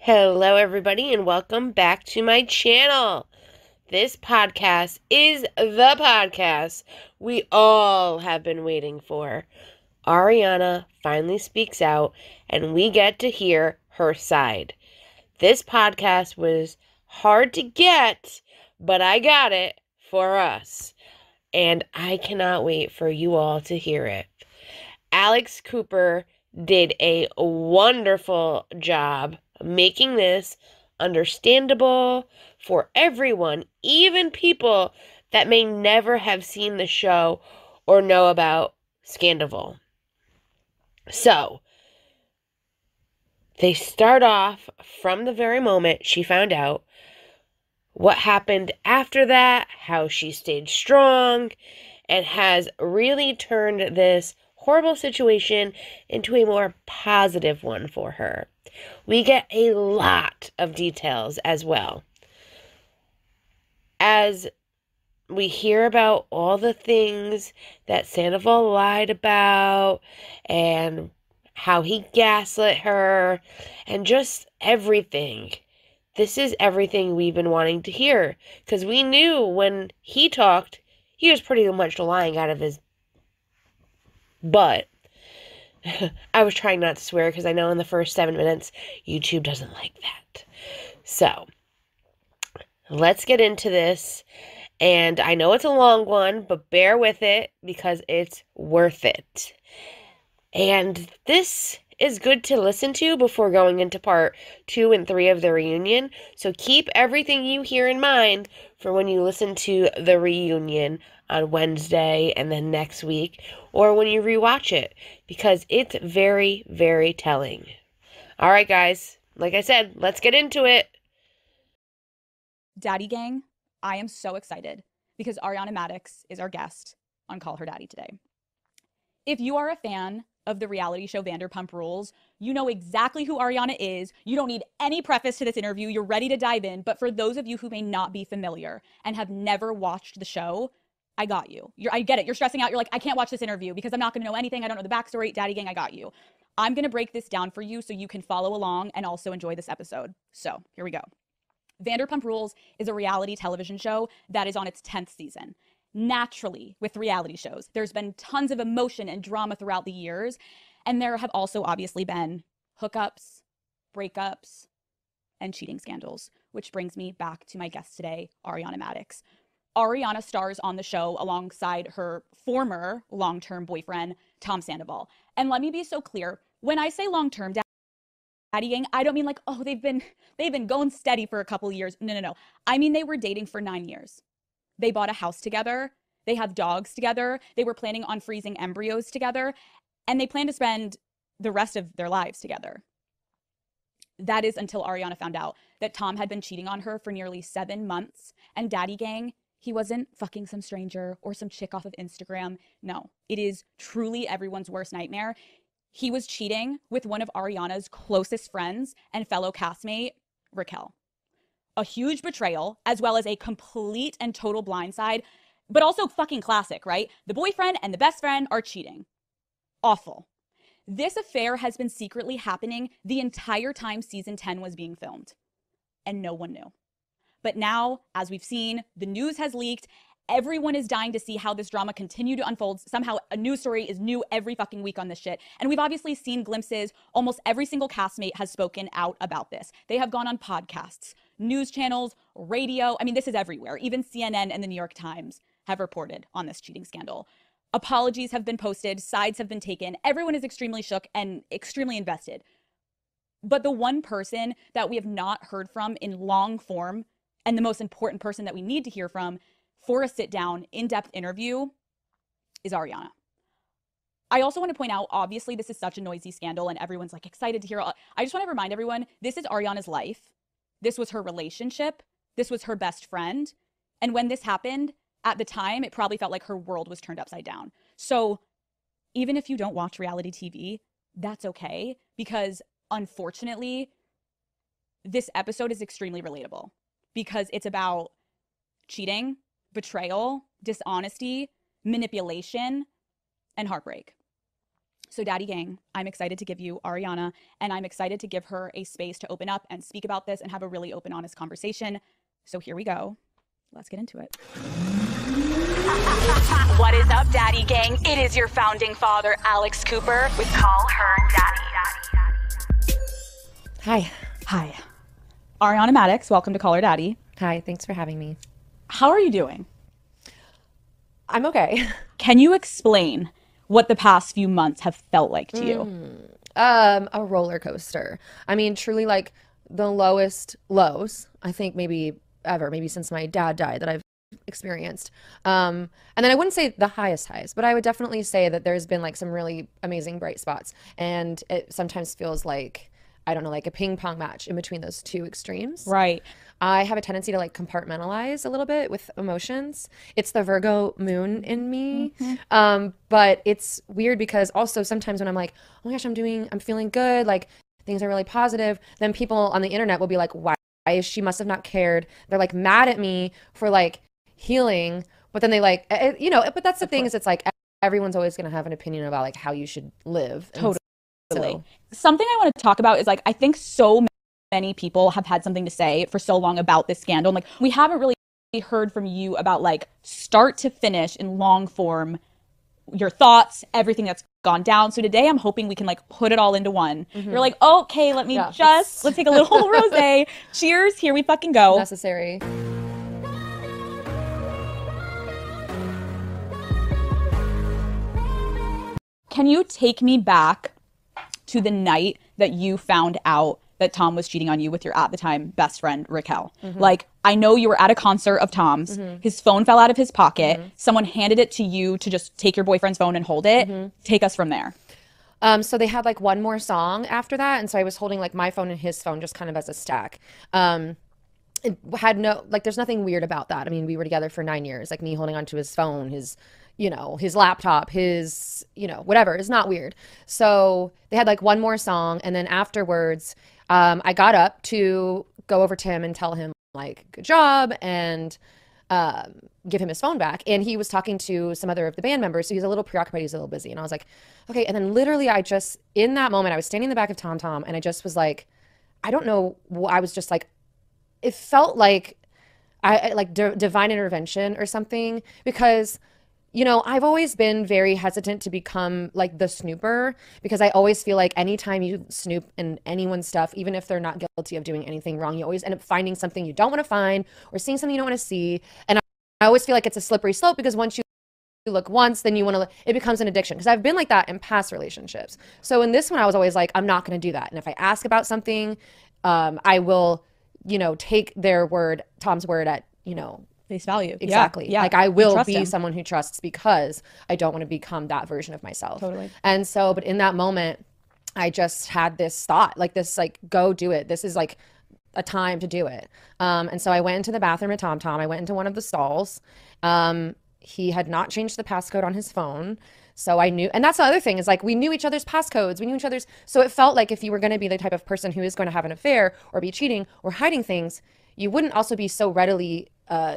Hello, everybody, and welcome back to my channel. This podcast is the podcast we all have been waiting for. Ariana finally speaks out, and we get to hear her side. This podcast was hard to get, but I got it for us, and I cannot wait for you all to hear it. Alex Cooper did a wonderful job making this understandable for everyone, even people that may never have seen the show or know about Scandoval. So, they start off from the very moment she found out what happened after that, how she stayed strong, and has really turned this horrible situation into a more positive one for her. We get a lot of details as well. As we hear about all the things that Sandoval lied about and how he gaslit her and just everything. This is everything we've been wanting to hear because we knew when he talked, he was pretty much lying out of his butt. I was trying not to swear because I know in the first 7 minutes, YouTube doesn't like that. So, let's get into this. And I know it's a long one, but bear with it because it's worth it. And this is good to listen to before going into part 2 and 3 of the reunion. So keep everything you hear in mind for when you listen to the reunion on Wednesday and then next week, or when you rewatch it, because it's very, very telling. All right, guys, like I said, let's get into it. Daddy Gang, I am so excited because Ariana Madix is our guest on Call Her Daddy today. If you are a fan of the reality show Vanderpump Rules, you know exactly who Ariana is. You don't need any preface to this interview. You're ready to dive in. But for those of you who may not be familiar and have never watched the show, I got you. I get it. You're stressing out. You're like, I can't watch this interview because I'm not going to know anything. I don't know the backstory. Daddy Gang, I got you. I'm going to break this down for you so you can follow along and also enjoy this episode. So here we go. Vanderpump Rules is a reality television show that is on its 10th season. Naturally, with reality shows, there's been tons of emotion and drama throughout the years, and there have also obviously been hookups, breakups, and cheating scandals, which brings me back to my guest today, Ariana Madix. Ariana stars on the show alongside her former long-term boyfriend, Tom Sandoval. And let me be so clear, when I say long-term, Daddy Gang, I don't mean like, oh, they've been going steady for a couple years. No. I mean, they were dating for 9 years. They bought a house together. They have dogs together. They were planning on freezing embryos together. And they plan to spend the rest of their lives together. That is until Ariana found out that Tom had been cheating on her for nearly 7 months. And Daddy Gang, he wasn't fucking some stranger or some chick off of Instagram. No, it is truly everyone's worst nightmare. He was cheating with one of Ariana's closest friends and fellow castmate, Raquel. A huge betrayal, as well as a complete and total blindside, but also fucking classic, right? The boyfriend and the best friend are cheating. Awful. This affair has been secretly happening the entire time season 10 was being filmed, and no one knew. But now, as we've seen, the news has leaked. Everyone is dying to see how this drama continue to unfold. Somehow a news story is new every fucking week on this shit. And we've obviously seen glimpses. Almost every single castmate has spoken out about this. They have gone on podcasts, news channels, radio. I mean, this is everywhere. Even CNN and the New York Times have reported on this cheating scandal. Apologies have been posted. Sides have been taken. Everyone is extremely shook and extremely invested. But the one person that we have not heard from in long form, and the most important person that we need to hear from for a sit-down, in-depth interview, is Ariana. I also want to point out, obviously, this is such a noisy scandal and everyone's like excited to hear. I just want to remind everyone, this is Ariana's life. This was her relationship. This was her best friend. And when this happened, at the time, it probably felt like her world was turned upside down. So even if you don't watch reality TV, that's okay, because unfortunately, this episode is extremely relatable because it's about cheating, betrayal, dishonesty, manipulation, and heartbreak. So Daddy Gang, I'm excited to give you Ariana, and I'm excited to give her a space to open up and speak about this and have a really open, honest conversation. So here we go. Let's get into it. What is up, Daddy Gang? It is your founding father, Alex Cooper, with Call Her Daddy. Hi. Hi. Ariana Madix, welcome to Call Her Daddy. Hi, thanks for having me. How are you doing? I'm okay. Can you explain what the past few months have felt like to you? A roller coaster. I mean, truly like the lowest lows, I think maybe ever, maybe since my dad died, that I've experienced. And then I wouldn't say the highest highs, but I would definitely say that there's been like some really amazing bright spots. And it sometimes feels like, I don't know, like a ping pong match in between those two extremes. Right. I have a tendency to like compartmentalize a little bit with emotions. It's the Virgo moon in me. But it's weird because also sometimes when I'm like, oh my gosh, I'm feeling good, like things are really positive, then people on the internet will be like, why is she must have not cared? They're like mad at me for like healing, but then they like, but that's the thing is it's like everyone's always going to have an opinion about like how you should live. Totally. So, something I want to talk about is like, I think so many people have had something to say for so long about this scandal. Like we haven't really heard from you about like start to finish in long form, your thoughts, everything that's gone down. So today I'm hoping we can like put it all into one. You're like, okay, let's take a little rosé. Cheers. Here we fucking go. necessary. Can you take me back to the night that you found out that Tom was cheating on you with your at the time best friend Raquel? Like, I know you were at a concert of Tom's. His phone fell out of his pocket. Someone handed it to you to just take your boyfriend's phone and hold it. Take us from there. So they had like one more song after that, and so I was holding like my phone and his phone just kind of as a stack. It had no, like, there's nothing weird about that. I mean, we were together for 9 years, like me holding onto his phone, his laptop, his, whatever. It's not weird. So they had like one more song, and then afterwards, I got up to go over to him and tell him like, good job, and give him his phone back. And he was talking to some other of the band members, so he's a little preoccupied, he's a little busy. And I was like, okay. And then literally in that moment, I was standing in the back of Tom Tom, and I just was like, I don't know, I was just like, it felt like divine intervention or something, because I've always been very hesitant to become like the snooper, because I always feel like anytime you snoop in anyone's stuff, even if they're not guilty of doing anything wrong, you always end up finding something you don't want to find or seeing something you don't want to see. And I always feel like it's a slippery slope, because once you look once, then you want to, it becomes an addiction, because I've been like that in past relationships. So in this one, I was always like, I'm not going to do that. And if I ask about something, I will, take their word, Tom's word at, Face value. Exactly. Yeah. Like I will be him. someone who trusts, because I don't want to become that version of myself. Totally. And so, but in that moment, I just had this thought, like this, like, go do it. This is like a time to do it. And so I went into the bathroom at Tom Tom. I went into one of the stalls. He had not changed the passcode on his phone. So I knew, and that's the other thing, is like, we knew each other's passcodes. We knew each other's. So it felt like if you were going to be the type of person who is going to have an affair or be cheating or hiding things, you wouldn't also be so readily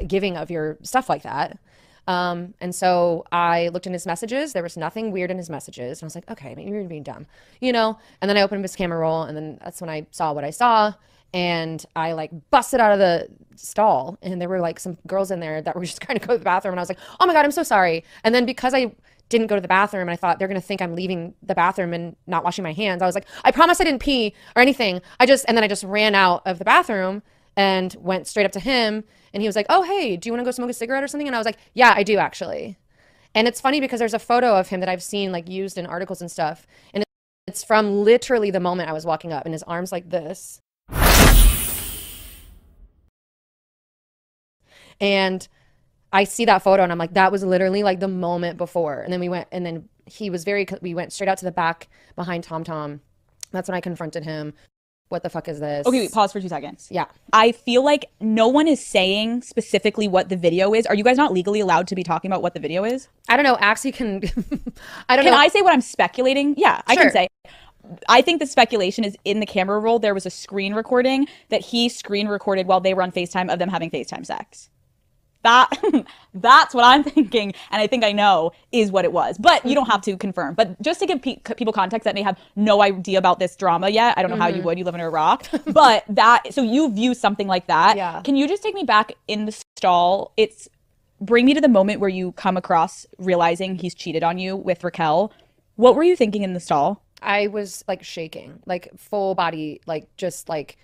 giving of your stuff like that. And so I looked in his messages. There was nothing weird in his messages. And I was like, okay, maybe you're being dumb, And then I opened up his camera roll, and then that's when I saw what I saw. And I like busted out of the stall, and there were like some girls in there that were just trying to go to the bathroom. And I was like, oh my God, I'm so sorry. And then because I didn't go to the bathroom, and I thought they're going to think I'm leaving the bathroom and not washing my hands, I was like, I promise I didn't pee or anything. And then I just ran out of the bathroom and went straight up to him. And he was like, oh, hey, do you want to go smoke a cigarette or something? And I was like, yeah, I do actually. And it's funny because there's a photo of him that I've seen like used in articles and stuff. And it's from literally the moment I was walking up, and his arms like this. And I see that photo, and I'm like, that was literally like the moment before. And then we went straight out to the back behind Tom Tom. That's when I confronted him. What the fuck is this? Okay, wait, pause for 2 seconds. Yeah. I feel like no one is saying specifically what the video is. Are you guys not legally allowed to be talking about what the video is? I don't know. Axie can, I don't know. Can I say what I'm speculating? Yeah, I Sure. can say. I think the speculation is in the camera roll, there was a screen recording that he screen recorded while they were on FaceTime of them having FaceTime sex. That's what I'm thinking, and I think I know is what it was. But you don't have to confirm. But just to give people context that may have no idea about this drama yet, I don't know how you would. You live under a rock. But so you view something like that. Yeah. Can you just take me back in the stall? Bring me to the moment where you come across realizing he's cheated on you with Raquel. What were you thinking in the stall? I was like shaking, like full body, like just like,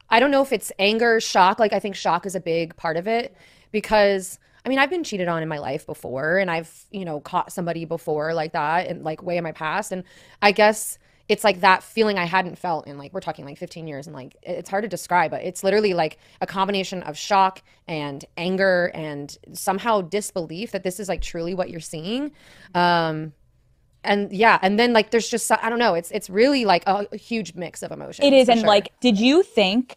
I don't know if it's anger, shock. Like I think shock is a big part of it because I mean, I've been cheated on in my life before and I've, caught somebody before like that and like way in my past. And I guess it's like that feeling I hadn't felt in like, we're talking like 15 years and like, it's hard to describe, but it's literally like a combination of shock and anger and somehow disbelief that this is like truly what you're seeing. And yeah, and then like there's just I don't know, it's really like a huge mix of emotions. It is, and sure. like, did you think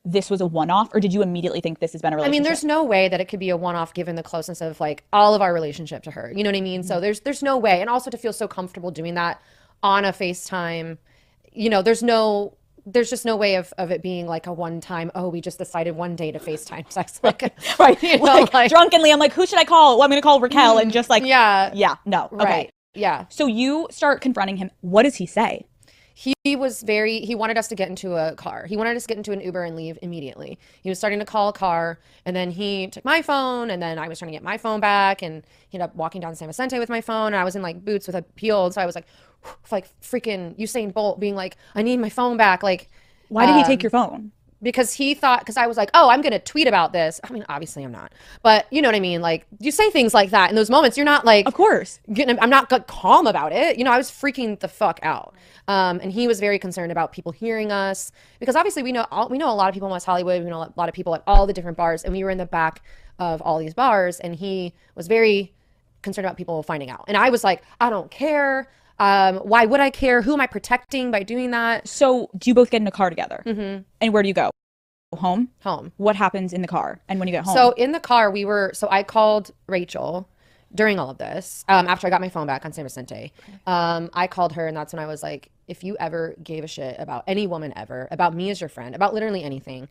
this was a one-off, or did you immediately think this has been a relationship? I mean, there's no way that it could be a one-off given the closeness of like all of our relationship to her. You know what I mean? So there's no way, and also to feel so comfortable doing that on a FaceTime, there's just no way of it being like a one time, oh, we just decided one day to FaceTime sex. Like, right. Like, drunkenly, I'm like, who should I call? Well, I'm going to call Raquel and just like, no. Okay. Right. Yeah. So you start confronting him. What does he say? He wanted us to get into a car. He wanted us to get into an Uber and leave immediately. He was starting to call a car and then he took my phone and then I was trying to get my phone back and he ended up walking down San Vicente with my phone and I was in like boots with a heel. So I was like freaking Usain Bolt being like, I need my phone back. Like, why did he take your phone? Because I was like, oh, I'm going to tweet about this. I mean, obviously I'm not, but you know what I mean? Like you say things like that in those moments, you're not like, of course, I'm not calm about it. I was freaking the fuck out. And he was very concerned about people hearing us because obviously we know a lot of people in West Hollywood. We know a lot of people at all the different bars and we were in the back of all these bars and he was very concerned about people finding out. And I was like, I don't care. Why would I care? Who am I protecting by doing that? So do you both get in a car together? Mm-hmm. And where do you go? Home? Home. What happens in the car? And when you get home? So in the car, I called Rachel during all of this, after I got my phone back on San Vicente. I called her and that's when I was like, if you ever gave a shit about any woman ever, about me as your friend, about literally anything,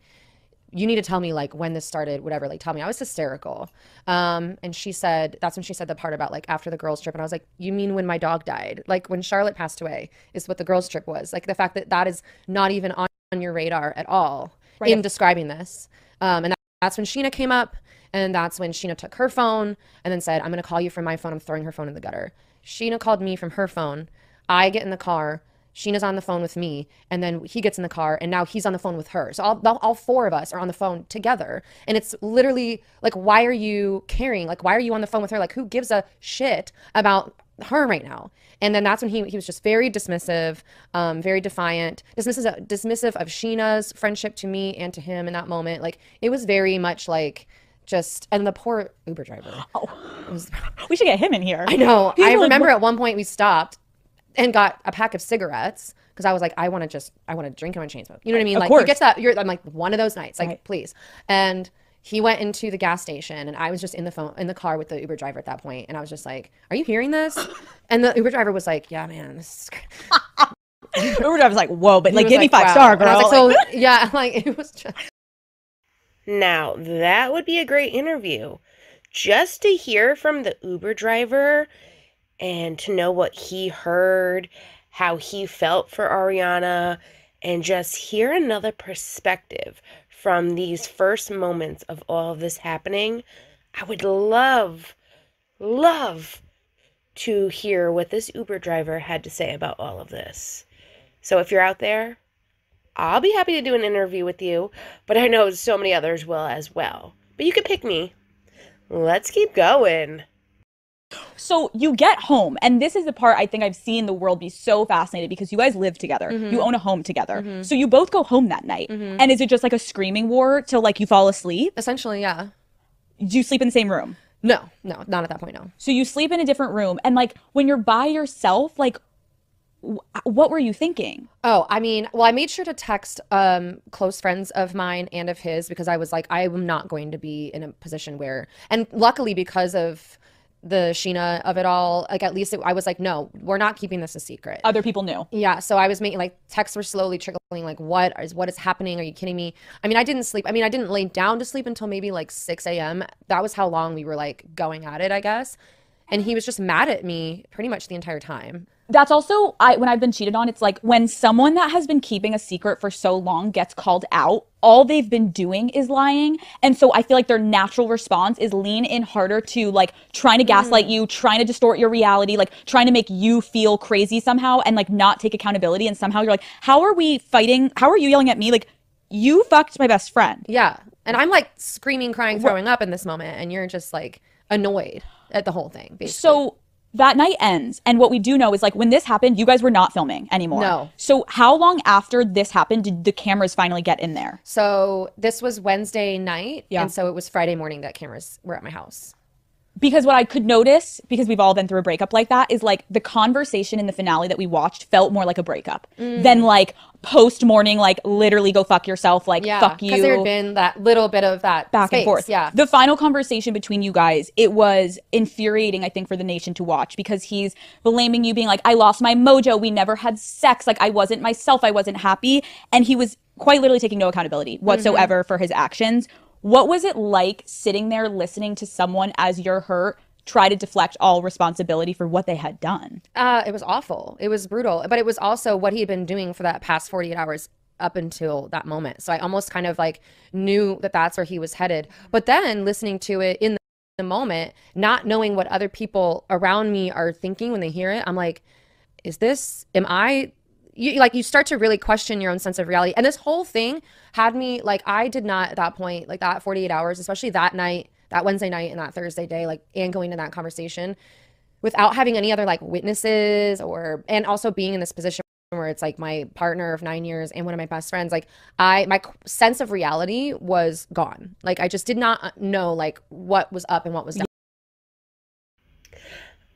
you need to tell me like when this started, whatever, like tell me. I was hysterical. And that's when she said the part about like after the girls trip. And I was like, you mean when my dog died? Like when Charlotte passed away is what the girls trip was. Like the fact that is not even on your radar at all in describing this. And that's when Sheena came up and that's when Sheena took her phone and then said, I'm going to call you from my phone. I'm throwing her phone in the gutter. Sheena called me from her phone. I get in the car. Sheena's on the phone with me, and then he gets in the car, and now he's on the phone with her. So all four of us are on the phone together, and it's literally like, why are you caring? Like, why are you on the phone with her? Like, who gives a shit about her right now? And then that's when he was just very dismissive, very defiant, dismissive of Sheena's friendship to me and to him in that moment. Like, it was very much like and the poor Uber driver. We should get him in here. I know. I remember at one point we stopped and got a pack of cigarettes because I was like, I want to drink and chain smoke. You know what I mean? Of like, course. you get that. I'm like, one of those nights, like, please. And he went into the gas station, and I was just in the car with the Uber driver at that point, and I was just like, "Are you hearing this?" And the Uber driver was like, "Yeah, man, this is." Uber driver was like, "Whoa, but like, give me 5-star, girl." And I was like, so yeah, like it was just. Now that would be a great interview, just to hear from the Uber driver. And to know what he heard, how he felt for Ariana, and just hear another perspective from these first moments of all of this happening. I would love to hear what this Uber driver had to say about all of this. So if you're out there, I'll be happy to do an interview with you, but I know so many others will as well. But you can pick me. Let's keep going. So you get home, and this is the part I think I've seen the world be so fascinated because you guys live together. Mm-hmm. You own a home together. Mm-hmm. So you both go home that night. Mm-hmm. And is it just like a screaming war till like you fall asleep? Essentially, yeah. Do you sleep in the same room? No, not at that point, no. So you sleep in a different room, and like when you're by yourself, like what were you thinking? Oh, I mean, well, I made sure to text close friends of mine and of his because I was like, I am not going to be in a position where, and luckily because of the Sheena of it all. Like at least I was like, no, we're not keeping this a secret. Other people knew. Yeah, so I was making like texts were slowly trickling like what is happening? Are you kidding me? I mean, I didn't sleep. I mean, I didn't lay down to sleep until maybe like 6 a.m. That was how long we were like going at it, I guess. And he was just mad at me pretty much the entire time. That's also, when I've been cheated on, it's like when someone that has been keeping a secret for so long gets called out, all they've been doing is lying. And so I feel like their natural response is lean in harder to like trying to gaslight you, trying to distort your reality, like trying to make you feel crazy somehow and like not take accountability. And somehow you're like, how are we fighting? How are you yelling at me? Like, you fucked my best friend. Yeah. And I'm like screaming, crying, throwing up in this moment. And you're just like annoyed at the whole thing, basically. So that night ends, and what we do know is like when this happened, you guys were not filming anymore. No. So how long after this happened did the cameras finally get in there? So this was Wednesday night, Yeah. and so it was Friday morning that cameras were at my house. Because what I could notice, because we've all been through a breakup like that, is like the conversation in the finale that we watched felt more like a breakup than like post morning, like literally go fuck yourself, like fuck you. Because there had been that little bit of that Back space. and forth. Yeah. The final conversation between you guys, it was infuriating, I think, for the nation to watch because he's blaming you, being like, I lost my mojo. We never had sex. Like, I wasn't myself. I wasn't happy. And he was quite literally taking no accountability whatsoever for his actions. What was it like sitting there listening to someone as you're hurt try to deflect all responsibility for what they had done? It was awful. It was brutal. But it was also what he had been doing for that past 48 hours up until that moment. So I almost kind of like knew that that's where he was headed. But then listening to it in the moment, not knowing what other people around me are thinking when they hear it, I'm like, you start to really question your own sense of reality. And this whole thing had me like, I did not at that point, like that 48 hours, especially that night, that Wednesday night and that Thursday day, like, and going to that conversation without having any other like witnesses and also being in this position where it's like my partner of 9 years and one of my best friends, like my sense of reality was gone. Like I just did not know like what was up and what was down.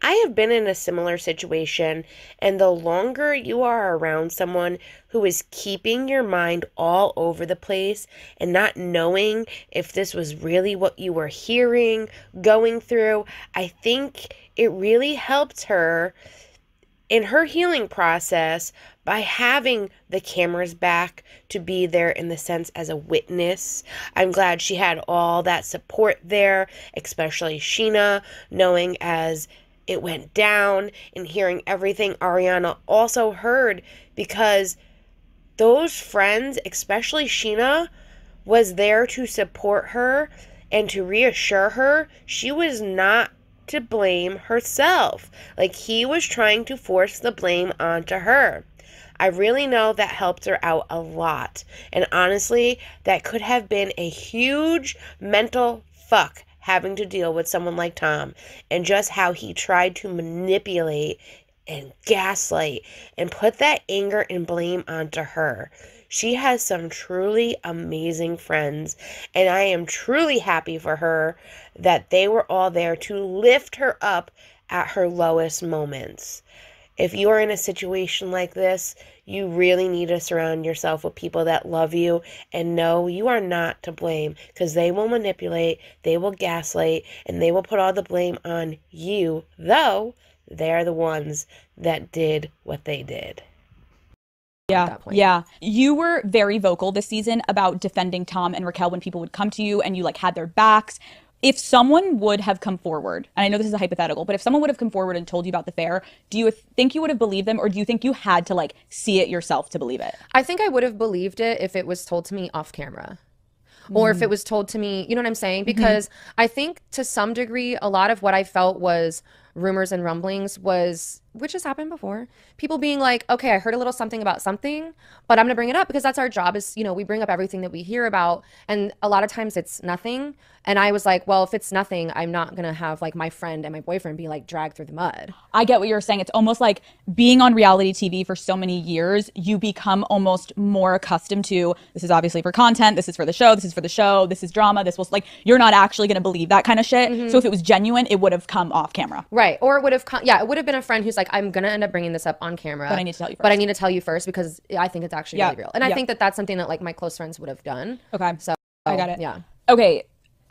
I have been in a similar situation, and the longer you are around someone who is keeping your mind all over the place and not knowing if this was really what you were hearing, going through, I think it really helped her in her healing process by having the cameras back to be there in the sense as a witness. I'm glad she had all that support there, especially Sheena, knowing as it went down and hearing everything Ariana also heard, because those friends, especially Sheena, was there to support her and to reassure her she was not to blame herself. Like he was trying to force the blame onto her. I really know that helped her out a lot. And honestly, that could have been a huge mental fuck having to deal with someone like Tom, and just how he tried to manipulate and gaslight and put that anger and blame onto her. She has some truly amazing friends, and I am truly happy for her that they were all there to lift her up at her lowest moments. If you are in a situation like this, you really need to surround yourself with people that love you and know you are not to blame, because they will manipulate, they will gaslight, and they will put all the blame on you, though they're the ones that did what they did. Yeah. You were very vocal this season about defending Tom and Raquel when people would come to you and you like had their backs. If someone would have come forward, and I know this is a hypothetical, but if someone would have come forward and told you about the affair, do you think you would have believed them, or do you think you had to like see it yourself to believe it? I think I would have believed it if it was told to me off camera. Or if it was told to me, you know what I'm saying? Because I think to some degree, a lot of what I felt was rumors and rumblings was, which has happened before, people being like, okay, I heard a little something about something, but I'm gonna bring it up because that's our job is, you know, we bring up everything that we hear about. And a lot of times it's nothing. And I was like, well, if it's nothing, I'm not gonna have like my friend and my boyfriend be like dragged through the mud. I get what you're saying. It's almost like being on reality TV for so many years, you become almost more accustomed to, this is obviously for content, this is for the show, this is for the show, this is drama, this was like, you're not actually gonna believe that kind of shit. So if it was genuine, it would have come off camera. Right. Or it would have it would have been a friend who's like, I'm gonna end up bringing this up on camera, But I need to tell you first. But I need to tell you first because I think it's actually really real. And I think that that's something that like my close friends would have done. Okay. So I got it. Yeah. Okay.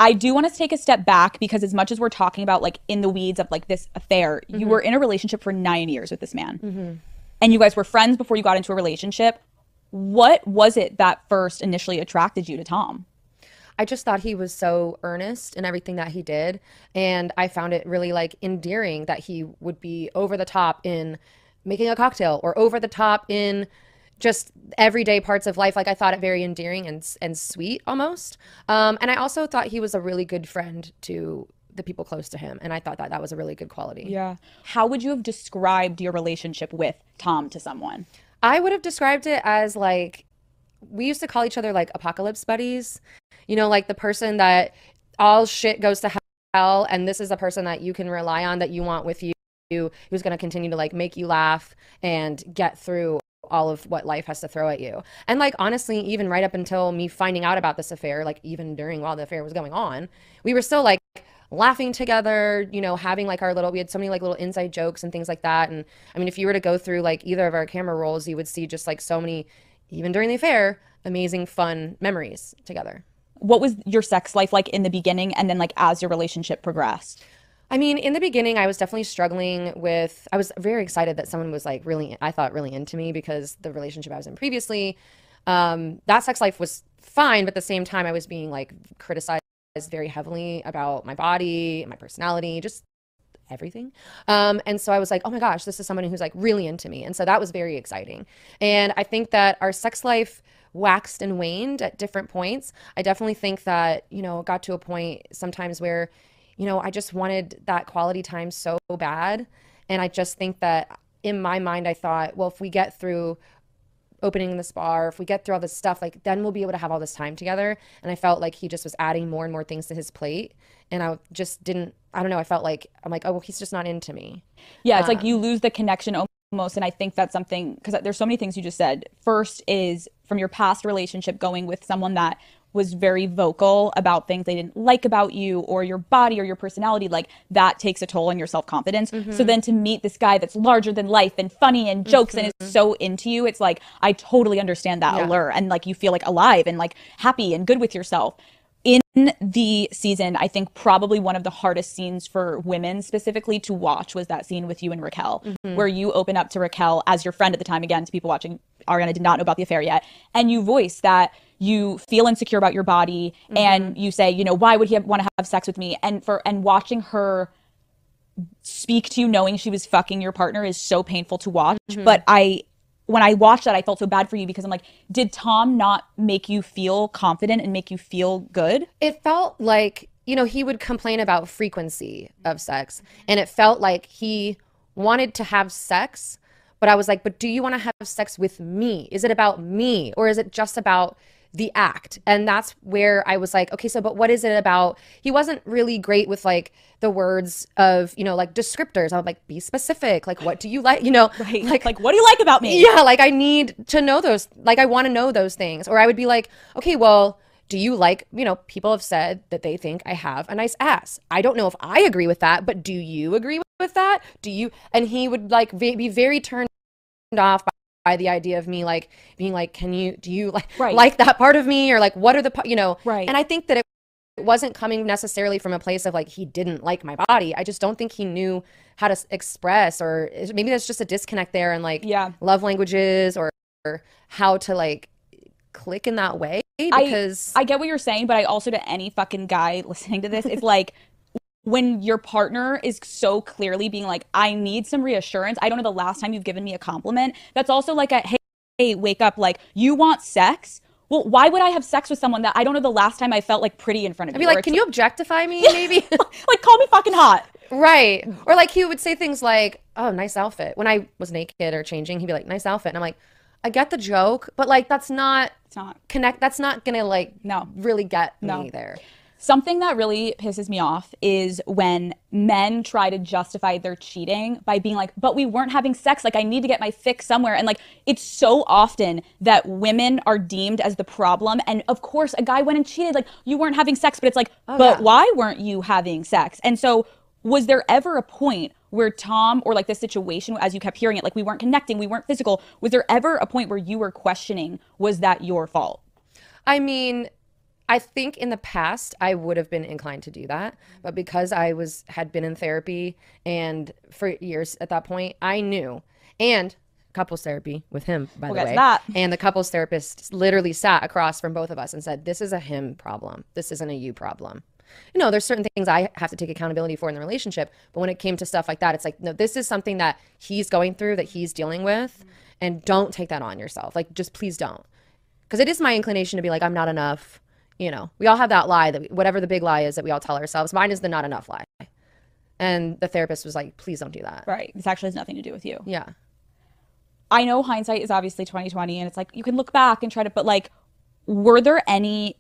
I do want to take a step back because as much as we're talking about like in the weeds of like this affair, you were in a relationship for 9 years with this man. And you guys were friends before you got into a relationship. What was it that first initially attracted you to Tom? I just thought he was so earnest in everything that he did. And I found it really like endearing that he would be over the top in making a cocktail or over the top in just everyday parts of life. Like I thought it very endearing and sweet almost. And I also thought he was a really good friend to the people close to him. And I thought that that was a really good quality. Yeah. How would you have described your relationship with Tom to someone? I would have described it as like, we used to call each other like apocalypse buddies. You know, like the person that all shit goes to hell, and this is a person that you can rely on, that you want with you, who's going to continue to like make you laugh and get through all of what life has to throw at you. And like honestly, even right up until me finding out about this affair, like even during while the affair was going on, we were still like laughing together, you know, having like our little, we had so many like little inside jokes and things like that. And I mean, if you were to go through like either of our camera rolls, you would see just like so many, even during the affair, amazing fun memories together. What was your sex life like in the beginning and then like as your relationship progressed? I mean, in the beginning, I was definitely struggling with, I was very excited that someone was like really, I thought really into me, because the relationship I was in previously, that sex life was fine, but at the same time, I was being like criticized very heavily about my body, my personality, just everything. And so I was like, oh my gosh, this is someone who's like really into me. And so that was very exciting. And I think that our sex life waxed and waned at different points. I definitely think that, you know, it got to a point sometimes where, you know, I just wanted that quality time so bad. And I just think that in my mind, I thought, well, if we get through opening this bar, if we get through all this stuff, like then we'll be able to have all this time together. And I felt like he just was adding more and more things to his plate. And I just didn't, I don't know, I felt like, I'm like, oh, well, he's just not into me. Yeah, it's like you lose the connection almost. And I think that's something, because there's so many things you just said. First is from your past relationship going with someone that was very vocal about things they didn't like about you or your body or your personality, like that takes a toll on your self-confidence. So then to meet this guy that's larger than life and funny and jokes and is so into you, it's like, I totally understand that allure, and like you feel like alive and like happy and good with yourself. In the season, I think probably one of the hardest scenes for women specifically to watch was that scene with you and Raquel, where you open up to Raquel as your friend at the time. Again, to people watching, Ariana did not know about the affair yet. And you voice that you feel insecure about your body and you say, you know, why would he want to have sex with me? And watching her speak to you knowing she was fucking your partner is so painful to watch. But when I watched that, I felt so bad for you because I'm like, did Tom not make you feel confident and make you feel good? It felt like, you know, he would complain about frequency of sex, and it felt like he wanted to have sex, but I was like, but do you want to have sex with me? Is it about me, or is it just about the act? And that's where I was like, okay, so but what is it about? He wasn't really great with like the words of, you know, like descriptors. I would like, be specific, like what do you like, you know, right. like what do you like about me? Yeah, like I need to know those, like I want to know those things. Or I would be like, okay, well, do you like, you know, people have said that they think I have a nice ass. I don't know if I agree with that, but do you agree with that? Do you? And he would like be very turned off by the idea of me like being like, do you like like that part of me, or like what are the, you know, and I think that it wasn't coming necessarily from a place of like he didn't like my body. I just don't think he knew how to express, or maybe there's just a disconnect there, and like love languages or how to like click in that way. Because I get what you're saying, but I also, to any fucking guy listening to this, it's like when your partner is so clearly being like, I need some reassurance. I don't know the last time you've given me a compliment. That's also like a, hey, wake up. Like, you want sex? Well, why would I have sex with someone that I don't know the last time I felt like pretty in front of you? I'd be like, can you objectify me maybe? Like, call me fucking hot. Right. Or like he would say things like, oh, nice outfit. When I was naked or changing, he'd be like, nice outfit. And I'm like, I get the joke, but like that's not that's not gonna like really get me there. Something that really pisses me off is when men try to justify their cheating by being like, but we weren't having sex, like I need to get my fix somewhere. And like, it's so often that women are deemed as the problem. And of course, a guy went and cheated, like you weren't having sex, but it's like, why weren't you having sex? And so was there ever a point where Tom, or like this situation, as you kept hearing it, like we weren't connecting, we weren't physical, was there ever a point where you were questioning, was that your fault? I mean, I think in the past I would have been inclined to do that, but because I had been in therapy and for years at that point, I knew. And couples therapy with him, by the We'll get to way. that. And the couples therapist literally sat across from both of us and said, "This is a him problem. This isn't a you problem." There's certain things I have to take accountability for in the relationship, but when it came to stuff like that, it's like, no, this is something that he's going through, that he's dealing with, and don't take that on yourself. Like, just please don't. Because it is my inclination to be like, I'm not enough. We all have that lie, that whatever the big lie is that we all tell ourselves. Mine is the not enough lie. And the therapist was like, please don't do that. Right. This actually has nothing to do with you. Yeah. I know hindsight is obviously 2020 and it's like you can look back and try to, but like, were there any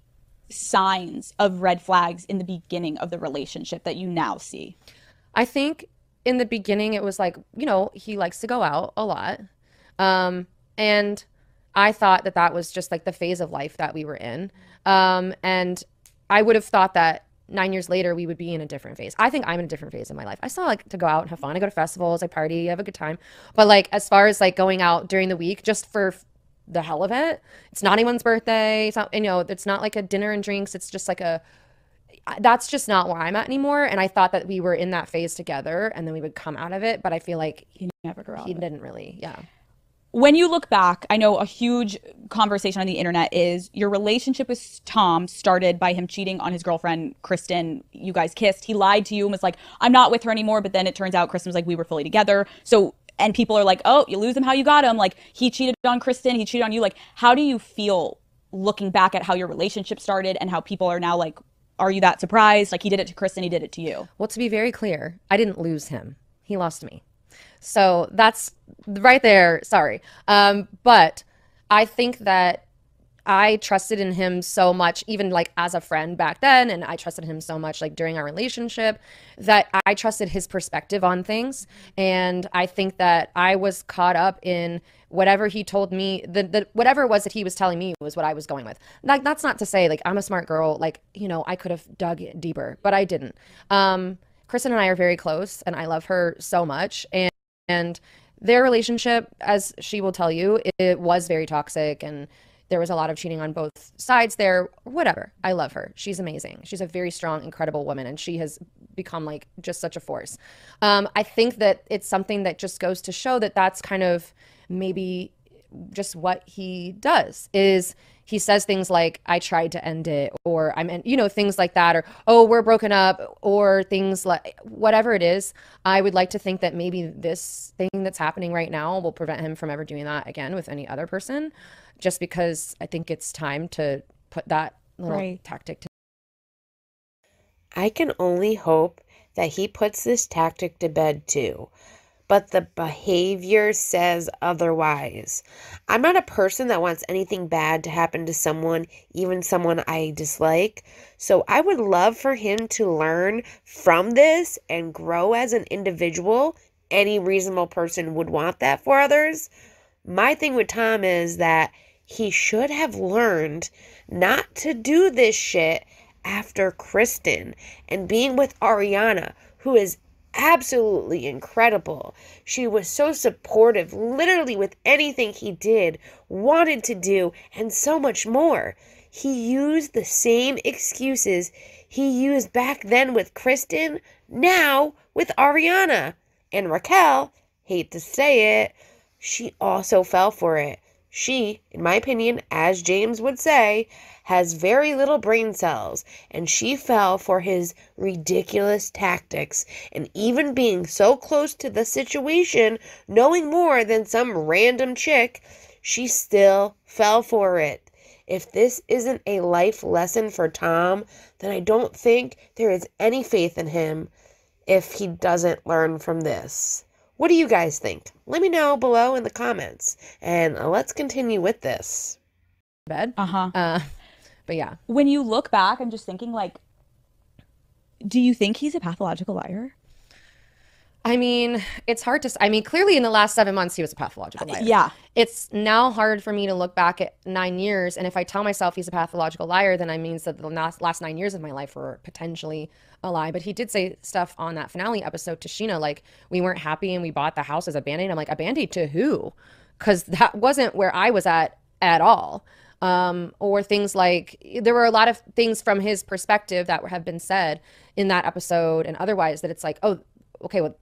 signs of red flags in the beginning of the relationship that you now see? I think in the beginning it was like, he likes to go out a lot. And I thought that was just like the phase of life that we were in. And I would have thought that 9 years later we would be in a different phase. I think I'm in a different phase in my life. I still like to go out and have fun. I go to festivals, I party, I have a good time. But like, as far as like going out during the week just for the hell of it, it's not anyone's birthday. It's not, it's not like a dinner and drinks. It's just like that's just not where I'm at anymore. And I thought that we were in that phase together and then we would come out of it. But I feel like He never grew out he of it. didn't really. Yeah. When you look back, I know a huge conversation on the internet is your relationship with Tom started by him cheating on his girlfriend, Kristen. You guys kissed. He lied to you and was like, I'm not with her anymore. But then it turns out Kristen was like, we were fully together. So, and people are like, oh, you lose him how you got him. Like, he cheated on Kristen. He cheated on you. Like, how do you feel looking back at how your relationship started and how people are now like, are you that surprised? Like, he did it to Kristen. He did it to you. Well, to be very clear, I didn't lose him. He lost me. So that's right there. Sorry. But I think that I trusted in him so much, even like as a friend back then. And I trusted him so much like during our relationship that I trusted his perspective on things. And I think that I was caught up in whatever he told me, whatever it was that he was telling me was what I was going with. Like, that's not to say like I'm a smart girl. Like, I could have dug deeper, but I didn't. Kristen and I are very close and I love her so much. And their relationship, as she will tell you, it was very toxic and there was a lot of cheating on both sides there. Whatever. I love her. She's amazing. She's a very strong, incredible woman and she has become like just such a force. I think that it's something that just goes to show that that's kind of maybe just what he does is he says things like, I tried to end it, or things like that, or, oh, we're broken up, or things like whatever it is. I would like to think that maybe this thing that's happening right now will prevent him from ever doing that again with any other person, just because I think it's time to put that little tactic to. I can only hope that he puts this tactic to bed too. But the behavior says otherwise. I'm not a person that wants anything bad to happen to someone, even someone I dislike. So I would love for him to learn from this and grow as an individual. Any reasonable person would want that for others. My thing with Tom is that he should have learned not to do this shit after Kristen and being with Ariana, who is absolutely incredible. She was so supportive, literally with anything he did, wanted to do, and so much more. He used the same excuses he used back then with Kristen, now with Ariana. And Raquel, hate to say it, she also fell for it. She, in my opinion, as James would say, has very little brain cells, and she fell for his ridiculous tactics. And even being so close to the situation, knowing more than some random chick, she still fell for it. If this isn't a life lesson for Tom, then I don't think there is any faith in him if he doesn't learn from this. What do you guys think? Let me know below in the comments, and let's continue with this. Bed. But yeah. When you look back, I'm just thinking, like, do you think he's a pathological liar? I mean, it's hard to. I mean, clearly in the last 7 months, he was a pathological liar. Yeah. It's now hard for me to look back at 9 years, and if I tell myself he's a pathological liar, then it means that the last 9 years of my life were potentially a lie. But he did say stuff on that finale episode to Sheena, like, we weren't happy and we bought the house as a Band-Aid. I'm like, a Band-Aid to who? Because that wasn't where I was at all. or things like there were a lot of things from his perspective that have been said in that episode and otherwise that it's like, oh, okay, well,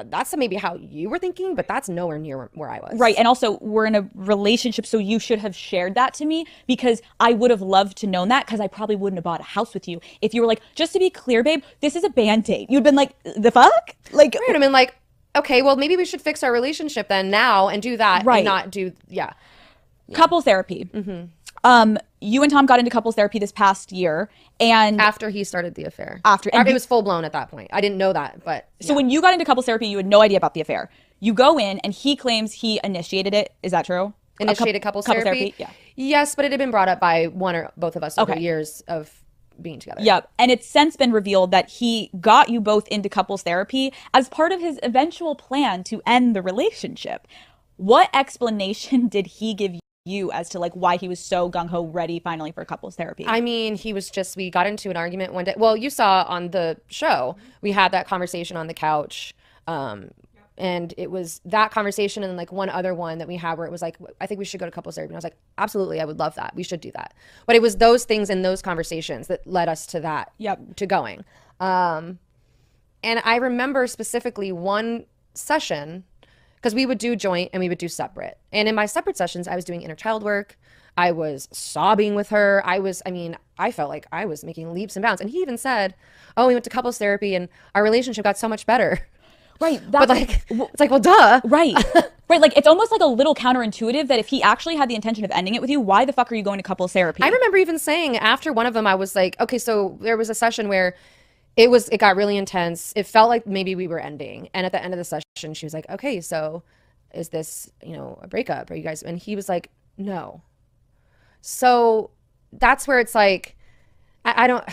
that's maybe how you were thinking, but that's nowhere near where I was. Right. And also, we're in a relationship, so you should have shared that to me, because I would have loved to know that, because I probably wouldn't have bought a house with you if you were like, just to be clear, babe, this is a Band-Aid. You'd been like, the fuck? Like, right. I mean, like, okay, well, maybe we should fix our relationship then now and do that and not do, Couple therapy. You and Tom got into couples therapy this past year, and after he started the affair. After it was full blown at that point. I didn't know that, but so when you got into couples therapy, you had no idea about the affair. You go in, and he claims he initiated it. Is that true? Initiated couples therapy? Yeah. Yes, but it had been brought up by one or both of us over years of being together. Yep. And it's since been revealed that he got you both into couples therapy as part of his eventual plan to end the relationship. What explanation did he give you as to like why he was so gung-ho ready finally for couples therapy? I mean, we got into an argument one day. Well, you saw on the show, we had that conversation on the couch. And it was that conversation and like one other one that we had where it was like, I think we should go to couples therapy. And I was like, absolutely, I would love that. We should do that. But it was those things and those conversations that led us to that, to going. And I remember specifically one session, because we would do joint and we would do separate. And in my separate sessions, I was doing inner child work. I was sobbing with her. I felt like I was making leaps and bounds. And he even said, oh, we went to couples therapy and our relationship got so much better. Right. But like, it's like, well, duh. Right. Right. Like, it's almost like a little counterintuitive that if he actually had the intention of ending it with you, why the fuck are you going to couples therapy? I remember even saying after one of them, I was like, okay, so there was a session where it got really intense. It felt like maybe we were ending. And at the end of the session, she was like, okay, so is this, a breakup? Are you guys? And he was like, no. So that's where it's like, I don't.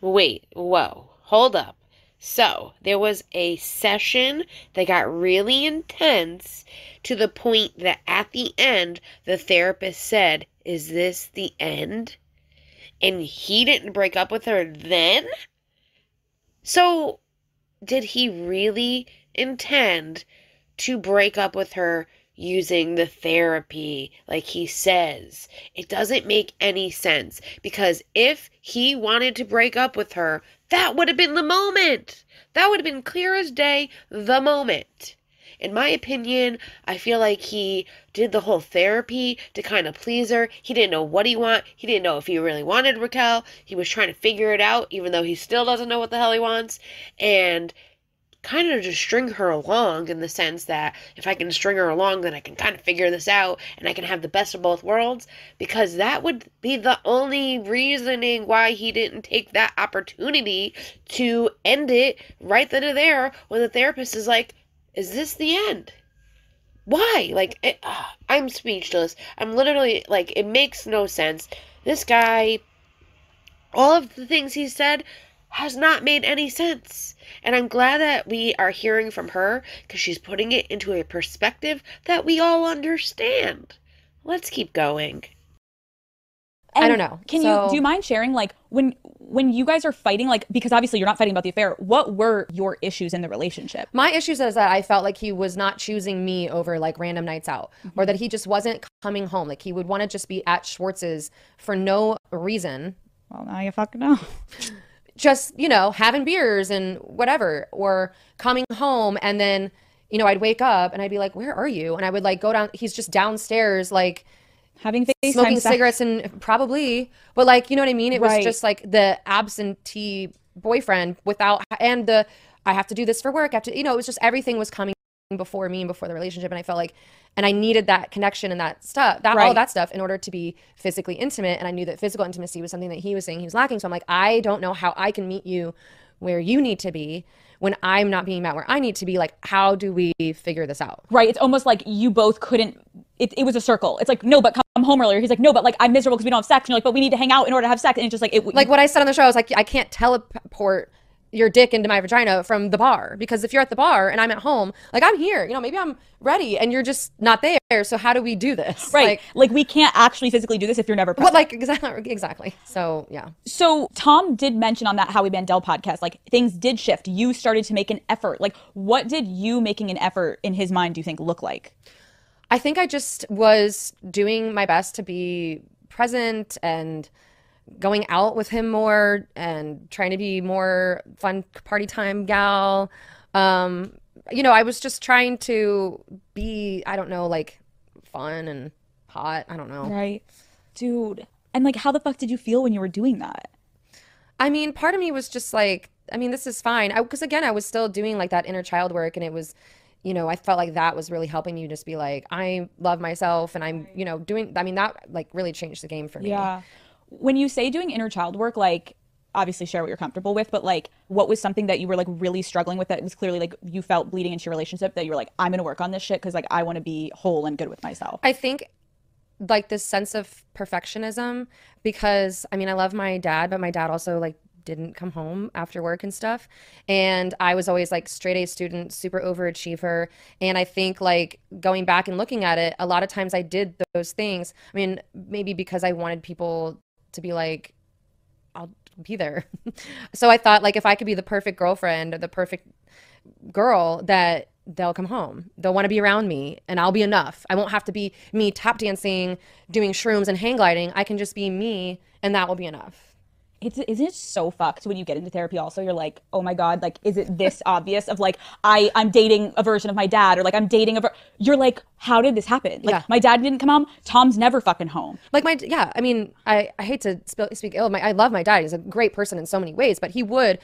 Wait, whoa, hold up. So there was a session that got really intense to the point that at the end, the therapist said, is this the end? And he didn't break up with her then? So did he really intend to break up with her using the therapy like he says? It doesn't make any sense, because if he wanted to break up with her, that would have been the moment. That would have been clear as day, the moment. In my opinion, I feel like he did the whole therapy to kind of please her. He didn't know what he wanted. He didn't know if he really wanted Raquel. He was trying to figure it out, even though he still doesn't know what the hell he wants. And kind of just string her along, in the sense that if I can string her along, then I can kind of figure this out and I can have the best of both worlds, because that would be the only reasoning why he didn't take that opportunity to end it right then and there when the therapist is like, is this the end? Why? Like, I'm speechless. I'm literally, like, it makes no sense. This guy, all of the things he said has not made any sense. And I'm glad that we are hearing from her, because she's putting it into a perspective that we all understand. Let's keep going. And I don't know. Do you mind sharing, like, when you guys are fighting, like, because obviously you're not fighting about the affair, what were your issues in the relationship? My issues is that I felt like he was not choosing me over like random nights out, or that he just wasn't coming home. Like, he would want to just be at Schwartz's for no reason. Well, now you fucking know. Just, having beers and whatever, or coming home and then, I'd wake up and I'd be like, where are you? And I would like go down, he's just downstairs, like having FaceTime smoking cigarettes and probably, but like, you know what I mean? It was Right. just like the absentee boyfriend without, and I have to do this for work. It was just, everything was coming before me and before the relationship. And I felt like, and I needed that connection and that stuff, all that stuff in order to be physically intimate. And I knew that physical intimacy was something that he was saying he was lacking. So I'm like, I don't know how I can meet you where you need to be when I'm not being met where I need to be. Like, how do we figure this out? Right. It's almost like you both couldn't, it was a circle. It's like, no, but come home earlier. He's like, no, but like I'm miserable because we don't have sex. And you're like, but we need to hang out in order to have sex. And it's just like, like what I said on the show, I was like, I can't teleport your dick into my vagina from the bar, because if you're at the bar and I'm at home, like I'm here, maybe I'm ready and you're just not there. So how do we do this? Right. Like we can't actually physically do this if you're never present. Well, like exactly. So yeah. So Tom did mention on that Howie Mandel podcast, like things did shift. You started to make an effort. Like, what did you making an effort in his mind do you think look like? I think I just was doing my best to be present and going out with him more and trying to be more fun party time gal. I was just trying to be, I don't know, like fun and hot. I don't know. Right. Dude. And like, how the fuck did you feel when you were doing that? I mean, part of me was just like, I mean, this is fine. Because again, I was still doing like that inner child work, and it was, I felt like that was really helping me just be like, I love myself, and I'm, doing, I mean, that like really changed the game for me. Yeah. When you say doing inner child work, like, obviously share what you're comfortable with, but like, what was something that you were like really struggling with that was clearly like you felt bleeding into your relationship that you were like, I'm going to work on this shit because like I want to be whole and good with myself? I think like this sense of perfectionism, because I mean, I love my dad, but my dad also like didn't come home after work and stuff. And I was always like straight A student, super overachiever. And I think like going back and looking at it, a lot of times I did those things. I mean, maybe because I wanted people to be like, I'll be there. So I thought like if I could be the perfect girlfriend or the perfect girl, that they'll come home. They'll want to be around me and I'll be enough. I won't have to be me tap dancing, doing shrooms and hang gliding. I can just be me and that will be enough. Isn't it so fucked when you get into therapy also? You're like, oh my God, like, is it this obvious of like, I'm dating a version of my dad, or like I'm dating you're like, how did this happen? Like, my dad didn't come home. Tom's never fucking home. Like I mean, I hate to speak ill. I love my dad. He's a great person in so many ways, but he would,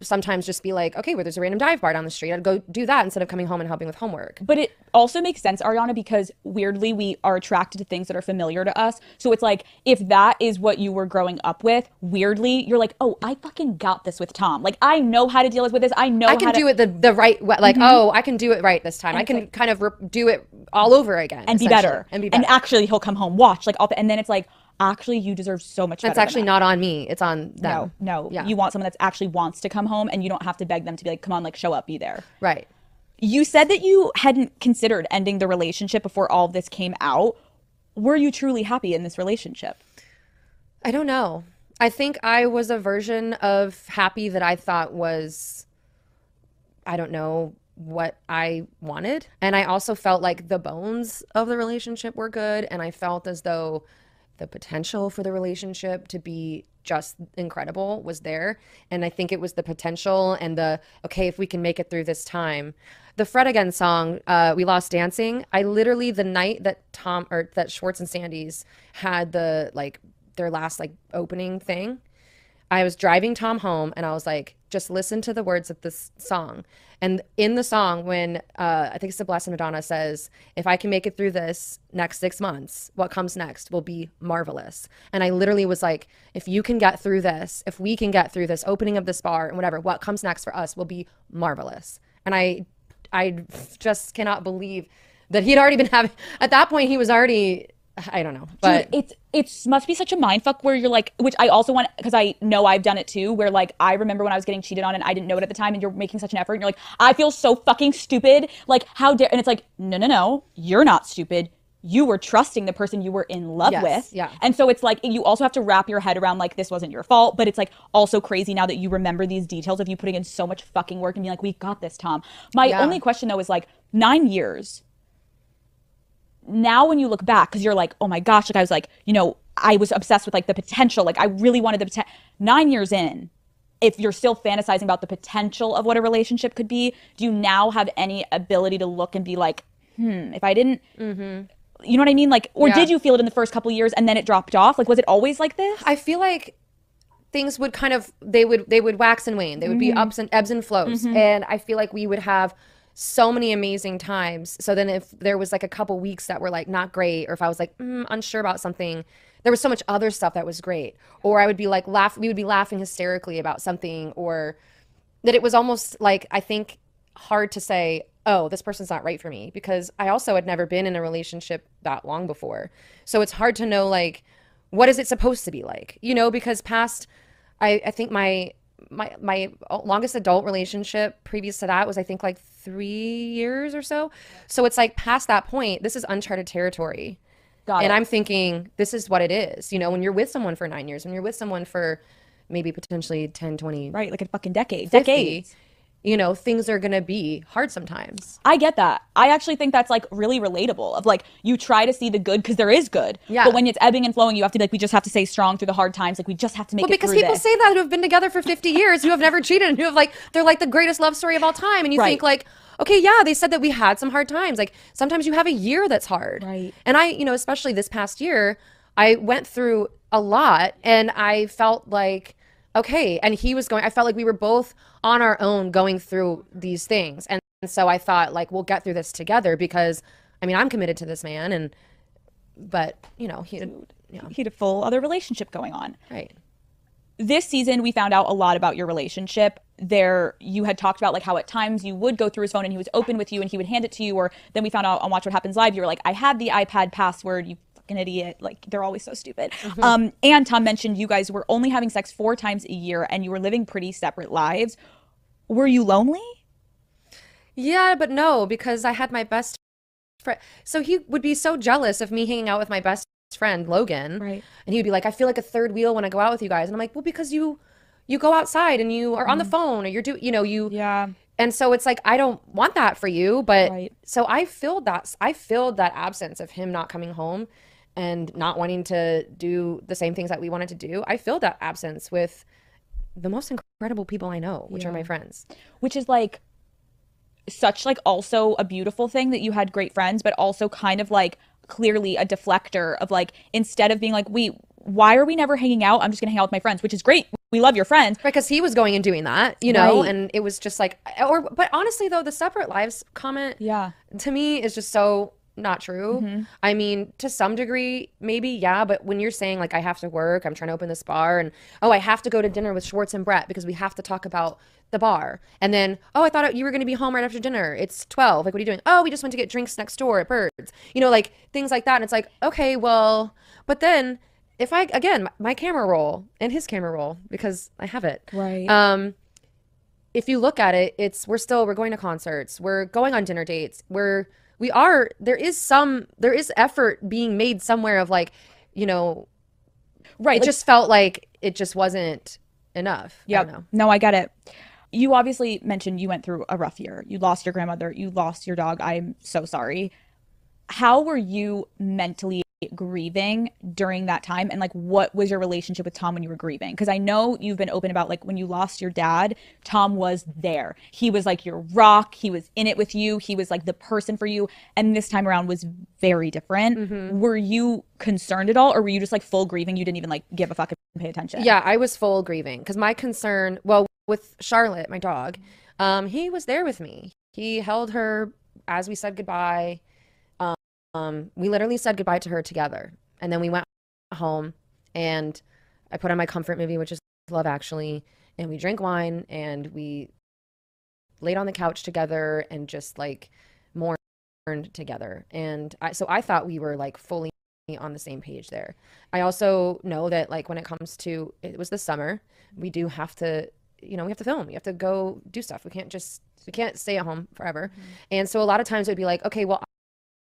sometimes just be like, okay, well, there's a random dive bar down the street. I'd go do that instead of coming home and helping with homework. But it also makes sense, Ariana, because weirdly we are attracted to things that are familiar to us. So it's like, if that is what you were growing up with, weirdly, you're like, oh, I fucking got this with Tom. Like, I know how to deal with this. I know I can do it the right way. Like, oh, I can do it right this time. And I can kind of do it all over again. And be better. And actually, he'll come home, watch, like, and then it's like, actually, you deserve so much better. It's actually not on me. It's on them. No. Yeah. You want someone that actually wants to come home, and you don't have to beg them to be like, come on, like, show up, be there. Right. You said that you hadn't considered ending the relationship before all of this came out. Were you truly happy in this relationship? I don't know. I think I was a version of happy that I thought was, I don't know, what I wanted. And I also felt like the bones of the relationship were good. And I felt as though the potential for the relationship to be just incredible was there. And I think it was the potential and okay, if we can make it through this time. The Fred Again song, We Lost Dancing, I literally, the night that that Schwartz and Sandy's had their last opening thing, I was driving Tom home and I was like, just listen to the words of this song. And in the song, when I think it's the Blessed Madonna says, if I can make it through this next 6 months, what comes next will be marvelous. And I literally was like, if you can get through this, if we can get through this opening of this bar and whatever, what comes next for us will be marvelous. And I just cannot believe that he'd already been having, at that point, he was already, I don't know. But dude, it must be such a mindfuck where you're like, which I also want, because I know I've done it too, where like, I remember when I was getting cheated on and I didn't know it at the time, and you're making such an effort and you're like, I feel so fucking stupid. Like, how dare, and it's like, no, you're not stupid. You were trusting the person you were in love with. Yeah. And so it's like, you also have to wrap your head around like, this wasn't your fault, but it's like also crazy now that you remember these details of you putting in so much fucking work and being like, we got this, Tom. My only question though is like, 9 years. Now when you look back, because you're like, oh my gosh, like I was like, I was obsessed with like the potential. Like I really wanted the potential. 9 years in, if you're still fantasizing about the potential of what a relationship could be, do you now have any ability to look and be like, if I didn't, you know what I mean? Like, or did you feel it in the first couple years and then it dropped off? Like, was it always like this? I feel like things would kind of, they would wax and wane. They would be ebbs and flows. And I feel like we would have so many amazing times. So then if there was like a couple weeks that were like not great, or if I was like unsure about something, there was so much other stuff that was great. Or I would be like we would be laughing hysterically about something, or that it was almost like, I think, hard to say, oh, this person's not right for me, because I also had never been in a relationship that long before. So it's hard to know, like, what is it supposed to be like, because I think my longest adult relationship previous to that was, I think, like 3 years or so. So it's like past that point, this is uncharted territory. And I'm thinking, this is what it is. When you're with someone for 9 years, when you're with someone for maybe potentially 10, 20. Right, like a fucking decade. 50, you know, things are going to be hard sometimes. I get that. I actually think that's like really relatable of like you try to see the good because there is good. Yeah. But when it's ebbing and flowing, you have to be like, we just have to stay strong through the hard times. Like we just have to make it Because through people this. say that who have been together for 50 years, who have never cheated, and who have like, they're like the greatest love story of all time. And you think like, okay, yeah, they said that we had some hard times. Like sometimes you have a year that's hard. Right. And I, you know, especially this past year, I went through a lot and I felt like, okay. And he was going, I felt like we were both on our own going through these things. And so I thought like, we'll get through this together because I mean, I'm committed to this man but you know, he had a full other relationship going on. Right. This season, we found out a lot about your relationship. There, you had talked about like how at times you would go through his phone and he was open with you and he would hand it to you. Or then we found out on Watch What Happens Live, you were like, I had the iPad password, you fucking idiot. Like, they're always so stupid. And Tom mentioned you guys were only having sex 4 times a year and you were living pretty separate lives. Were you lonely? Yeah, but no, because I had my best friend. So he would be so jealous of me hanging out with my best friend Logan, right? And he would be like, I feel like a third wheel when I go out with you guys. And I'm like, well, because you go outside and you are on the phone or you're and so it's like, I don't want that for you, but so I filled that absence of him not coming home and not wanting to do the same things that we wanted to do. I filled that absence with the most incredible people I know, which are my friends, which is like such like also a beautiful thing that you had great friends, but also kind of like clearly a deflector of like, instead of being like, why are we never hanging out? I'm just gonna hang out with my friends, which is great. We love your friends. Right, because he was going and doing that, you know, and it was just like, but honestly though, the separate lives comment to me is just so not true. I mean, to some degree, maybe, yeah, but when you're saying like, I have to work, I'm trying to open this bar, and I have to go to dinner with Schwartz and Brett because we have to talk about the bar, and then I thought you were going to be home right after dinner, it's 12, like what are you doing? We just went to get drinks next door at Birds, you know, like things like that. And it's like, okay, well, but then if I, again, my camera roll and his camera roll, because I have it, right, if you look at it, we're going to concerts, we're going on dinner dates, there is effort being made somewhere of like, you know, it just felt like it just wasn't enough. Yeah. No, I get it. You obviously mentioned you went through a rough year. You lost your grandmother. You lost your dog. I'm so sorry. How were you mentally grieving during that time? And like, what was your relationship with Tom when you were grieving? Because I know you've been open about like when you lost your dad, Tom was there. He was like your rock. He was in it with you. He was like the person for you. And this time around was very different. Were you concerned at all? Or were you just like full grieving? You didn't even like give a fuck and pay attention? Yeah, I was full grieving because my concern, with Charlotte, my dog, he was there with me. He held her as we said goodbye. We literally said goodbye to her together. And then we went home and I put on my comfort movie, which is Love Actually. And we drank wine and we laid on the couch together and just like mourned together. And so I thought we were like fully on the same page there. I also know that like when it comes to, it was the summer, we do have to, you know, we have to film. We have to go do stuff. We can't stay at home forever. And so a lot of times it would be like, okay, well,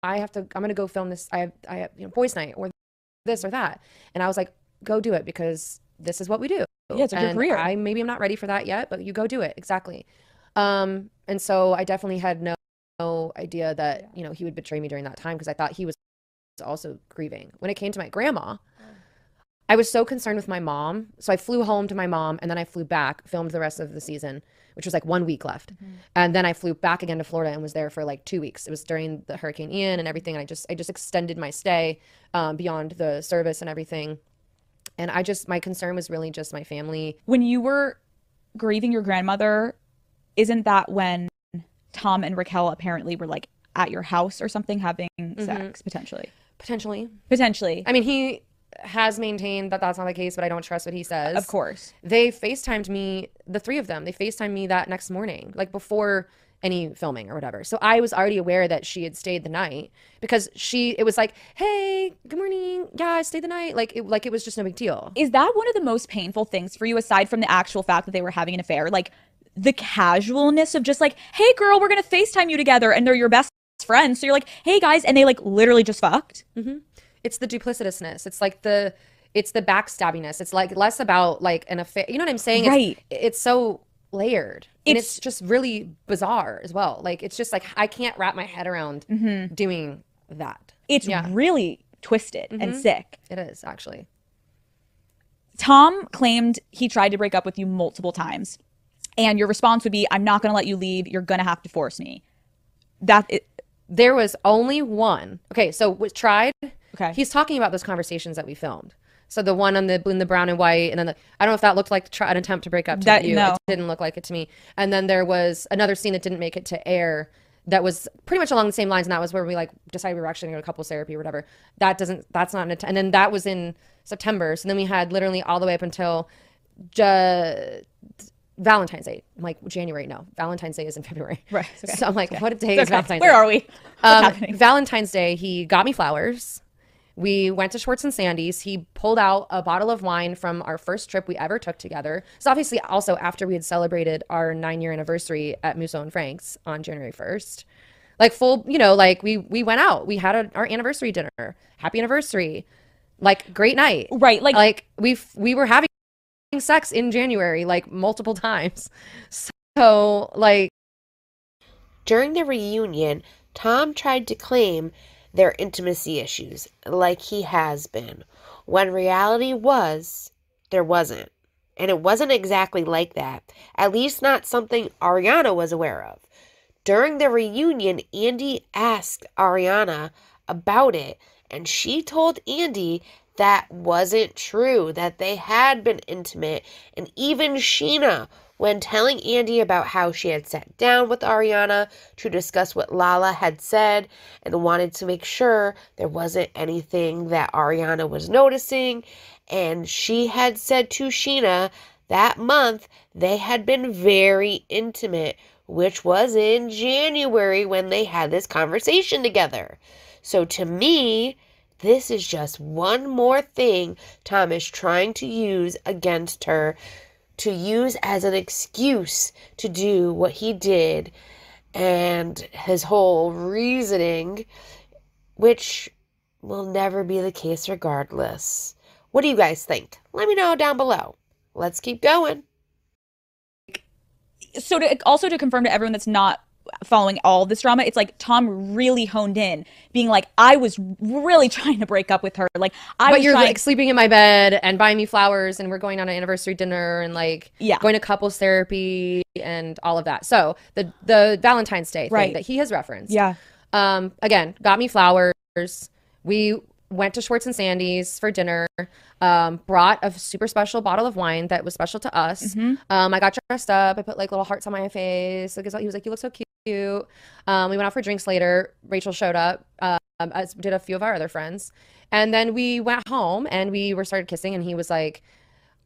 I'm going to go film this. I have, you know, boys night or this or that. And I was like, go do it because this is what we do. Yeah, it's like your career. Maybe I'm not ready for that yet, but you go do it. Exactly. And so I definitely had no idea that, you know, he would betray me during that time because I thought he was also grieving. When it came to my grandma, I was so concerned with my mom. So I flew home to my mom and then I flew back, filmed the rest of the season, which was like 1 week left. And then I flew back again to Florida and was there for like 2 weeks. It was during the Hurricane Ian and everything. And I just extended my stay beyond the service and everything. And my concern was really just my family. When you were grieving your grandmother, isn't that when Tom and Raquel apparently were like at your house or something having sex potentially? Potentially. I mean, he has maintained that that's not the case, but I don't trust what he says. Of course. They FaceTimed me, the 3 of them. They FaceTimed me that next morning, like before any filming or whatever. So I was already aware that she had stayed the night because it was like, hey, good morning. Yeah, I stayed the night. Like it was just no big deal. Is that one of the most painful things for you aside from the actual fact that they were having an affair? Like the casualness of just like, hey girl, we're going to FaceTime you together and they're your best friends. So you're like, hey guys, and they like literally just fucked. It's the duplicitousness. It's like it's the backstabbiness. It's like less about like an affair. You know what I'm saying? Right. It's so layered. And it's just really bizarre as well. Like, it's just like, I can't wrap my head around doing that. It's really twisted and sick. It is, actually. Tom claimed he tried to break up with you multiple times. And your response would be, I'm not going to let you leave. You're going to have to force me. There was only one. Okay, so was tried. Okay. He's talking about those conversations that we filmed. So the one in the brown and white, and then I don't know if that looked like an attempt to break up to you. No. It didn't look like it to me. And then there was another scene that didn't make it to air that was pretty much along the same lines, and that was where we like decided we were actually going to go to couples therapy or whatever. That's not an attempt. And then that was in September. So then we had literally all the way up until Valentine's Day. I'm like, January, no. Valentine's Day is in February. Right. Okay. So I'm like, what day is Valentine's Day? Where are we? What's happening? Valentine's Day, he got me flowers. We went to Schwartz and Sandy's. He pulled out a bottle of wine from our first trip we ever took together. So obviously also after we had celebrated our 9-year anniversary at Musso and Frank's on January 1st. Like full, like we went out. We had our anniversary dinner. Happy anniversary. Like great night. Right. Like we were having sex in January like multiple times. So like during the reunion, Tom tried to claim their intimacy issues like he has been, when reality was there wasn't. And it wasn't exactly like that, at least not something Ariana was aware of. During the reunion, Andy asked Ariana about it, and she told Andy that wasn't true, that they had been intimate. And even Sheena, when telling Andy about how she had sat down with Ariana to discuss what Lala had said and wanted to make sure there wasn't anything that Ariana was noticing, and she had said to Sheena that month they had been very intimate, which was in January when they had this conversation together. So to me, this is just one more thing Tom is trying to use against her, to use as an excuse to do what he did, and his whole reasoning, which will never be the case regardless. What do you guys think? Let me know down below. Let's keep going. So to confirm to everyone that's not following all this drama, it's like Tom really honed in, being like, I was really trying to break up with her. Like, but you're like sleeping in my bed and buying me flowers, and we're going on an anniversary dinner and like going to couples therapy and all of that. So the Valentine's Day thing that he has referenced. Yeah. Again, got me flowers. We went to Schwartz and Sandy's for dinner. Brought a super special bottle of wine that was special to us. I got dressed up. I put like little hearts on my face because he was like, you look so cute. We went out for drinks later. Rachel showed up, as did a few of our other friends. And then we went home and we started kissing, and he was like,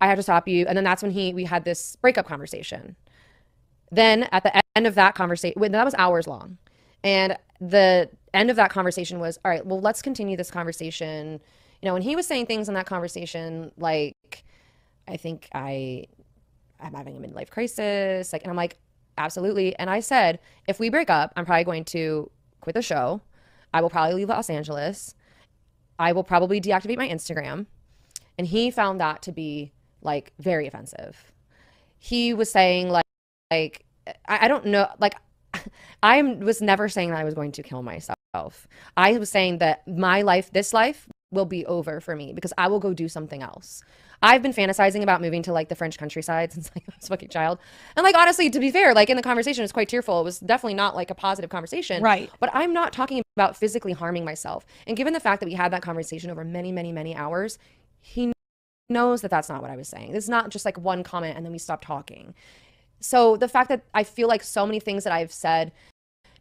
I have to stop you. And then that's when we had this breakup conversation. Then at the end of that conversation, that was hours long. And the end of that conversation was, all right, well, let's continue this conversation. And he was saying things in that conversation like, I think I'm having a midlife crisis. Like, and I'm like, absolutely. And I said, if we break up, I'm probably going to quit the show. I will probably leave Los Angeles. I will probably deactivate my Instagram. And he found that to be like very offensive. He was saying like I don't know, like I was never saying that I was going to kill myself. I was saying that this life will be over for me because I will go do something else. I've been fantasizing about moving to like the French countryside since like I was a fucking child. And like, honestly, to be fair, like in the conversation, it was quite tearful. It was definitely not like a positive conversation. Right. But I'm not talking about physically harming myself. And given the fact that we had that conversation over many, many, many hours, he knows that that's not what I was saying. It's not just like one comment and then we stopped talking. So the fact that I feel like so many things that I've said,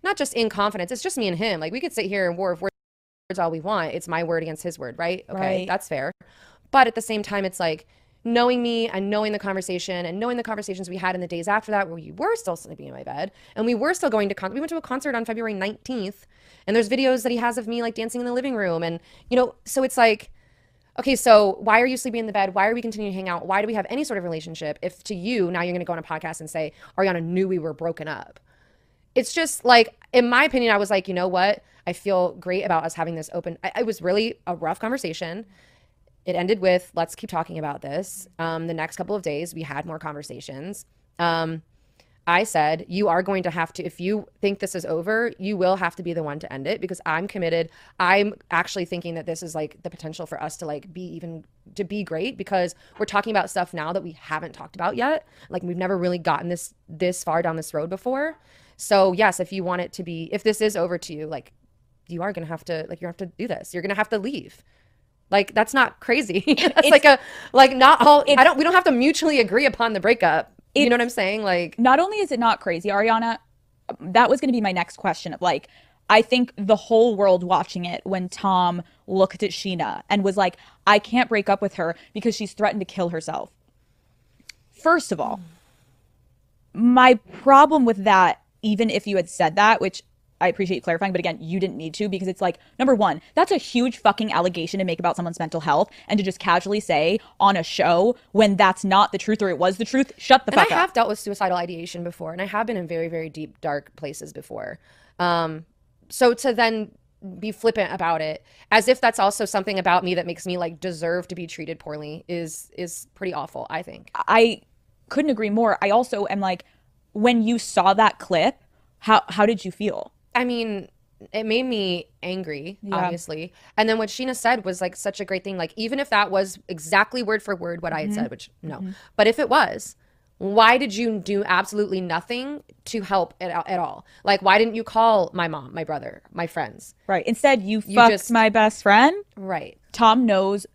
not just in confidence, it's just me and him. Like we could sit here and war of words all we want. It's my word against his word, right? Okay, right. That's fair. But at the same time, it's like knowing me and knowing the conversation and knowing the conversations we had in the days after that where you were still sleeping in my bed and we were still going to we went to a concert on February 19th and there's videos that he has of me like dancing in the living room and so it's like, okay, so why are you sleeping in the bed? Why are we continuing to hang out? Why do we have any sort of relationship if to you now you're going to go on a podcast and say Ariana knew we were broken up? It's just like, in my opinion, I was like, you know what? I feel great about us having this open. It was really a rough conversation. It ended with, let's keep talking about this. The next couple of days, we had more conversations. I said, you are going to have to, if you think this is over, you will have to be the one to end it, because I'm committed. I'm actually thinking that this is like the potential for us to like to be great, because we're talking about stuff now that we haven't talked about yet. Like we've never really gotten this far down this road before. So yes, if you want it to be, if this is over to you, like you are going to have to, like you have to do this. You're going to have to leave. Like that's not crazy. That's not all, we don't have to mutually agree upon the breakup. You know what I'm saying? Like, not only is it not crazy, Ariana, that was going to be my next question of like, I think the whole world watching it when Tom looked at Sheena and was like, I can't break up with her because she's threatened to kill herself. First of all, my problem with that, even if you had said that, which I appreciate you clarifying, but again, you didn't need to, because it's like, number one, that's a huge fucking allegation to make about someone's mental health, and to just casually say on a show when that's not the truth, or it was the truth, shut the fuck up. And I have dealt with suicidal ideation before, and I have been in very, very deep, dark places before. So to then be flippant about it, as if that's also something about me that makes me like deserve to be treated poorly, is pretty awful, I think. I couldn't agree more. I also am like, when you saw that clip, how did you feel? I mean, it made me angry, obviously. And then what Sheena said was like such a great thing. Like, even if that was exactly word for word what I had said, which no, but if it was, why did you do absolutely nothing to help at all? Like, why didn't you call my mom, my brother, my friends? Right. Instead, you fucked my best friend. Right. Tom knows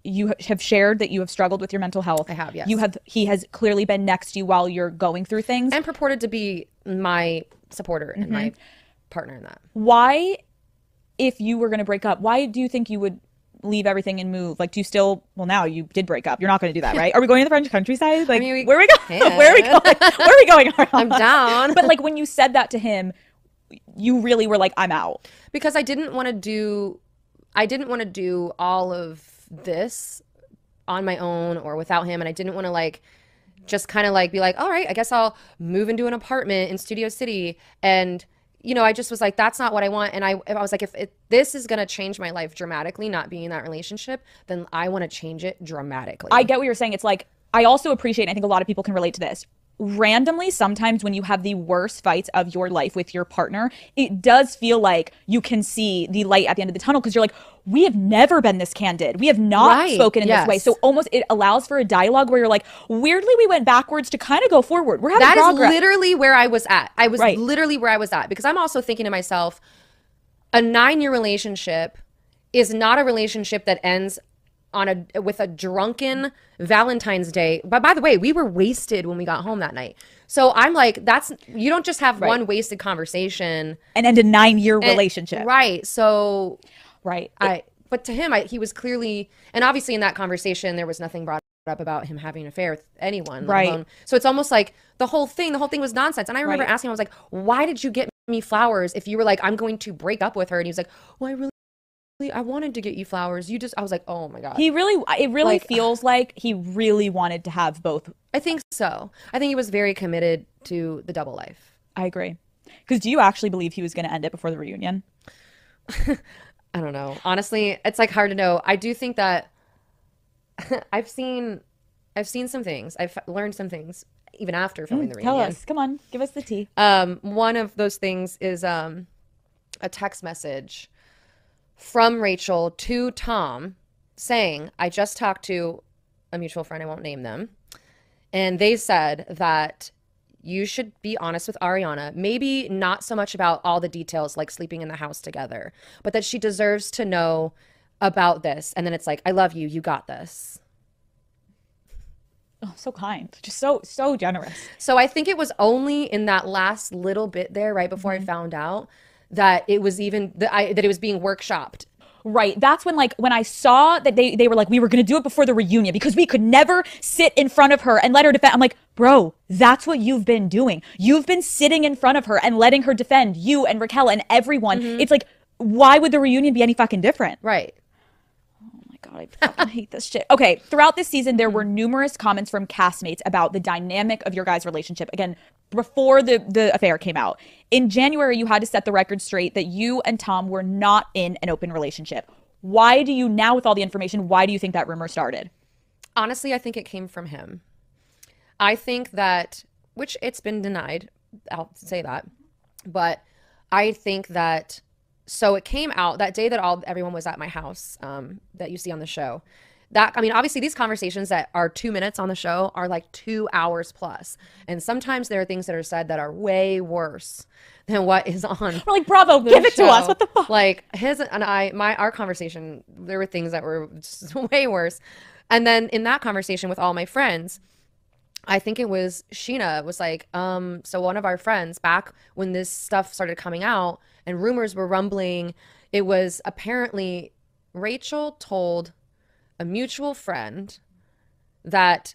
you have shared that you have struggled with your mental health. I have, yes. He has clearly been next to you while you're going through things. And purported to be my supporter and my partner in that. Why, if you were going to break up, why do you think you would leave everything and move? Like, do you still, well, now you did break up. You're not going to do that, right? Are we going to the French countryside? Like, I mean, where are we going? Where are we going? Where are we going? I'm down. But like, when you said that to him, you really were like, I'm out. Because I didn't want to do all of this on my own or without him. And I didn't want to like, just kind of like be like, all right, I guess I'll move into an apartment in Studio City. And you know, I just was like, that's not what I want. And I was like, if this is going to change my life dramatically, not being in that relationship, then I want to change it dramatically. I get what you're saying. It's like, I also appreciate, and I think a lot of people can relate to this. Randomly, sometimes when you have the worst fights of your life with your partner, it does feel like you can see the light at the end of the tunnel, because you're like, we have never been this candid. We have not spoken in this way. So almost it allows for a dialogue where you're like, weirdly, we went backwards to kind of go forward. We're having progress. That is literally where I was at. I was literally where I was at, because I'm also thinking to myself, a 9-year relationship is not a relationship that ends with a drunken Valentine's Day. But by the way, we were wasted when we got home that night. So I'm like, you don't just have one wasted conversation and end a 9-year relationship. Right. So, right. But to him, he was clearly, and obviously in that conversation, there was nothing brought up about him having an affair with anyone. Right. So it's almost like the whole thing was nonsense. And I remember asking him, I was like, why did you get me flowers if you were like, I'm going to break up with her? And he was like, well, I wanted to get you flowers. I was like, oh my God. It really feels like he really wanted to have both. I think so. I think he was very committed to the double life. I agree. Because do you actually believe he was going to end it before the reunion? I don't know. Honestly, it's like hard to know. I do think that I've seen some things. I've learned some things even after filming the reunion. Tell us. Come on. Give us the tea. One of those things is a text message from Rachel to Tom saying, I just talked to a mutual friend, I won't name them, and they said that you should be honest with Ariana, maybe not so much about all the details like sleeping in the house together, but that she deserves to know about this. And then it's like, I love you, you got this. Oh, so kind. Just so generous. So I think it was only in that last little bit there, right before I found out, that it was even that it was being workshopped. Right. That's when I saw that they were like, we were going to do it before the reunion because we could never sit in front of her and let her defend. I'm like, bro, that's what you've been doing. You've been sitting in front of her and letting her defend you and Raquel and everyone. It's like, why would the reunion be any fucking different? Right. God, I fucking hate this shit. Okay, throughout this season, there were numerous comments from castmates about the dynamic of your guys' relationship. Again, before the affair came out. In January, you had to set the record straight that you and Tom were not in an open relationship. Why do you now, with all the information, why do you think that rumor started? Honestly, I think it came from him. I think that which it's been denied. I'll say that. But I think that, so it came out that day that everyone was at my house, that you see on the show. That, I mean, obviously these conversations that are 2 minutes on the show are like 2 hours plus. And sometimes there are things that are said that are way worse than what is on. We're like, Bravo, give it to us. What the fuck? Like his and our conversation, there were things that were just way worse. And then in that conversation with all my friends, I think it was Sheena was like, so one of our friends, back when this stuff started coming out and rumors were rumbling, it was apparently Rachel told a mutual friend that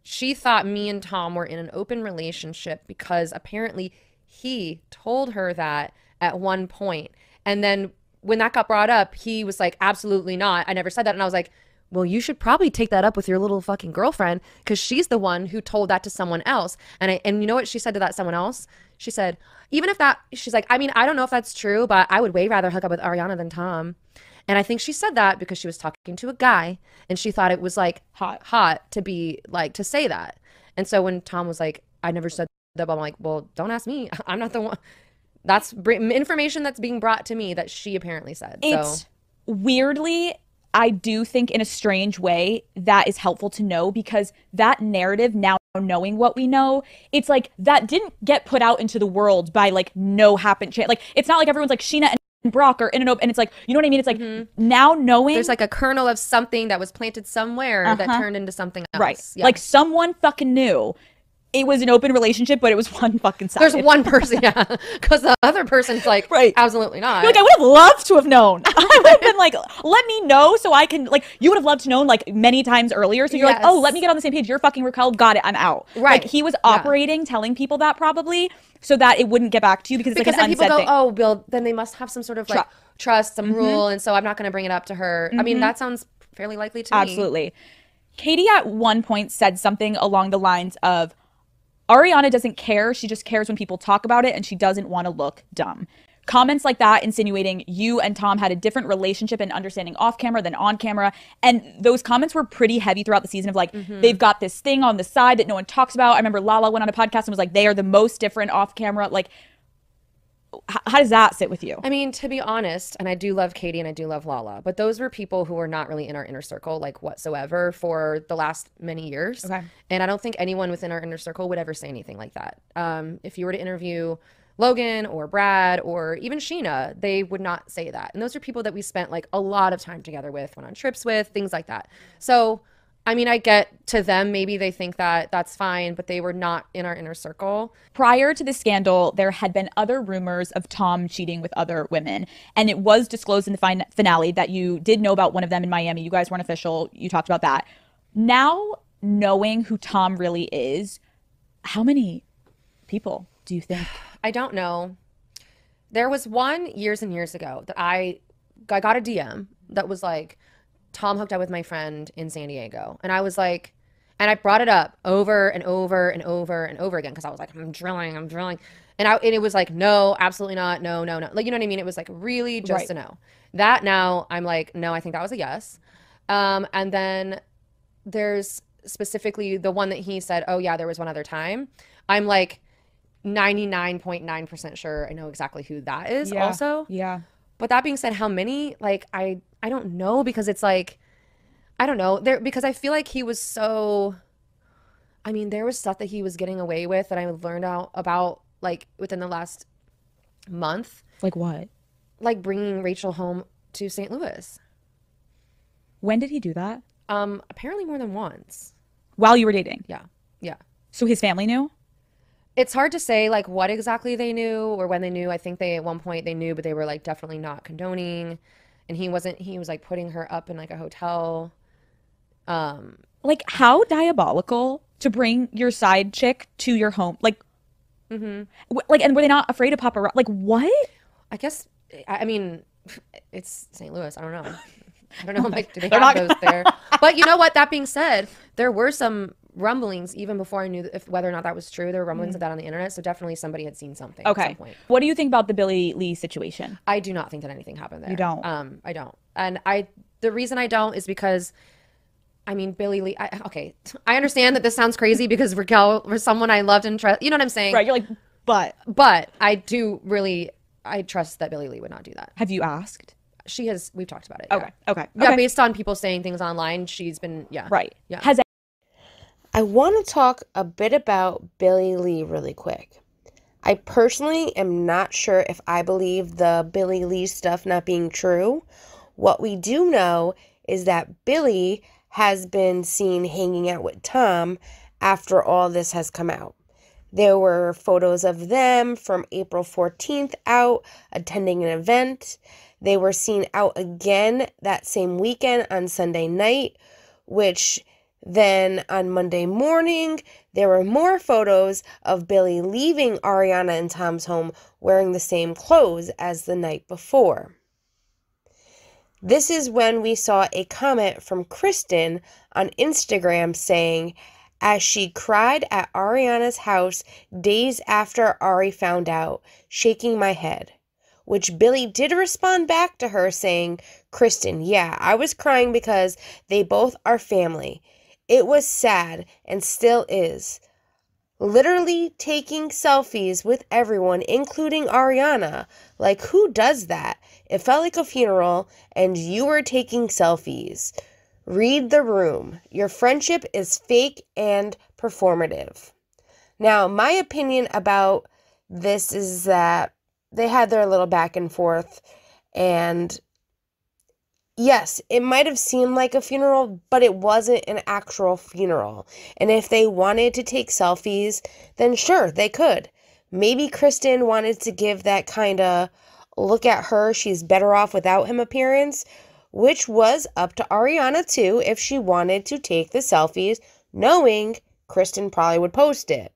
she thought me and Tom were in an open relationship because apparently he told her that at one point. And then when that got brought up, he was like, absolutely not. I never said that. And I was like, well, you should probably take that up with your little fucking girlfriend because she's the one who told that to someone else. And you know what she said to that someone else? She said, even if that, she's like, I mean, I don't know if that's true, but I would way rather hook up with Ariana than Tom. And I think she said that because she was talking to a guy and she thought it was like hot to be like, to say that. And so when Tom was like, I never said that, but I'm like, well, don't ask me. I'm not the one. That's information that's being brought to me that she apparently said. It's weirdly, I do think in a strange way that is helpful to know because that narrative, now knowing what we know, it's like that didn't get put out into the world by like no happen chance. Like it's not like everyone's like Sheena and Brock are in an open, and it's like, you know what I mean? It's like now knowing there's like a kernel of something that was planted somewhere that turned into something else. Right. Yeah. Like someone fucking knew it was an open relationship, but it was one fucking side. There's one person, yeah, because the other person's like, right, absolutely not. You're like, I would have loved to have known. I would have been like, let me know so I can, like, you would have loved to know like many times earlier. So you're like, oh, let me get on the same page. You're fucking Raquel. Got it. I'm out. Right. Like he was operating, telling people that probably so that it wouldn't get back to you because it's like an people unsaid go, thing. oh, Bill, then they must have some sort of like trust, some rule, and so I'm not going to bring it up to her. I mean, that sounds fairly likely to me. Absolutely. Katie at one point said something along the lines of, Ariana doesn't care. She just cares when people talk about it and she doesn't want to look dumb. Comments like that insinuating you and Tom had a different relationship and understanding off camera than on camera. And those comments were pretty heavy throughout the season of like, they've got this thing on the side that no one talks about. I remember Lala went on a podcast and was like, they are the most different off camera. Like, how does that sit with you? I mean, to be honest, and I do love Katie and I do love Lala, but those were people who were not really in our inner circle, like whatsoever, for the last many years. Okay. And I don't think anyone within our inner circle would ever say anything like that. If you were to interview Logan or Brad or even Sheena, they would not say that. And those are people that we spent like a lot of time together with, went on trips with, things like that. So I mean, I get to them, maybe they think that that's fine, but they were not in our inner circle. Prior to the scandal, there had been other rumors of Tom cheating with other women. And it was disclosed in the finale that you did know about one of them in Miami. You guys weren't official. You talked about that. Now, knowing who Tom really is, how many people do you think? I don't know. There was one years and years ago that I got a DM that was like, Tom hooked up with my friend in San Diego. And I was like, and I brought it up over and over and over and over again because I was like, I'm drilling. And it was like, no, absolutely not. No. Like, you know what I mean? It was like really just a no. That now I'm like, no, I think that was a yes. And then there's specifically the one that he said, oh yeah, there was one other time. I'm like 99.9% sure I know exactly who that is also. Yeah. But that being said, how many? Like, I don't know because it's like, I don't know. Because I feel like he was so, I mean, there was stuff that he was getting away with that I learned out about like within the last month. Like what? Like bringing Rachel home to St. Louis. When did he do that? Apparently more than once. While you were dating? Yeah. So his family knew? It's hard to say like what exactly they knew or when they knew. I think at one point they knew, but they were like definitely not condoning. And he was like putting her up in like a hotel. Like how diabolical to bring your side chick to your home. Like, like, and were they not afraid of paparazzi? Like what? I guess, I mean, it's St. Louis. I don't know. Like, do they have those there? But you know what? That being said, there were some rumblings even before I knew whether or not that was true. There were rumblings of that on the internet. So definitely somebody had seen something at some point. What do you think about the Billie Lee situation? I do not think that anything happened there. You don't? I don't. And the reason I don't is because I mean, Billie Lee, okay, I understand that this sounds crazy because Raquel was someone I loved and trust. You know what I'm saying? Right. You're like, But I do really, I trust that Billie Lee would not do that. have you asked? We've talked about it. Okay. Yeah. Okay. Yeah, based on people saying things online, she's been, Right. Yeah. I want to talk a bit about Billie Lee really quick. I personally am not sure if I believe the Billie Lee stuff not being true. What we do know is that Billie has been seen hanging out with Tom after all this has come out. There were photos of them from April 14th out attending an event. They were seen out again that same weekend on Sunday night, which then on Monday morning, there were more photos of Billie leaving Ariana and Tom's home wearing the same clothes as the night before. This is when we saw a comment from Kristen on Instagram saying, as she cried at Ariana's house days after Ari found out, shaking my head. Which Billie did respond back to her saying, Kristen, yeah, I was crying because they both are family. It was sad and still is. Literally taking selfies with everyone, including Ariana. Like, who does that? It felt like a funeral and you were taking selfies. Read the room. Your friendship is fake and performative. Now, my opinion about this is that they had their little back and forth, and yes, it might have seemed like a funeral, but it wasn't an actual funeral. And if they wanted to take selfies, then sure, they could. Maybe Kristen wanted to give that kind of look at her, she's better off without him appearance, which was up to Ariana too if she wanted to take the selfies, knowing Kristen probably would post it.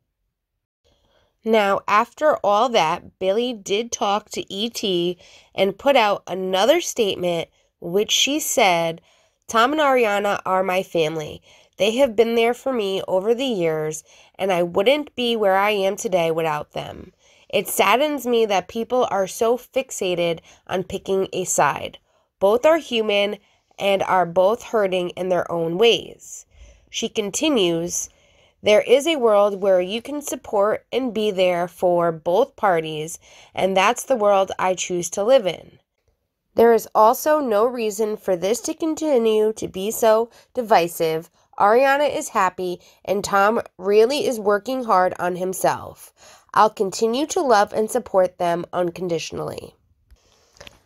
Now, after all that, Billie did talk to ET and put out another statement, which she said, Tom and Ariana are my family. They have been there for me over the years, and I wouldn't be where I am today without them. It saddens me that people are so fixated on picking a side. Both are human and are both hurting in their own ways. She continues, there is a world where you can support and be there for both parties, and that's the world I choose to live in. There is also no reason for this to continue to be so divisive. Ariana is happy, and Tom really is working hard on himself. I'll continue to love and support them unconditionally.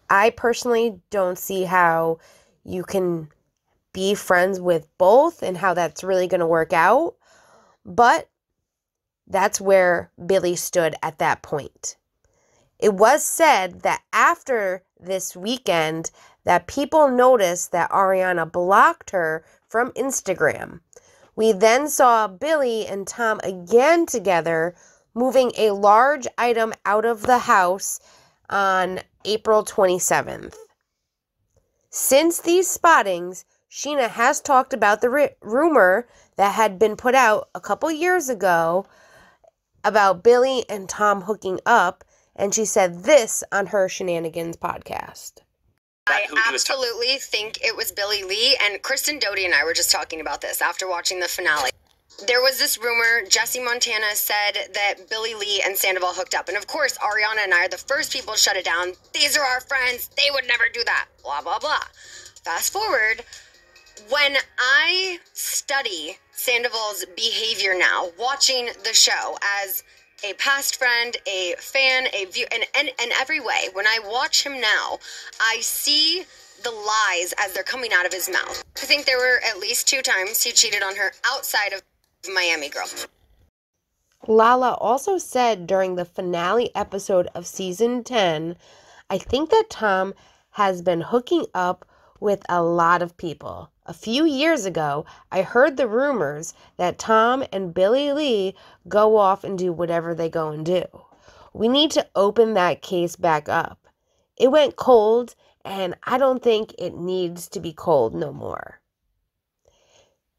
I personally don't see how you can be friends with both and how that's really going to work out, but that's where Billie stood at that point. It was said that after this weekend that people noticed that Ariana blocked her from Instagram. We then saw Billie and Tom again together moving a large item out of the house on April 27th. Since these spottings, Sheena has talked about the rumor that had been put out a couple years ago about Billie and Tom hooking up, and she said this on her Shenanigans podcast. I absolutely think it was Billie Lee, and Kristen Doty and I were just talking about this after watching the finale. There was this rumor, Jesse Montana said that Billie Lee and Sandoval hooked up. And of course, Ariana and I are the first people to shut it down. These are our friends. They would never do that. Blah, blah, blah. Fast forward, when I study Sandoval's behavior now, watching the show as a past friend, a fan, a viewer, and every way, when I watch him now, I see the lies as they're coming out of his mouth. I think there were at least 2 times he cheated on her outside of Miami Girl. Lala also said during the finale episode of season 10, I think that Tom has been hooking up with a lot of people. A few years ago, I heard the rumors that Tom and Billie Lee go off and do whatever they go and do. We need to open that case back up. It went cold, and I don't think it needs to be cold no more.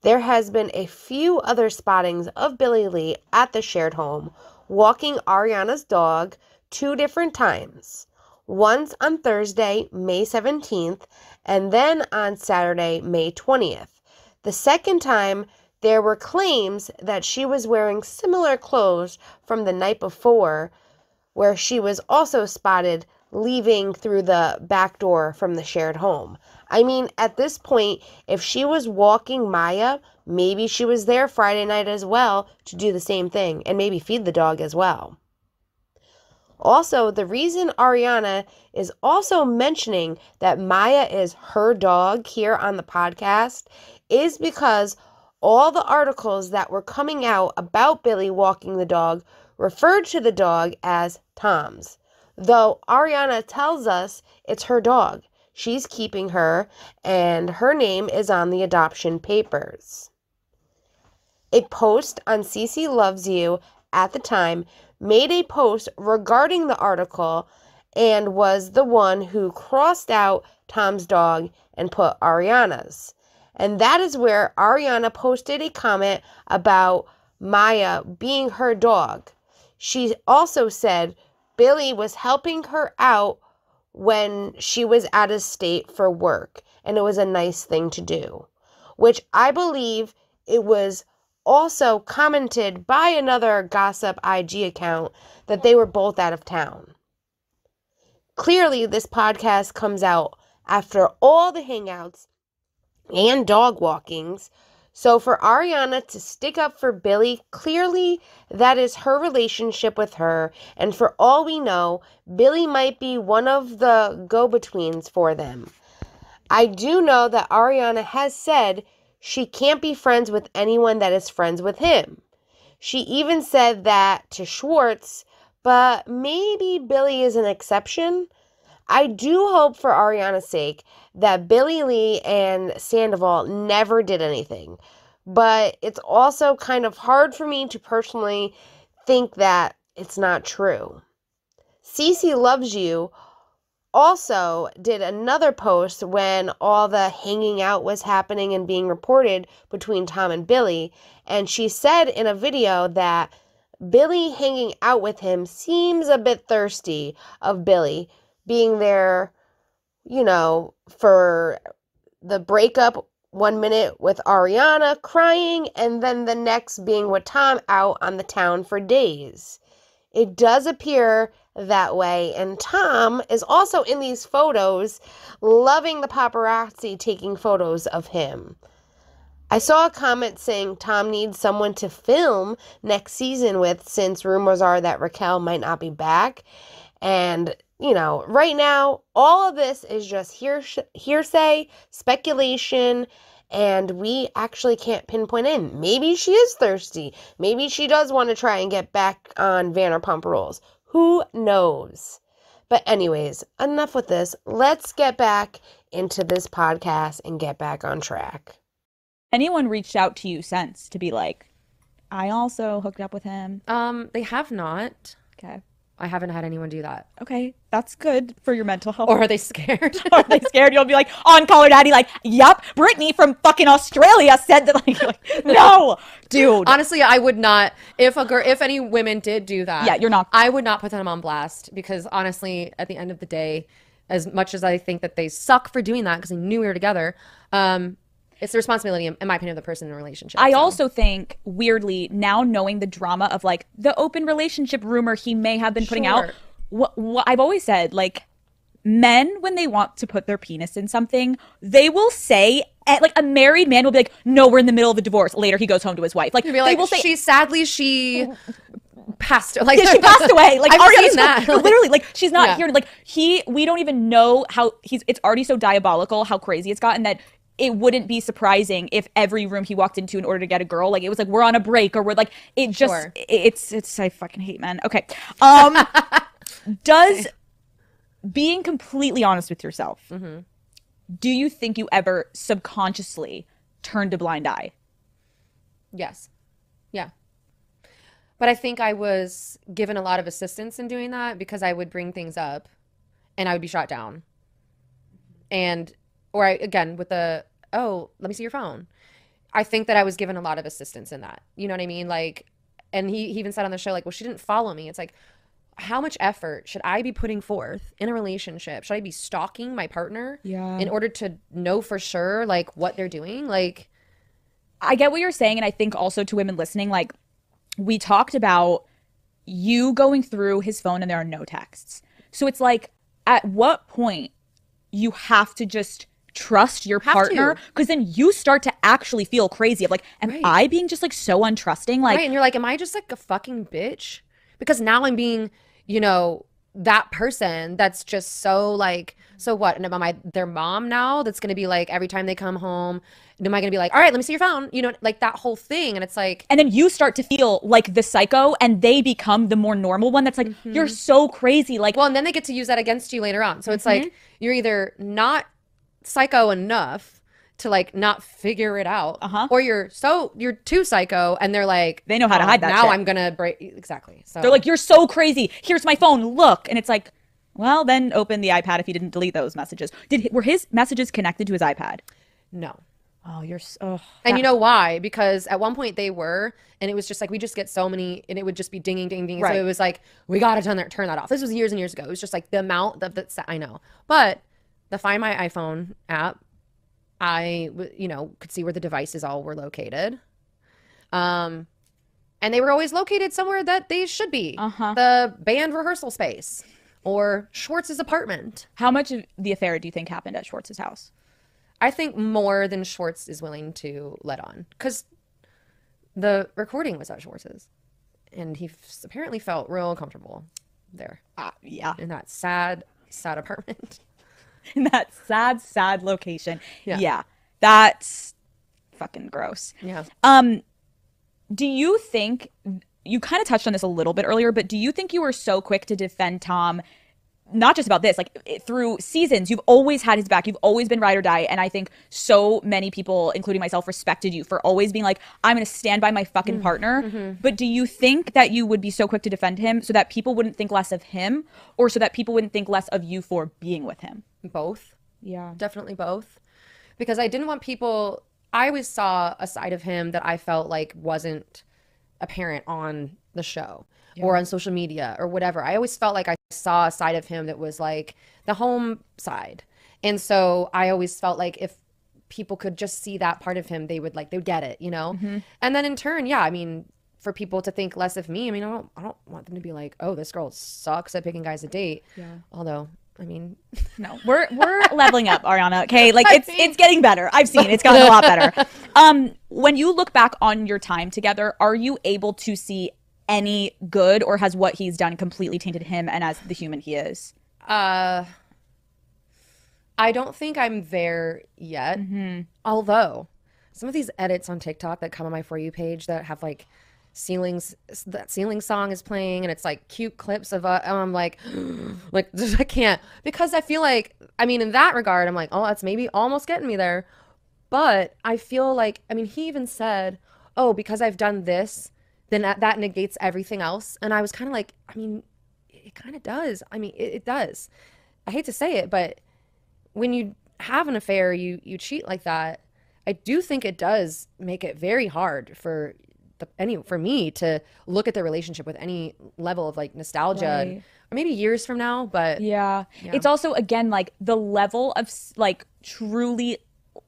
There has been a few other spottings of Billie Lee at the shared home, walking Ariana's dog 2 different times. Once on Thursday, May 17th, and then on Saturday, May 20th. The second time, there were claims that she was wearing similar clothes from the night before, where she was also spotted leaving through the back door from the shared home. I mean, at this point, if she was walking Maya, maybe she was there Friday night as well to do the same thing and maybe feed the dog as well. Also, the reason Ariana is also mentioning that Maya is her dog here on the podcast is because all the articles that were coming out about Billy walking the dog referred to the dog as Tom's, though Ariana tells us it's her dog. She's keeping her, and her name is on the adoption papers. A post on Cece Loves You at the time made a post regarding the article and was the one who crossed out Tom's dog and put Ariana's. And that is where Ariana posted a comment about Maya being her dog. She also said Billy was helping her out when she was out of state for work, and it was a nice thing to do, which I believe it was also commented by another gossip IG account that they were both out of town. Clearly, this podcast comes out after all the hangouts and dog walkings, so for Ariana to stick up for Billy, clearly that is her relationship with her, and for all we know, Billy might be one of the go-betweens for them. I do know that Ariana has said she can't be friends with anyone that is friends with him. She even said that to Schwartz, but maybe Billy is an exception. I do hope for Ariana's sake that Billy Lee and Scandoval never did anything, but it's also kind of hard for me to personally think that it's not true. Cece Loves You also did another post when all the hanging out was happening and being reported between Tom and Billy, and she said in a video that Billy hanging out with him seems a bit thirsty of Billy being there, for the breakup 1 minute with Ariana crying and then the next being with Tom out on the town for days. It does appear that way, and Tom is also in these photos loving the paparazzi taking photos of him. I saw a comment saying Tom needs someone to film next season with, since rumors are that Raquel might not be back. And, right now, all of this is just hearsay, speculation, and we actually can't pinpoint in. Maybe she is thirsty. Maybe she does want to try and get back on Vanderpump Rules. Who knows? But anyways, enough with this. Let's get back into this podcast and get back on track. Anyone reached out to you since to be like, I also hooked up with him? They have not. Okay. I haven't had anyone do that. Okay, that's good for your mental health. Or are they scared? Are they scared? You'll be like, on Call Her Daddy, like, yep, Brittany from fucking Australia said that. Like, no, dude. Honestly, I would not. If any women did do that, yeah, you're not. I would not put them on blast, because honestly, at the end of the day, as much as I think that they suck for doing that because they knew we were together, it's the responsibility, in my opinion, of the person in the relationship. I also think, weirdly, now knowing the drama of like the open relationship rumor he may have been putting out, what I've always said, like, men, when they want to put their penis in something, they will say, like, a married man will be like, no, we're in the middle of a divorce. Later, he goes home to his wife. Like, they will say, she passed. Like, yeah, she passed away. Like, I've seen that. Literally, like, she's not here. Like, we don't even know how it's already so diabolical how crazy it's gotten that it wouldn't be surprising if every room he walked into in order to get a girl, like, it was like, we're on a break, or we're like, it just, it's, I fucking hate men. Okay. Does being completely honest with yourself, do you think you ever subconsciously turned a blind eye? Yes. Yeah. But I think I was given a lot of assistance in doing that, because I would bring things up and I would be shot down. Again, with the, oh, let me see your phone. I think that I was given a lot of assistance in that. You know what I mean? Like, and he even said on the show, like, well, she didn't follow me. It's like, how much effort should I be putting forth in a relationship? Should I be stalking my partner in order to know for sure, like, what they're doing? Like, I get what you're saying. And I think also to women listening, like we talked about you going through his phone and there are no texts. So it's like, at what point you have to just trust your partner, because then you start to actually feel crazy of like, am I being just like so untrusting? Like, and you're like, am I just like a fucking bitch? Because now I'm being, you know, that person that's just so like, so what? And am I their mom now that's going to be like, every time they come home, am I going to be like, all right, let me see your phone? You know, like that whole thing. And it's like. And then you start to feel like the psycho and they become the more normal one that's like, you're so crazy. Like, well, and then they get to use that against you later on. So it's like, you're either not psycho enough to like not figure it out, or you're too psycho and they're like, they know how to hide that now shit. I'm gonna break. Exactly. So they're like, you're so crazy, here's my phone, look. And it's like, well, then open the iPad if you didn't delete those messages. Were his messages connected to his iPad? No. Oh, you're so. And you know why? Because at one point they were, and it was just like, we just get so many, and it would just be dinging, ding, ding. So it was like, we got to turn that off. This was years and years ago. It was just like the amount of that. I know. But the Find My iPhone app, I, you know, could see where the devices all were located. And they were always located somewhere that they should be. The band rehearsal space or Schwartz's apartment. How much of the affair do you think happened at Schwartz's house? I think more than Schwartz is willing to let on, because the recording was at Schwartz's and he apparently felt real comfortable there. Yeah. In that sad apartment. In that sad location. Yeah. That's fucking gross. Yeah. Do you think, you kind of touched on this a little bit earlier, but do you think you were so quick to defend Tom, not just about this, like through seasons, you've always had his back, you've always been ride or die, and I think so many people, including myself, respected you for always being like, I'm going to stand by my fucking partner. But do you think that you would be so quick to defend him so that people wouldn't think less of him, or so that people wouldn't think less of you for being with him? Both. Yeah. Definitely both. Because I didn't want people, I always saw a side of him that I felt like wasn't apparent on the show or on social media or whatever. I always felt like I saw a side of him that was like the home side. And so I always felt like if people could just see that part of him, they would get it, you know? And then in turn, yeah, I mean, for people to think less of me, I mean, I don't want them to be like, oh, this girl sucks at picking guys to date. Yeah. Although, I mean, no, we're leveling up, Ariana. Okay, like it's getting better. I've seen it's gotten a lot better. When you look back on your time together, are you able to see any good, or has what he's done completely tainted him and as the human he is? I don't think I'm there yet. Although some of these edits on TikTok that come on my For You page that have like that ceiling song is playing and it's like cute clips of and I'm like I can't, because I feel like, I mean, in that regard I'm like, oh, that's maybe almost getting me there, but I feel like, I mean, he even said, oh, because I've done this, then that negates everything else. And I was kind of like, I mean, it kind of does. I mean, it does. I hate to say it, but when you have an affair, you cheat like that, I do think it does make it very hard for me to look at the relationship with any level of like nostalgia, or maybe years from now. But yeah, it's also, again, like the level of like truly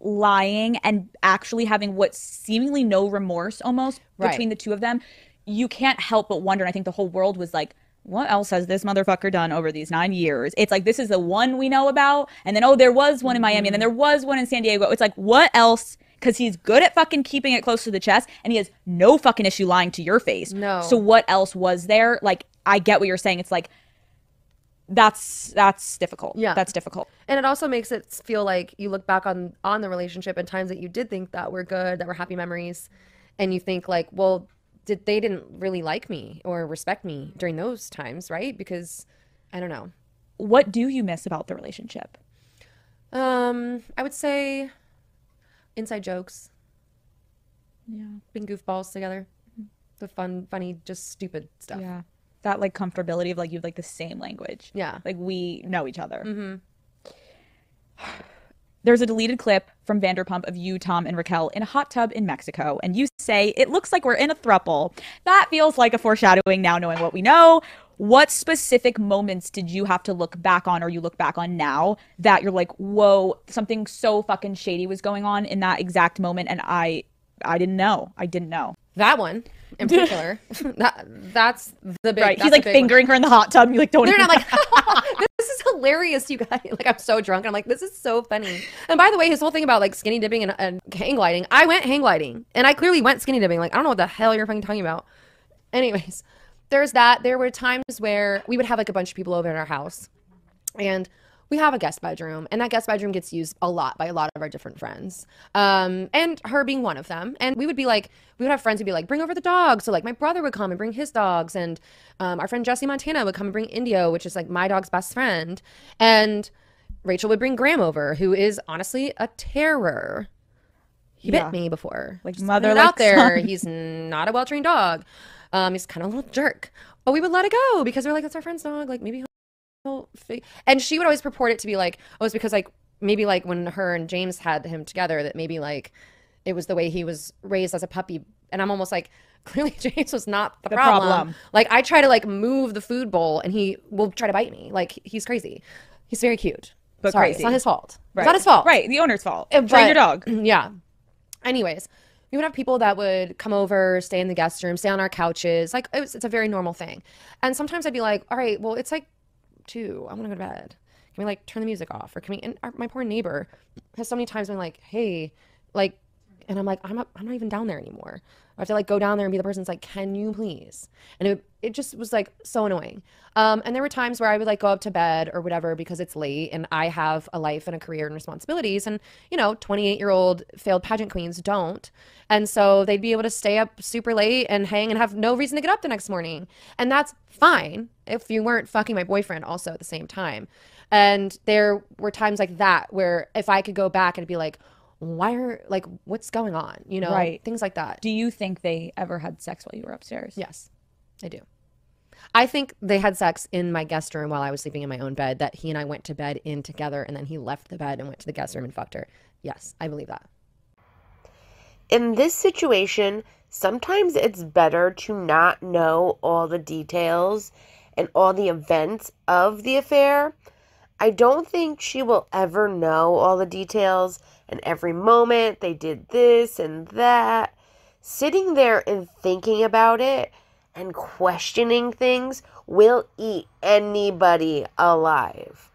lying and actually having what seemingly no remorse almost between the two of them. You can't help but wonder, and I think the whole world was like, what else has this motherfucker done over these 9 years? It's like, this is the one we know about, and then, oh, there was one in Miami, and then there was one in San Diego. It's like, what else? Because he's good at fucking keeping it close to the chest, and he has no fucking issue lying to your face. No. So what else was there? Like, I get what you're saying. It's like, that's difficult. Yeah. That's difficult. And it also makes it feel like you look back on the relationship and times that you did think that were good, that were happy memories, and you think like, well, they didn't really like me or respect me during those times, right? Because I don't know. What do you miss about the relationship? I would say inside jokes. Yeah. Being goofballs together. The fun, funny, just stupid stuff. Yeah. That like comfortability of like you have like the same language. Yeah. Like we know each other. There's a deleted clip from Vanderpump of you, Tom, and Raquel in a hot tub in Mexico. And you say, it looks like we're in a throuple. That feels like a foreshadowing now, knowing what we know. What specific moments did you have to look back on, or you look back on now, that you're like, whoa, something so fucking shady was going on in that exact moment, and I I didn't know. That one in particular. That's the big. Right. That's He's like the big fingering her in the hot tub. And you like don't. And I'm like, this is hilarious, you guys. Like, I'm so drunk. And I'm like, this is so funny. And by the way, his whole thing about like skinny dipping and hang gliding, I went hang gliding, and I clearly went skinny dipping. Like, I don't know what the hell you're fucking talking about. Anyways, there's that. There were times where we would have like a bunch of people over at our house, and we have a guest bedroom, and that guest bedroom gets used a lot by a lot of our different friends, and her being one of them. And we would have friends who'd be like, bring over the dogs. So like my brother would come and bring his dogs, and our friend Jessie Montana would come and bring Indio, which is like my dog's best friend. And Rachel would bring Graham over, who is honestly a terror. He bit me before. Like Just mother putting it like out there. son. He's not a well-trained dog. He's kind of a little jerk. But we would let it go because we're like, that's our friend's dog. Like maybe and she would always purport it to be like, oh, it's because like maybe like when her and James had him together, that maybe like it was the way he was raised as a puppy. And I'm almost like, clearly James was not the problem. Like I try to like move the food bowl and he will try to bite me. Like he's crazy. He's very cute, but sorry, crazy. It's not his fault. Right. It's not his fault. Right. The owner's fault. But, Train your dog. Yeah. Anyways, we would have people that would come over, stay in the guest room, stay on our couches. Like it's a very normal thing. And sometimes I'd be like, all right, well, it's like 2. I want to go to bed. Can we like turn the music off? Or can we? And my poor neighbor has so many times been like, hey, like, and I'm like, I'm not even down there anymore. I have to like go down there and be the person that's like, can you please? And it just was like so annoying. And there were times where I would like go up to bed or whatever because it's late and I have a life and a career and responsibilities. And, 28-year-old failed pageant queens don't. And so they'd be able to stay up super late and hang and have no reason to get up the next morning. And that's fine if you weren't fucking my boyfriend also at the same time. And there were times like that where if I could go back and be like, what's going on? Right. Things like that. Do you think they ever had sex while you were upstairs? Yes, I do. I think they had sex in my guest room while I was sleeping in my own bed, that he and I went to bed in together and then he left the bed and went to the guest room and fucked her. Yes, I believe that. In this situation, sometimes it's better to not know all the details and all the events of the affair. I don't think she will ever know all the details and every moment they did this and that. Sitting there and thinking about it and questioning things will eat anybody alive.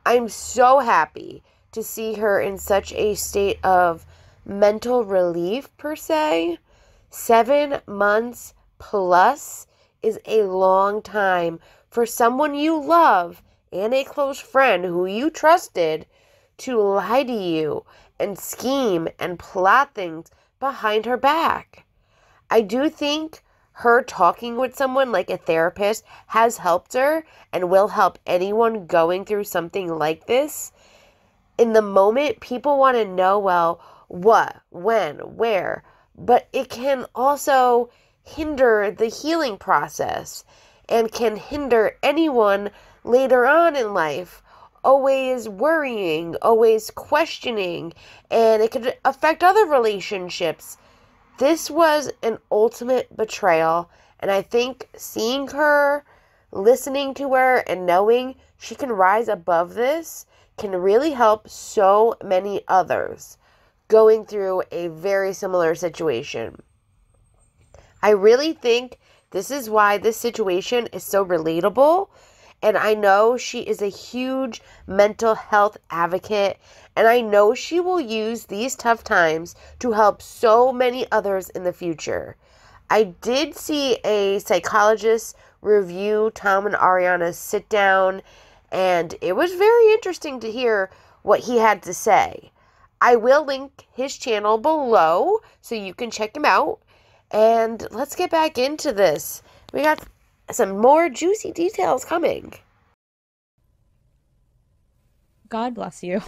I'm so happy to see her in such a state of mental relief, per se. 7 months plus is a long time for someone you love and a close friend who you trusted to lie to you and scheme and plot things behind her back. I do think her talking with someone like a therapist has helped her and will help anyone going through something like this. In the moment, people want to know, well, what, when, where, but it can also hinder the healing process and can hinder anyone later on in life, always worrying, always questioning, and it could affect other relationships. This was an ultimate betrayal, and I think seeing her, listening to her, and knowing she can rise above this can really help so many others going through a very similar situation. I really think this is why this situation is so relatable. And I know she is a huge mental health advocate, and I know she will use these tough times to help so many others in the future. I did see a psychologist review Tom and Ariana's sit down, and it was very interesting to hear what he had to say. I will link his channel below so you can check him out. And let's get back into this. We got some more juicy details coming. God bless you.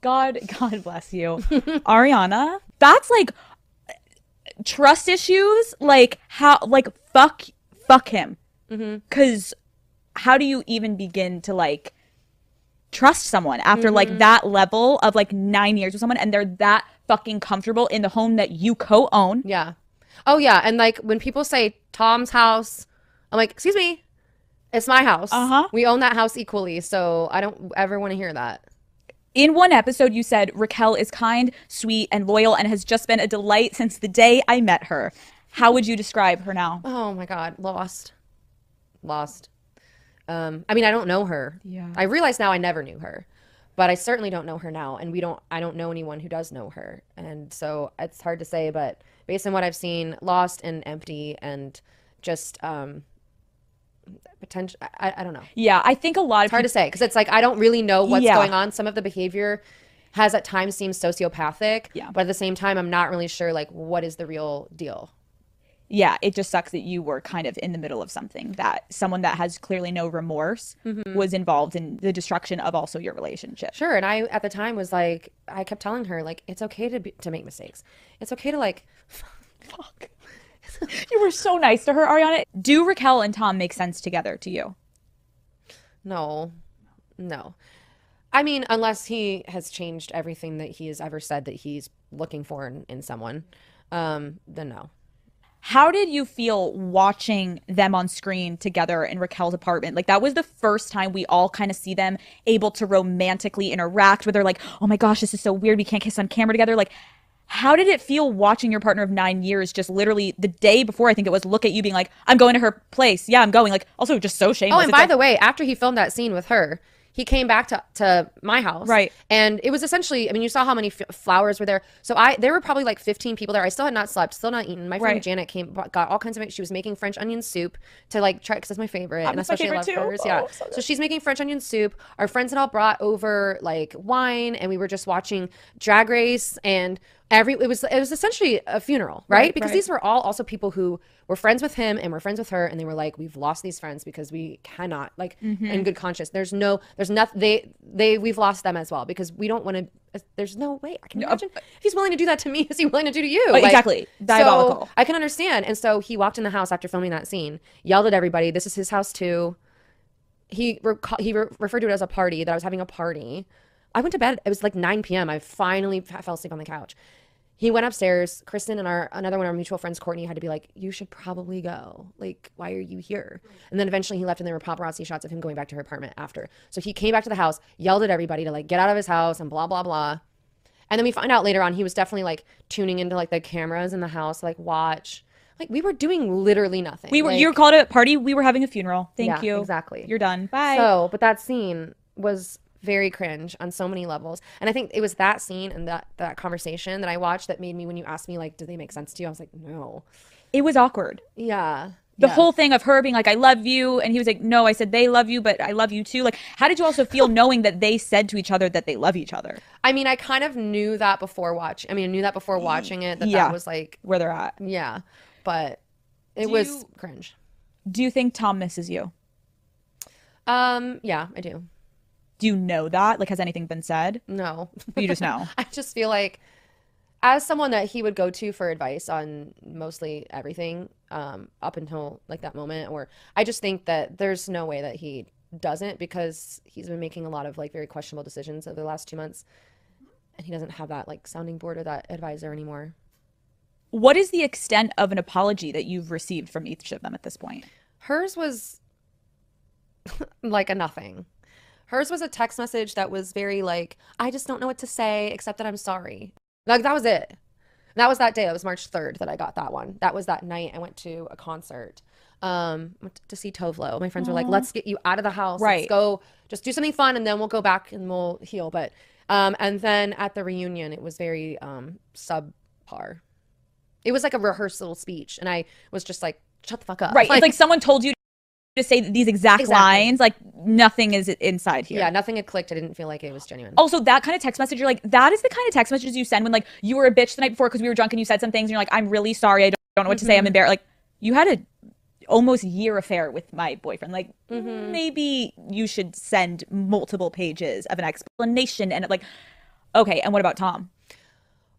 God bless you. Ariana, that's like trust issues. Like how, like fuck him. Because how do you even begin to like trust someone after like that level of like 9 years with someone and they're that fucking comfortable in the home that you co-own? Yeah. Oh yeah. And like when people say Tom's house, I'm like, excuse me, it's my house. We own that house equally, so I don't ever want to hear that. In one episode, you said Raquel is kind, sweet, and loyal and has just been a delight since the day I met her. How would you describe her now? Oh my God, lost. I mean, I don't know her. Yeah. I realize now I never knew her, but I certainly don't know her now, and I don't know anyone who does know her, and so it's hard to say. But based on what I've seen, lost and empty, and just potential. I don't know. Yeah, I think a lot of It's hard to say because it's like I don't really know what's Yeah. going on. Some of the behavior has at times seemed sociopathic, Yeah. but at the same time, I'm not really sure like what is the real deal. Yeah, it just sucks that you were kind of in the middle of something, that someone that has clearly no remorse was involved in the destruction of also your relationship. Sure, and I at the time was like, I kept telling her like it's okay to make mistakes. It's okay to like. Fuck. You were so nice to her, Ariana. Do Raquel and Tom make sense together to you? No. I mean, unless he has changed everything that he has ever said that he's looking for in someone, then no. How did you feel watching them on screen together in Raquel's apartment? Like, that was the first time we all kind of see them able to romantically interact, where they're like, oh my gosh, this is so weird, we can't kiss on camera together. Like, how did it feel watching your partner of 9 years just literally the day before, I think it was, look at you being like, I'm going to her place. Yeah, I'm going. Like, also just so shameless. Oh, and by the way, after he filmed that scene with her, he came back to my house. Right. And it was essentially, I mean, you saw how many flowers were there. So there were probably like 15 people there. I still had not slept, still not eaten. My friend Right. Janet got all kinds of, she was making French onion soup to like try, because that's my favorite. And That's my especially I favorite love too. hers. Yeah. Oh, so good. So she's making French onion soup. Our friends had all brought over like wine, and we were just watching Drag Race, and it was essentially a funeral, right? Because right. these were all also people who were friends with him and were friends with her, and they were like, we've lost these friends because we cannot, like, in good conscience. There's nothing. We've lost them as well because we don't want to. There's no way I can imagine if he's willing to do that to me. Is he willing to do to you? Like, exactly. Diabolical. So I can understand. And so he walked in the house after filming that scene, yelled at everybody. This is his house too. He referred to it as a party, that I was having a party. I went to bed. It was like 9 p.m. I finally fell asleep on the couch. He went upstairs. Kristen and another one of our mutual friends, Courtney, had to be like, you should probably go. Like, why are you here? And then eventually he left, and there were paparazzi shots of him going back to her apartment after. So he came back to the house, yelled at everybody to like get out of his house and blah, blah, blah. And then we find out later on he was definitely like tuning into like the cameras in the house, like watch. Like we were doing literally nothing. You were called at a party. We were having a funeral. Thank you. Exactly. You're done. Bye. So, but that scene was very cringe on so many levels. And I think it was that scene and that conversation that I watched that made me, when you asked me like, do they make sense to you? I was like, no. It was awkward. Yeah. The whole thing of her being like, I love you. And he was like, no, I said they love you, but I love you too. Like, how did you also feel knowing that they said to each other that they love each other? I mean, I kind of knew that before watching it, that was like, where they're at. yeah. But it was cringe. Do you think Tom misses you? Yeah, I do. Do you know that? Like, has anything been said? No. You just know. I just feel like as someone that he would go to for advice on mostly everything, up until like that moment, or I just think that there's no way that he doesn't, because he's been making a lot of like very questionable decisions over the last 2 months, and he doesn't have that like sounding board or that advisor anymore. What is the extent of an apology that you've received from each of them at this point? Hers was like a nothing. Hers was a text message that was very like, I just don't know what to say except that I'm sorry. Like, that was it. That was that day. It was March 3rd that I got that one. That was that night I went to a concert went to see Tovlo. My friends were like, let's get you out of the house. Right. Let's go just do something fun, and then we'll go back and we'll heal. But and then at the reunion, it was very subpar. It was like a rehearsal speech, and I was just like, shut the fuck up. Right. It's like someone told you to say these exact lines. Like, nothing is inside here. Yeah, nothing had clicked. I didn't feel like it was genuine. Also, that kind of text message, you're like, that is the kind of text messages you send when like you were a bitch the night before because we were drunk and you said some things and you're like, I'm really sorry. I don't know what to say. I'm embarrassed. Like, you had a almost year affair with my boyfriend. Like, maybe you should send multiple pages of an explanation. And like, okay, and what about Tom?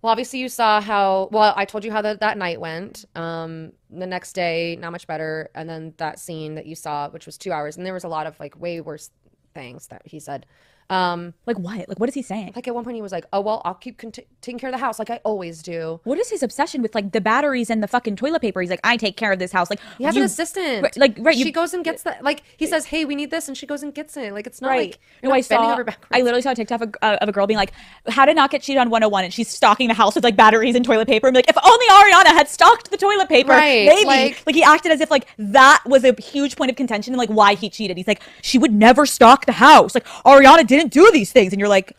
Well, obviously you saw I told you how that night went. The next day, not much better. And then that scene that you saw, which was 2 hours, and there was a lot of like way worse things that he said. Like what? Like what is he saying? Like at one point he was like, oh, well, I'll keep taking care of the house like I always do. What is his obsession with like the batteries and the fucking toilet paper? He's like, I take care of this house. Like He has an assistant. She goes and gets that. Like he says, hey, we need this, and she goes and gets it. Like it's not right. like you're not bending over backwards. I literally saw a TikTok of a girl being like, how to not get cheated on 101, and she's stocking the house with like batteries and toilet paper. I'm like, if only Ariana had stocked the toilet paper, right, maybe. Like he acted as if like that was a huge point of contention and like why he cheated. He's like, she would never stock the house. Like Ariana didn't do these things. And you're like,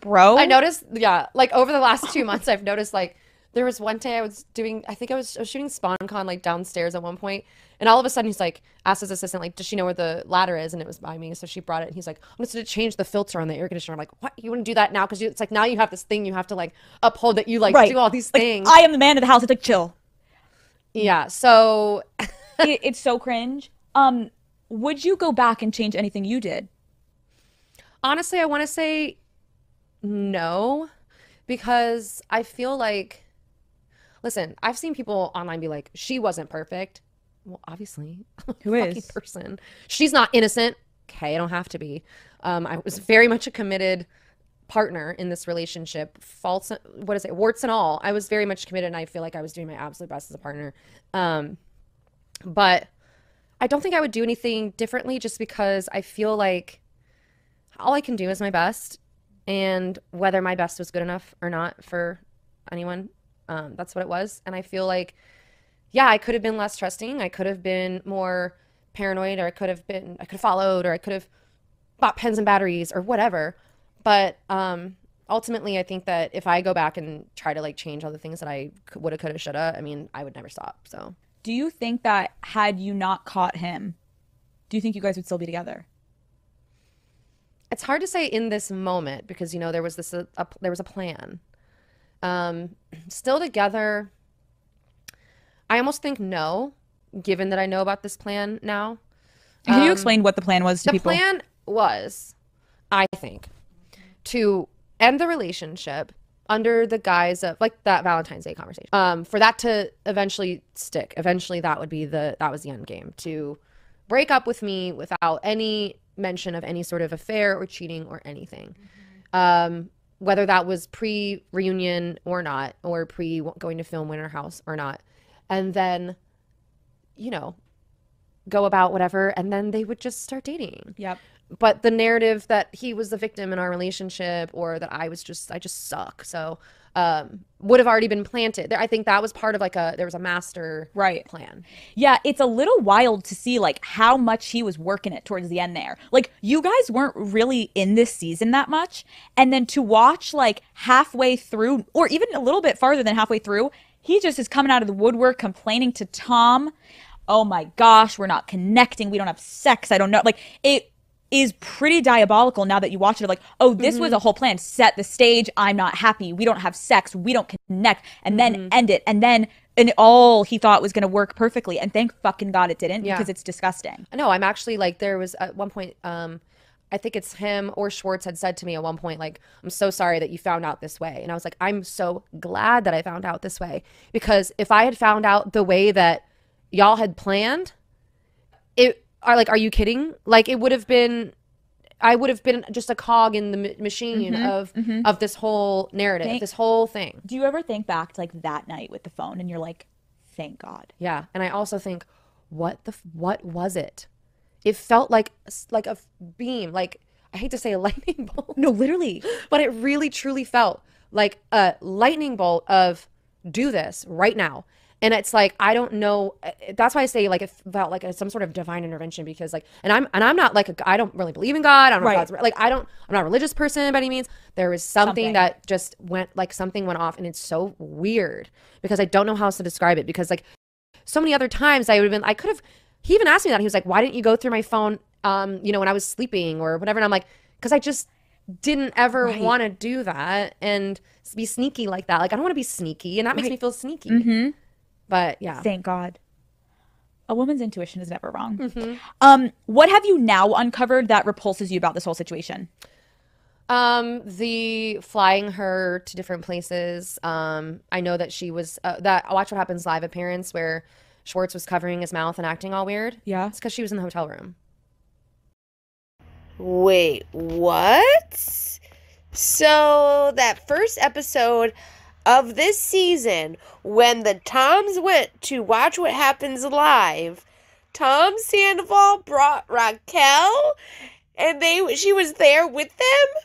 bro. I noticed, like over the last 2 months, I've noticed like there was one day I was shooting SpawnCon like downstairs at one point, and all of a sudden he's like asked his assistant like, does she know where the ladder is? And it was by me, so she brought it. And he's like, I'm just gonna change the filter on the air conditioner. I'm like, what? You wouldn't do that now? Because it's like now you have this thing you have to like uphold that you like do all these things. I am the man of the house. It's like chill. Yeah. So it's so cringe. Would you go back and change anything you did? Honestly, I want to say no, because I feel like, listen, I've seen people online be like, she wasn't perfect. Well, obviously, who is person? She's not innocent. Okay, I don't have to be. I was very much a committed partner in this relationship. Warts and all. I was very much committed, and I feel like I was doing my absolute best as a partner. But I don't think I would do anything differently, just because I feel like all I can do is my best, and whether my best was good enough or not for anyone, that's what it was. And I feel like, yeah, I could have been less trusting. I could have been more paranoid, or I could have followed, or I could have bought pens and batteries or whatever. But ultimately, I think that if I go back and try to like change all the things that I woulda, coulda, shoulda, I mean, I would never stop. So do you think that had you not caught him, do you think you guys would still be together? It's hard to say in this moment, because, you know, there was a plan. Still together, I almost think no, given that I know about this plan now. Can you explain what the plan was to people? The plan was, I think, to end the relationship under the guise of like that Valentine's Day conversation. For that to eventually stick. Eventually that was the end game, to break up with me without any mention of any sort of affair or cheating or anything. Whether that was pre-reunion or not, or pre-going to film Winter House or not. And then, you know, go about whatever, and then they would just start dating. Yep. But the narrative that he was the victim in our relationship, or that I just suck, so would have already been planted. I think that was part of like there was a master plan. Yeah, it's a little wild to see like how much he was working it towards the end there. Like you guys weren't really in this season that much, and then to watch like halfway through, or even a little bit farther than halfway through, he just is coming out of the woodwork complaining to Tom, oh my gosh, we're not connecting, we don't have sex, I don't know. Like it is pretty diabolical now that you watch it. Like, oh, this was a whole plan. Set the stage. I'm not happy. We don't have sex. We don't connect. And then end it. And all he thought was going to work perfectly. And thank fucking God it didn't, because it's disgusting. No, I'm actually like, there was at one point, I think it's him or Schwartz had said to me at one point, like, I'm so sorry that you found out this way. And I was like, I'm so glad that I found out this way, because if I had found out the way that y'all had planned, are you kidding? Like, I would have been just a cog in the machine of this whole narrative, this whole thing. Do you ever think back to like that night with the phone and you're like, thank God? Yeah. And I also think, what was it? It felt like a beam, like, I hate to say a lightning bolt. No, literally. But it really truly felt like a lightning bolt of, do this right now. And it's like, I don't know. That's why I say like it felt like some sort of divine intervention, because like, and I'm not like I don't really believe in God. I don't know if God's like, I'm not a religious person by any means. There was something that just something went off, and it's so weird because I don't know how else to describe it, because like so many other times he even asked me that. He was like, why didn't you go through my phone, when I was sleeping or whatever? And I'm like, because I just didn't ever want to do that and be sneaky like that. Like, I don't want to be sneaky, and that makes me feel sneaky. But yeah. Thank God. A woman's intuition is never wrong. What have you now uncovered that repulses you about this whole situation? The flying her to different places. I know that she was that Watch What Happens Live appearance where Schwartz was covering his mouth and acting all weird. Yeah. It's because she was in the hotel room. Wait, what? So that first episode of this season, when the Toms went to watch what happens live, Tom Sandoval brought Raquel and she was there with them?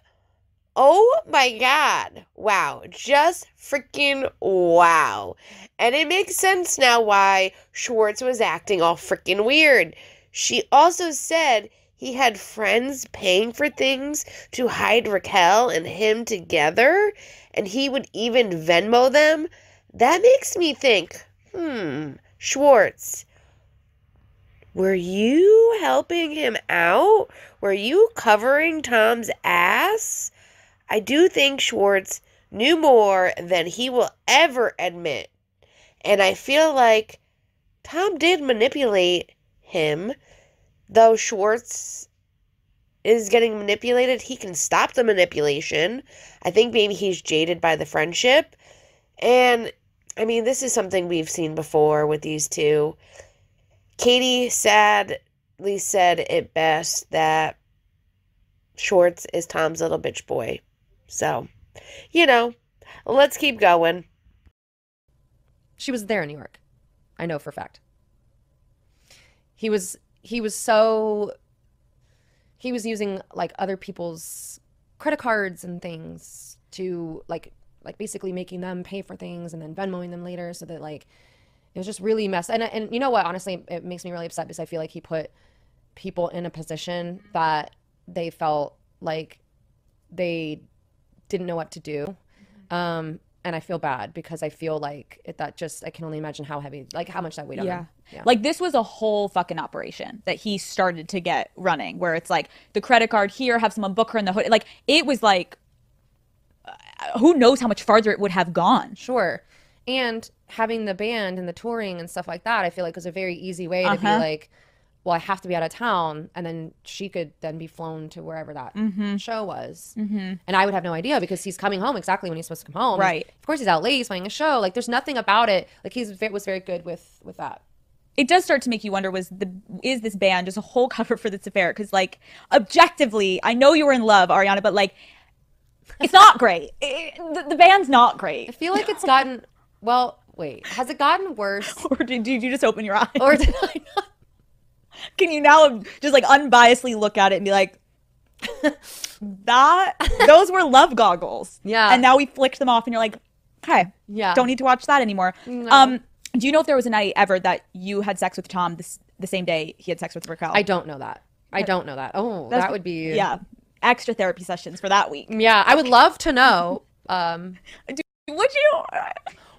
Oh my God. Wow. Just freaking wow. And it makes sense now why Schwartz was acting all freaking weird. She also said he had friends paying for things to hide Raquel and him together, and he would even Venmo them. That makes me think, Schwartz, were you helping him out? Were you covering Tom's ass? I do think Schwartz knew more than he will ever admit. And I feel like Tom did manipulate him. Though Schwartz is getting manipulated, he can stop the manipulation. I think maybe he's jaded by the friendship. And, I mean, this is something we've seen before with these two. Katie sadly said it best that Schwartz is Tom's little bitch boy. So, let's keep going. She was there in New York. I know for a fact. He was using like other people's credit cards and things to like basically making them pay for things and then Venmoing them later, so that like it was just really messed. And you know what, honestly, it makes me really upset because I feel like he put people in a position that they felt like they didn't know what to do. And I feel bad because I feel like I can only imagine how heavy, like how much that weighed on him. Yeah. Like this was a whole fucking operation that he started to get running, where it's like the credit card here, have someone book her in the hood. Like it was like, who knows how much farther it would have gone. Sure. And having the band and the touring and stuff like that, I feel like was a very easy way to be like, well, I have to be out of town, and then she could then be flown to wherever that show was. And I would have no idea because he's coming home exactly when he's supposed to come home. Right. Of course he's out late, he's playing a show. Like there's nothing about it. Like he was very good with that. It does start to make you wonder, is this band just a whole cover for this affair? Because like objectively, I know you were in love, Ariana, but like it's not great. The band's not great. I feel like it's gotten, well, wait, has it gotten worse? Or did you just open your eyes? Or did I not? Can you now just like unbiasedly look at it and be like, those were love goggles. Yeah. And now we flicked them off and you're like, okay, yeah, don't need to watch that anymore. No. Do you know if there was a night ever that you had sex with Tom the same day he had sex with Raquel? I don't know that. Oh, that would be. Yeah. Extra therapy sessions for that week. Yeah. I would love to know. Would you?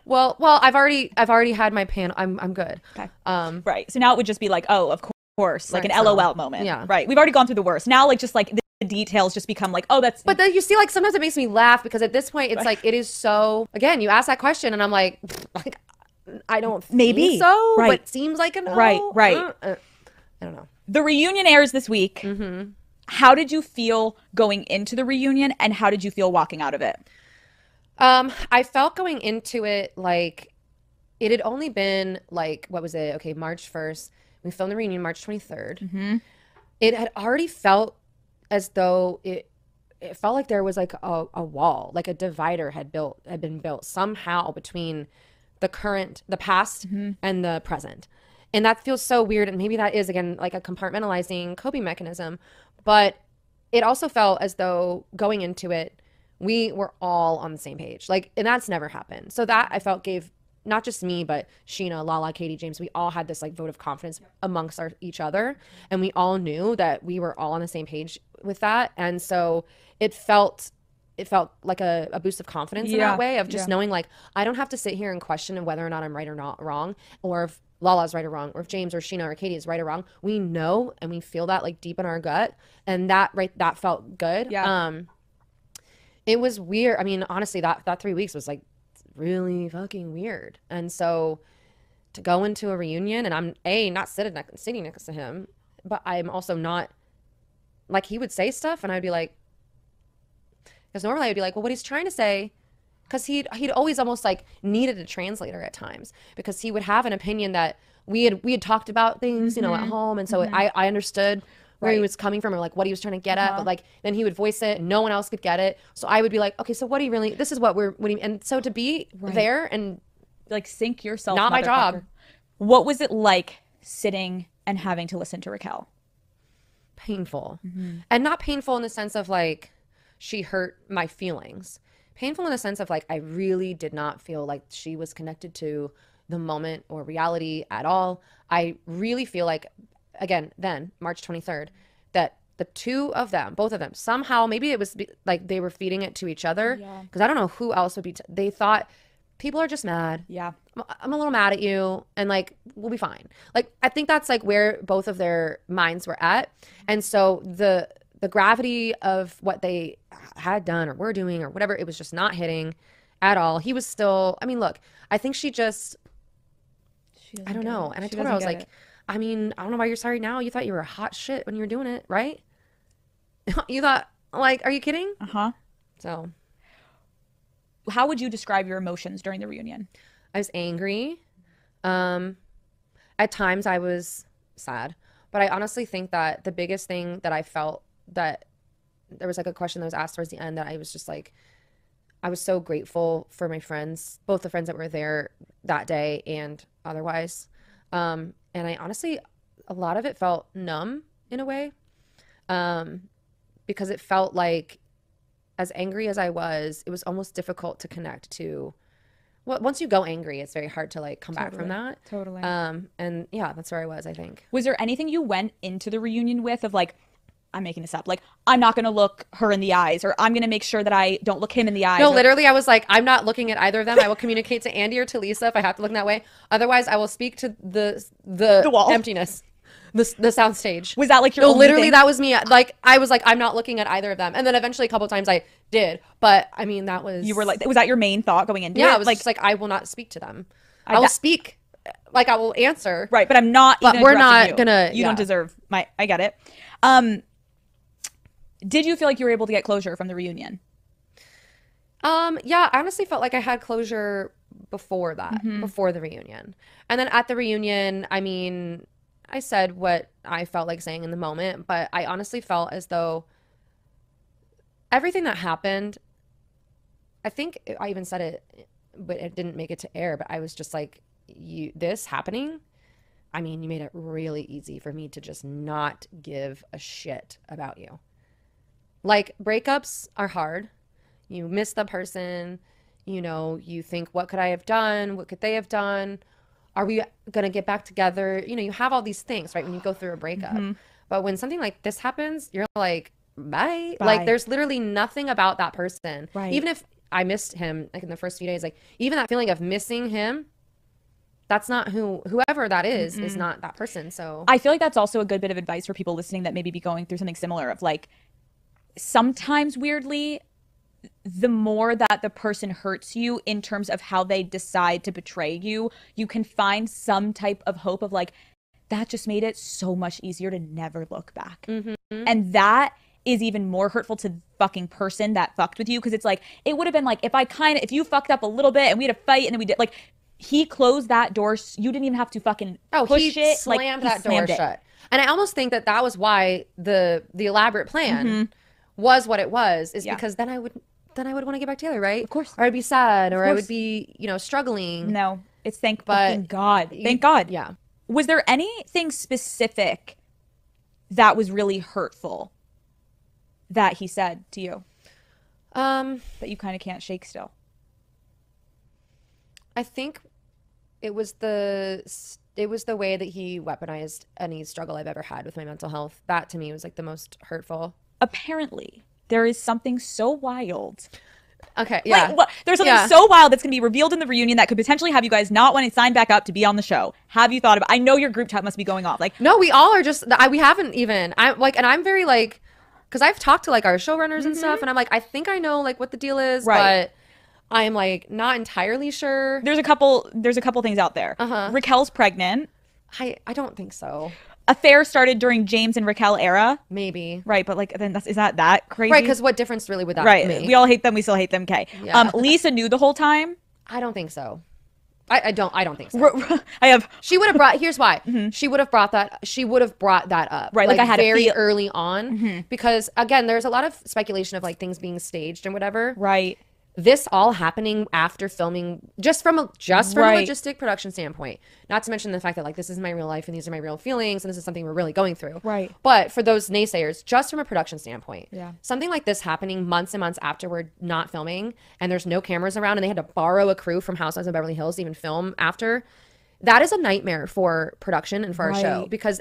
Well, I've already had my pan. I'm good. Okay. Right. So now it would just be like, oh, of course, like right, an LOL moment. Yeah. Right. We've already gone through the worst. Now, like, just like the details just become like, oh, that's. But then you see, like, sometimes it makes me laugh because at this point, it's like, it is so. Again, you ask that question, and I'm like I don't maybe think so, right. but it seems like a no. Right. I don't know. The reunion airs this week. How did you feel going into the reunion, and how did you feel walking out of it? I felt going into it like it had only been like, what was it? Okay, March 1st. We filmed the reunion March 23rd. It had already felt as though it felt like there was like a wall, like a divider had been built somehow between the past and the present. And that feels so weird. And maybe that is, again, like a compartmentalizing coping mechanism. But it also felt as though going into it, we were all on the same page. Like, and that's never happened. So that I felt gave not just me, but Sheena, Lala, Katie, James, we all had this like vote of confidence amongst each other. And we all knew that we were all on the same page with that. And so it felt like a boost of confidence in that way of just knowing like, I don't have to sit here and question whether or not I'm right or not wrong, or if Lala's right or wrong, or if James or Sheena or Katie is right or wrong. We know, and we feel that like deep in our gut. And that felt good. Yeah. It was weird. I mean, honestly, that 3 weeks was like really fucking weird. And so to go into a reunion, and I'm not sitting next to him, but I'm also not, like, he would say stuff and I'd be like, because normally I'd be like, well, what he's trying to say, because he'd always almost like needed a translator at times, because he would have an opinion that we had talked about things, at home. And so I understood where he was coming from or like what he was trying to get at, but like then he would voice it and no one else could get it. So I would be like, okay, so what do you really, this is what and so to be there and like sink yourself. Not my job. What was it like sitting and having to listen to Raquel? Painful. And not painful in the sense of like she hurt my feelings. Painful in the sense of like I really did not feel like she was connected to the moment or reality at all. I really feel like, again, then March 23rd, that the two of them, both of them, somehow, maybe it was like they were feeding it to each other. Because I don't know who else would be. They thought people are just mad. Yeah. I'm a little mad at you and like we'll be fine. Like I think that's like where both of their minds were at. And so the gravity of what they had done or were doing or whatever, it was just not hitting at all. He was still, I mean, look, I think she I don't know. And I told her, I was like, I mean, I don't know why you're sorry now. You thought you were hot shit when you were doing it, right? You thought, like, are you kidding? So how would you describe your emotions during the reunion? I was angry. At times I was sad, but I honestly think that the biggest thing that I felt, that there was like a question that was asked towards the end, that I was just like, I was so grateful for my friends, both the friends that were there that day and otherwise. And I honestly, a lot of it felt numb in a way, because it felt like, as angry as I was, it was almost difficult to connect to. Well, once you go angry, it's very hard to like come back from that. Totally. And yeah, that's where I was, I think. Was there anything you went into the reunion with of like, I'm making this up, like, I'm not going to look her in the eyes, or I'm going to make sure that I don't look him in the eyes? No, literally, I was like, I'm not looking at either of them. I will communicate to Andy or to Lisa if I have to look in that way. Otherwise, I will speak to the wall. Emptiness, the sound stage. Was that like your No, only literally, thing? that was me. Like, I was like, I'm not looking at either of them. And then eventually, a couple of times I did. But I mean, that was... You were like, was that your main thought going into it? Yeah, I was like, just like, I will not speak to them. I will speak. Like, I will answer. Right, but I'm not... But we're not gonna... You don't deserve my... I get it. Did you feel like you were able to get closure from the reunion? Yeah, I honestly felt like I had closure before that, before the reunion. And then at the reunion, I mean, I said what I felt like saying in the moment, but I honestly felt as though everything that happened, I think I even said it, but it didn't make it to air, but I was just like, this happening, I mean, you made it really easy for me to just not give a shit about you. Like, breakups are hard. You miss the person, you know, you think, what could I have done? What could they have done? Are we going to get back together? You know, you have all these things, right, when you go through a breakup. But when something like this happens, you're like, bye. Like, there's literally nothing about that person. Right. Even if I missed him, like, in the first few days, like, even that feeling of missing him, that's not whoever that is not that person. So I feel like that's also a good bit of advice for people listening that maybe be going through something similar of like, sometimes weirdly, the more that the person hurts you in terms of how they decide to betray you, you can find some type of hope of like, that just made it so much easier to never look back. And that is even more hurtful to the fucking person that fucked with you, because it's like, it would have been like, if you fucked up a little bit and we had a fight and then we did, like, he closed that door, you didn't even have to fucking push he it. Slammed like, that door shut. And I almost think that was why the elaborate plan was what it was, is because then I would want to get back together, right? Of course. Or I'd be sad, or I would be, you know, struggling. No, it's thank God. Thank God. Yeah. Was there anything specific that was really hurtful that he said to you? That you kind of can't shake still? I think it was the way that he weaponized any struggle I've ever had with my mental health. That to me was like the most hurtful. Apparently, there is something so wild. Okay, yeah. Like, there's something so wild that's going to be revealed in the reunion that could potentially have you guys not want to sign back up to be on the show. Have you thought about? I know your group chat must be going off. Like, no, we all are just. We haven't even. I'm like, and I'm very like, because I've talked to like our showrunners and stuff, and I'm like, I think I know like what the deal is, but I'm like not entirely sure. There's a couple things out there. Raquel's pregnant. I don't think so. Affair started during James and Raquel era. Maybe. Right, but like then is that crazy? Right, because what difference really would that make? We all hate them, we still hate them, okay. Yeah. Lisa knew the whole time? I don't think so. I don't think so. I have. She would have brought. Here's why. She would have brought that. She would have brought that up. Right, like I had very early on, because again, there's a lot of speculation of like things being staged and whatever. Right. This all happening after filming, just from a logistic production standpoint. Not to mention the fact that like this is my real life and these are my real feelings and this is something we're really going through. Right. But for those naysayers, just from a production standpoint, Yeah. something like this happening months and months after we're not filming and there's no cameras around and they had to borrow a crew from Housewives of Beverly Hills to even film after, that is a nightmare for production and for our show, because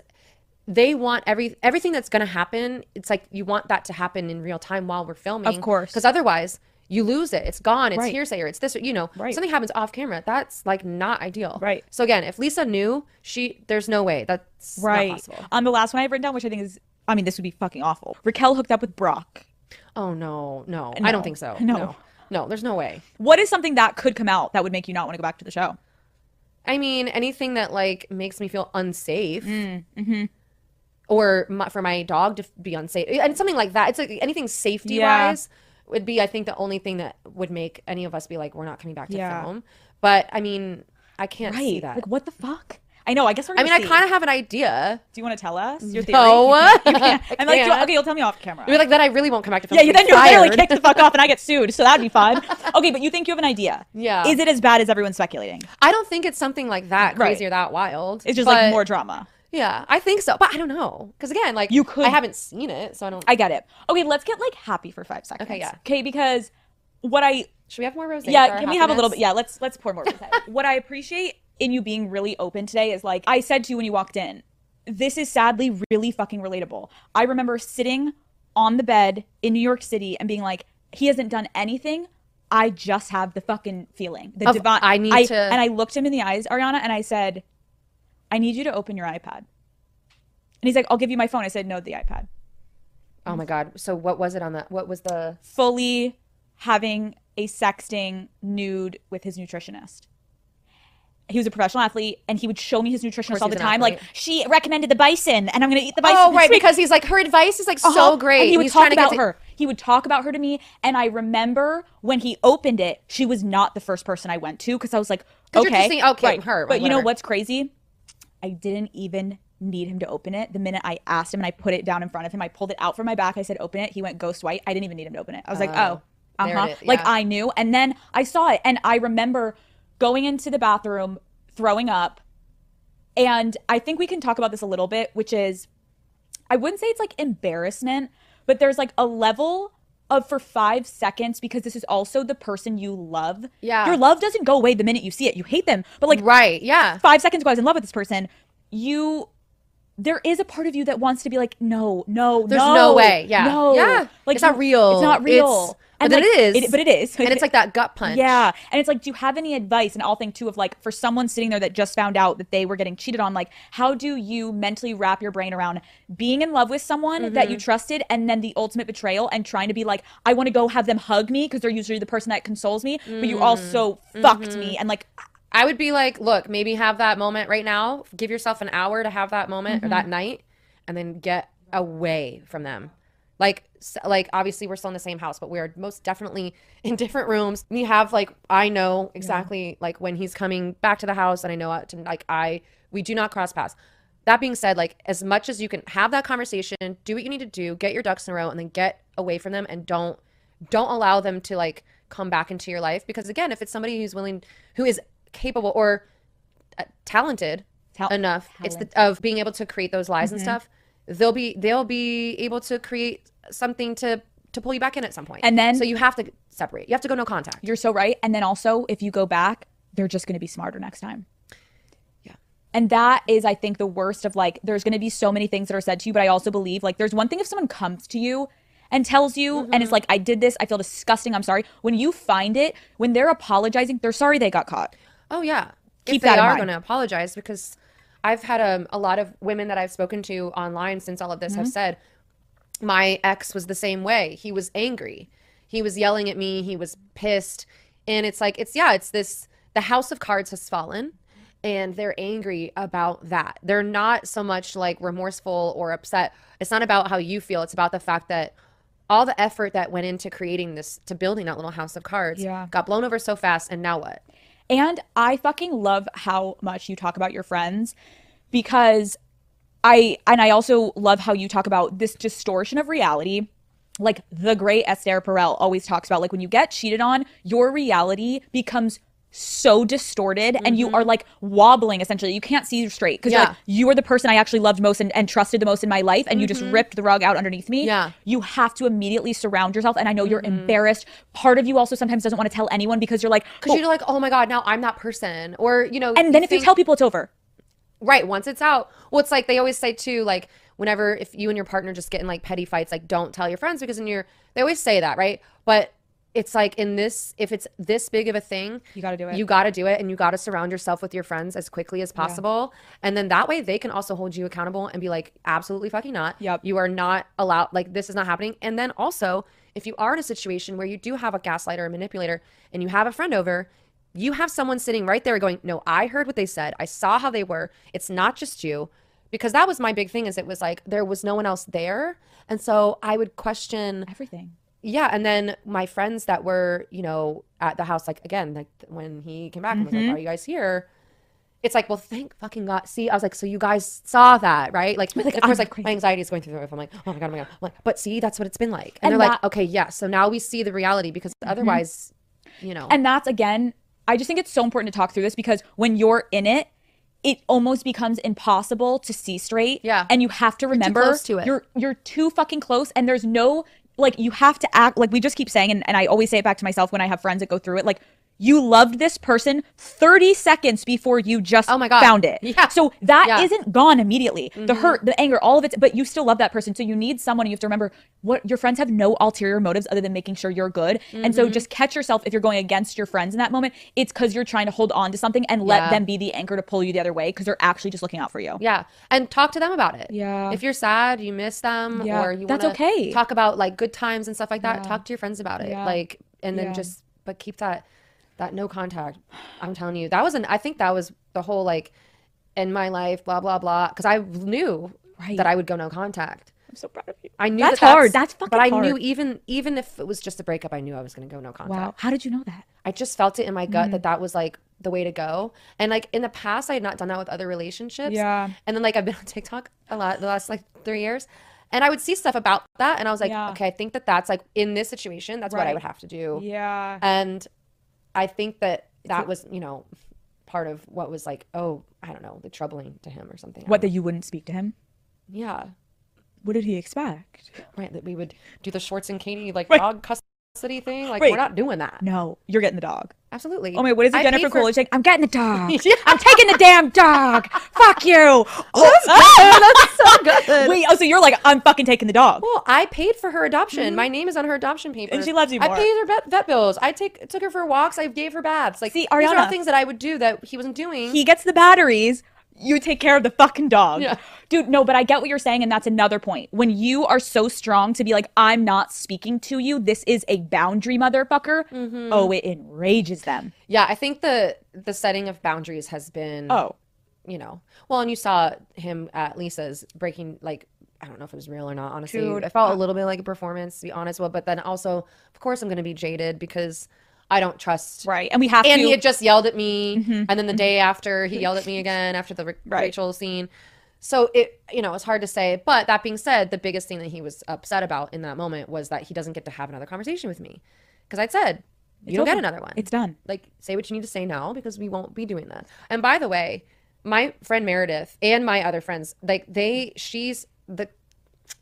they want everything that's going to happen. It's like you want that to happen in real time while we're filming. Of course. Because otherwise you lose it. It's gone. It's Right. hearsay, or it's this, Right. something happens off camera. That's like not ideal. Right. So again, if Lisa knew, there's no way that's not possible. The last one I've written down, which I think is, this would be fucking awful. Raquel hooked up with Brock. Oh, no. I don't think so. No. No, there's no way. What is something that could come out that would make you not want to go back to the show? I mean, anything that like makes me feel unsafe. Or for my dog to be unsafe. And something like that. It's like anything safety-wise would be, I think, the only thing that would make any of us be like, we're not coming back to film. But I mean, I can't see that. Like, what the fuck? I know. I guess we're I gonna mean, see. I kind of have an idea. Do you want to tell us your theory? No. You can't. I'm like, can't. okay, you'll tell me off camera. You're like, then I really won't come back to film. Yeah, then you're literally kicked the fuck off and I get sued. So that'd be fun. Okay, but you think you have an idea. Yeah. Is it as bad as everyone's speculating? I don't think it's something like that crazy Right. or that wild. It's just like more drama. Yeah, I think so. But I don't know. Because again, like, You could- I haven't seen it, so I don't. I get it. Okay, let's get like happy for 5 seconds. Okay, yeah. Okay, because what I Should we have more rosé? yeah, for our can we have a little happiness? bit? Yeah, let's pour more. What I appreciate in you being really open today is, like I said to you when you walked in, this is sadly really fucking relatable. I remember sitting on the bed in New York City and being like, he hasn't done anything. I just have the fucking feeling. The divine. And I looked him in the eyes, Ariana, and I said, I need you to open your iPad. And he's like, I'll give you my phone. I said, no, the iPad. Oh my God. So what was it on that? What was the. Fully having a sexting nude with his nutritionist. He was a professional athlete, and he would show me his nutritionist all the time. Like, she recommended the bison, and I'm going to eat the bison. Oh, right, because he's like, her advice is like so great. And he would He's talk trying to about her. He would talk about her to me, and I remember when he opened it, she was not the first person I went to, because I was like, you're just okay. thinking, okay, right. her. But you know whatever. what's crazy? I didn't even need him to open it. The minute I asked him and I put it down in front of him, I pulled it out from my back. I said, open it. He went ghost white. I didn't even need him to open it. I was like, oh, there it is, Like, yeah. I knew. And then I saw it. And I remember going into the bathroom, throwing up. And I think we can talk about this a little bit, which is, I wouldn't say it's like embarrassment, but there's like a level of, for 5 seconds, because this is also the person you love. Yeah. Your love doesn't go away the minute you see it. You hate them. But like, Right, yeah. 5 seconds ago, I was in love with this person. There is a part of you that wants to be like, no, There's no way. Yeah. no. Yeah. Like, It's not real. It's not real. But then like, it is. But it is. And it's like that gut punch. Yeah. And it's like, do you have any advice? And I'll think too of like, for someone sitting there that just found out that they were getting cheated on, like, how do you mentally wrap your brain around being in love with someone that you trusted, and then the ultimate betrayal, and trying to be like, I want to go have them hug me because they're usually the person that consoles me, but you also fucked me. And like, I would be like, look, maybe have that moment right now. Give yourself an hour to have that moment or that night, and then get away from them. Like obviously we're still in the same house, but we're most definitely in different rooms. We have like, I know exactly like when he's coming back to the house, and I know we do not cross paths. That being said, like, as much as you can have that conversation, do what you need to do, get your ducks in a row, and then get away from them, and don't allow them to like come back into your life. Because again, if it's somebody who is capable or talented enough, it's of being able to create those lies and stuff, they'll be able to create something to pull you back in at some point. And then, so you have to separate. You have to go no contact. you're so right. And then also, if you go back, they're just going to be smarter next time. Yeah. And that is, I think, the worst of like, there's going to be so many things that are said to you, but I also believe like there's one thing if someone comes to you and tells you and it's like, I did this, I feel disgusting, I'm sorry. When you find it, when they're apologizing, they're sorry they got caught. Oh yeah. Keep if that they in are mind. going to apologize, because I've had a lot of women that I've spoken to online since all of this have said, my ex was the same way. He was angry. He was yelling at me. He was pissed. And it's like, it's this, the house of cards has fallen, and they're angry about that. They're not so much like remorseful or upset. It's not about how you feel. It's about the fact that all the effort that went into creating this, to building that little house of cards, got blown over so fast. And now what? And I fucking love how much you talk about your friends, because I also love how you talk about this distortion of reality. Like the great Esther Perel always talks about, like when you get cheated on, your reality becomes so distorted and you are like wobbling essentially. You can't see straight because you're like, you are the person I actually loved most and trusted the most in my life, and you just ripped the rug out underneath me. You have to immediately surround yourself, and I know you're embarrassed. Part of you also sometimes doesn't want to tell anyone because you're like, you're like, oh my God, now I'm that person. Or, you know, and then if you tell people, it's over. Right, once it's out. Well, it's like they always say too, like whenever if you and your partner just get in like petty fights, like don't tell your friends, because they always say that, right? But it's like in this, if it's this big of a thing, you got to do it. You got to do it, and you got to surround yourself with your friends as quickly as possible. And then that way they can also hold you accountable and be like, absolutely fucking not. You are not allowed, like this is not happening. And then also, if you are in a situation where you do have a gaslighter or manipulator and you have a friend over, you have someone sitting right there going, no, I heard what they said. I saw how they were. It's not just you. Because that was my big thing, is it was like there was no one else there. And so I would question everything. Yeah. And then my friends that were, you know, at the house, like, again, like when he came back and was like, are you guys here? It's like, well, thank fucking God. See, I was like, so you guys saw that, right? Like of course, like my anxiety is going through the roof. I'm like, oh my God, oh my God. I'm like, but see, that's what it's been like. And they're like, okay, yeah. So now we see the reality, because otherwise, you know. And that's, again, I just think it's so important to talk through this, because when you're in it, it almost becomes impossible to see straight. And you have to remember, you're too close to it. You're too fucking close, and there's no, like, you have to act, like we just keep saying, and I always say it back to myself when I have friends that go through it, like, you loved this person 30 seconds before you just found it. So that isn't gone immediately. The hurt, the anger, all of it, but you still love that person. So you need someone, you have to remember what your friends have no ulterior motives other than making sure you're good. And so just catch yourself if you're going against your friends in that moment. It's because you're trying to hold on to something and let them be the anchor to pull you the other way, because they're actually just looking out for you. And talk to them about it. If you're sad, you miss them, or you want to talk about like good times and stuff like that, talk to your friends about it. Like, and then just, but keep that no contact. I'm telling you, I think that was the whole, like, in my life, blah, blah, blah. Because I knew that I would go no contact. I'm so proud of you. I knew that's hard. That's fucking hard. But I knew even if it was just a breakup, I knew I was going to go no contact. Wow. How did you know that? I just felt it in my gut that was like the way to go. And like in the past, I had not done that with other relationships. And then like I've been on TikTok a lot the last like 3 years. And I would see stuff about that. And I was like, okay, I think that's like in this situation, that's what I would have to do. And I think that was, you know, part of what was like, oh, I don't know, like troubling to him or something. What, that you wouldn't speak to him? Yeah. What did he expect? Right, that we would do the Schwartz and Katie like dog custody thing. Like we're not doing that. No, you're getting the dog. Absolutely. Oh my, what is it, Jennifer Coolidge saying? I'm getting the dog. I'm taking the damn dog. Fuck you. That's so good. Wait, so you're like, I'm fucking taking the dog. Well, I paid for her adoption. My name is on her adoption papers. And she loves you more. I paid her vet bills. I took her for walks. I gave her baths. Like, see, Ariana, these are all Ariana, things that I would do that he wasn't doing. He gets the batteries. You take care of the fucking dog. Dude, no, but I get what you're saying, and that's another point. When you are so strong to be like, I'm not speaking to you, this is a boundary, motherfucker. Oh, it enrages them. Yeah, I think the setting of boundaries has been, you know, well, and you saw him at Lisa's breaking, like, I don't know if it was real or not, honestly. Dude, I felt a little bit like a performance, to be honest. Well, but then also, of course, I'm going to be jaded because I don't trust. And we have to. And he had just yelled at me. And then the day after, he yelled at me again after the Rachel scene. So it, you know, it's hard to say. But that being said, the biggest thing that he was upset about in that moment was that he doesn't get to have another conversation with me. Because I'd said, you don't get another one. It's done. Like, say what you need to say now, because we won't be doing that. And by the way, my friend Meredith and my other friends, like she's the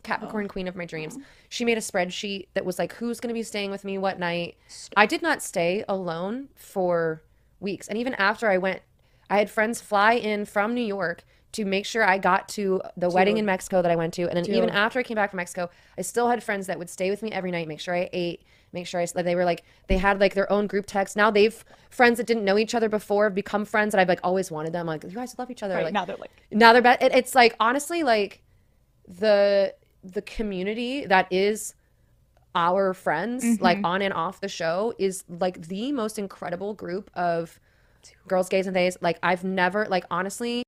Capricorn queen of my dreams. She made a spreadsheet that was like, who's going to be staying with me what night. I did not stay alone for weeks. And even after I went, I had friends fly in from New York to make sure I got to the wedding in Mexico that I went to. And then even after I came back from Mexico, I still had friends that would stay with me every night, make sure I ate, make sure they were like, they had like their own group text. Now they've friends that didn't know each other before have become friends that I've like always wanted them. Like, you guys love each other. Like, now they're it's like, honestly, like the community that is our friends, like on and off the show, is like the most incredible group of girls, gays, and theys. Like, I've never, like, honestly,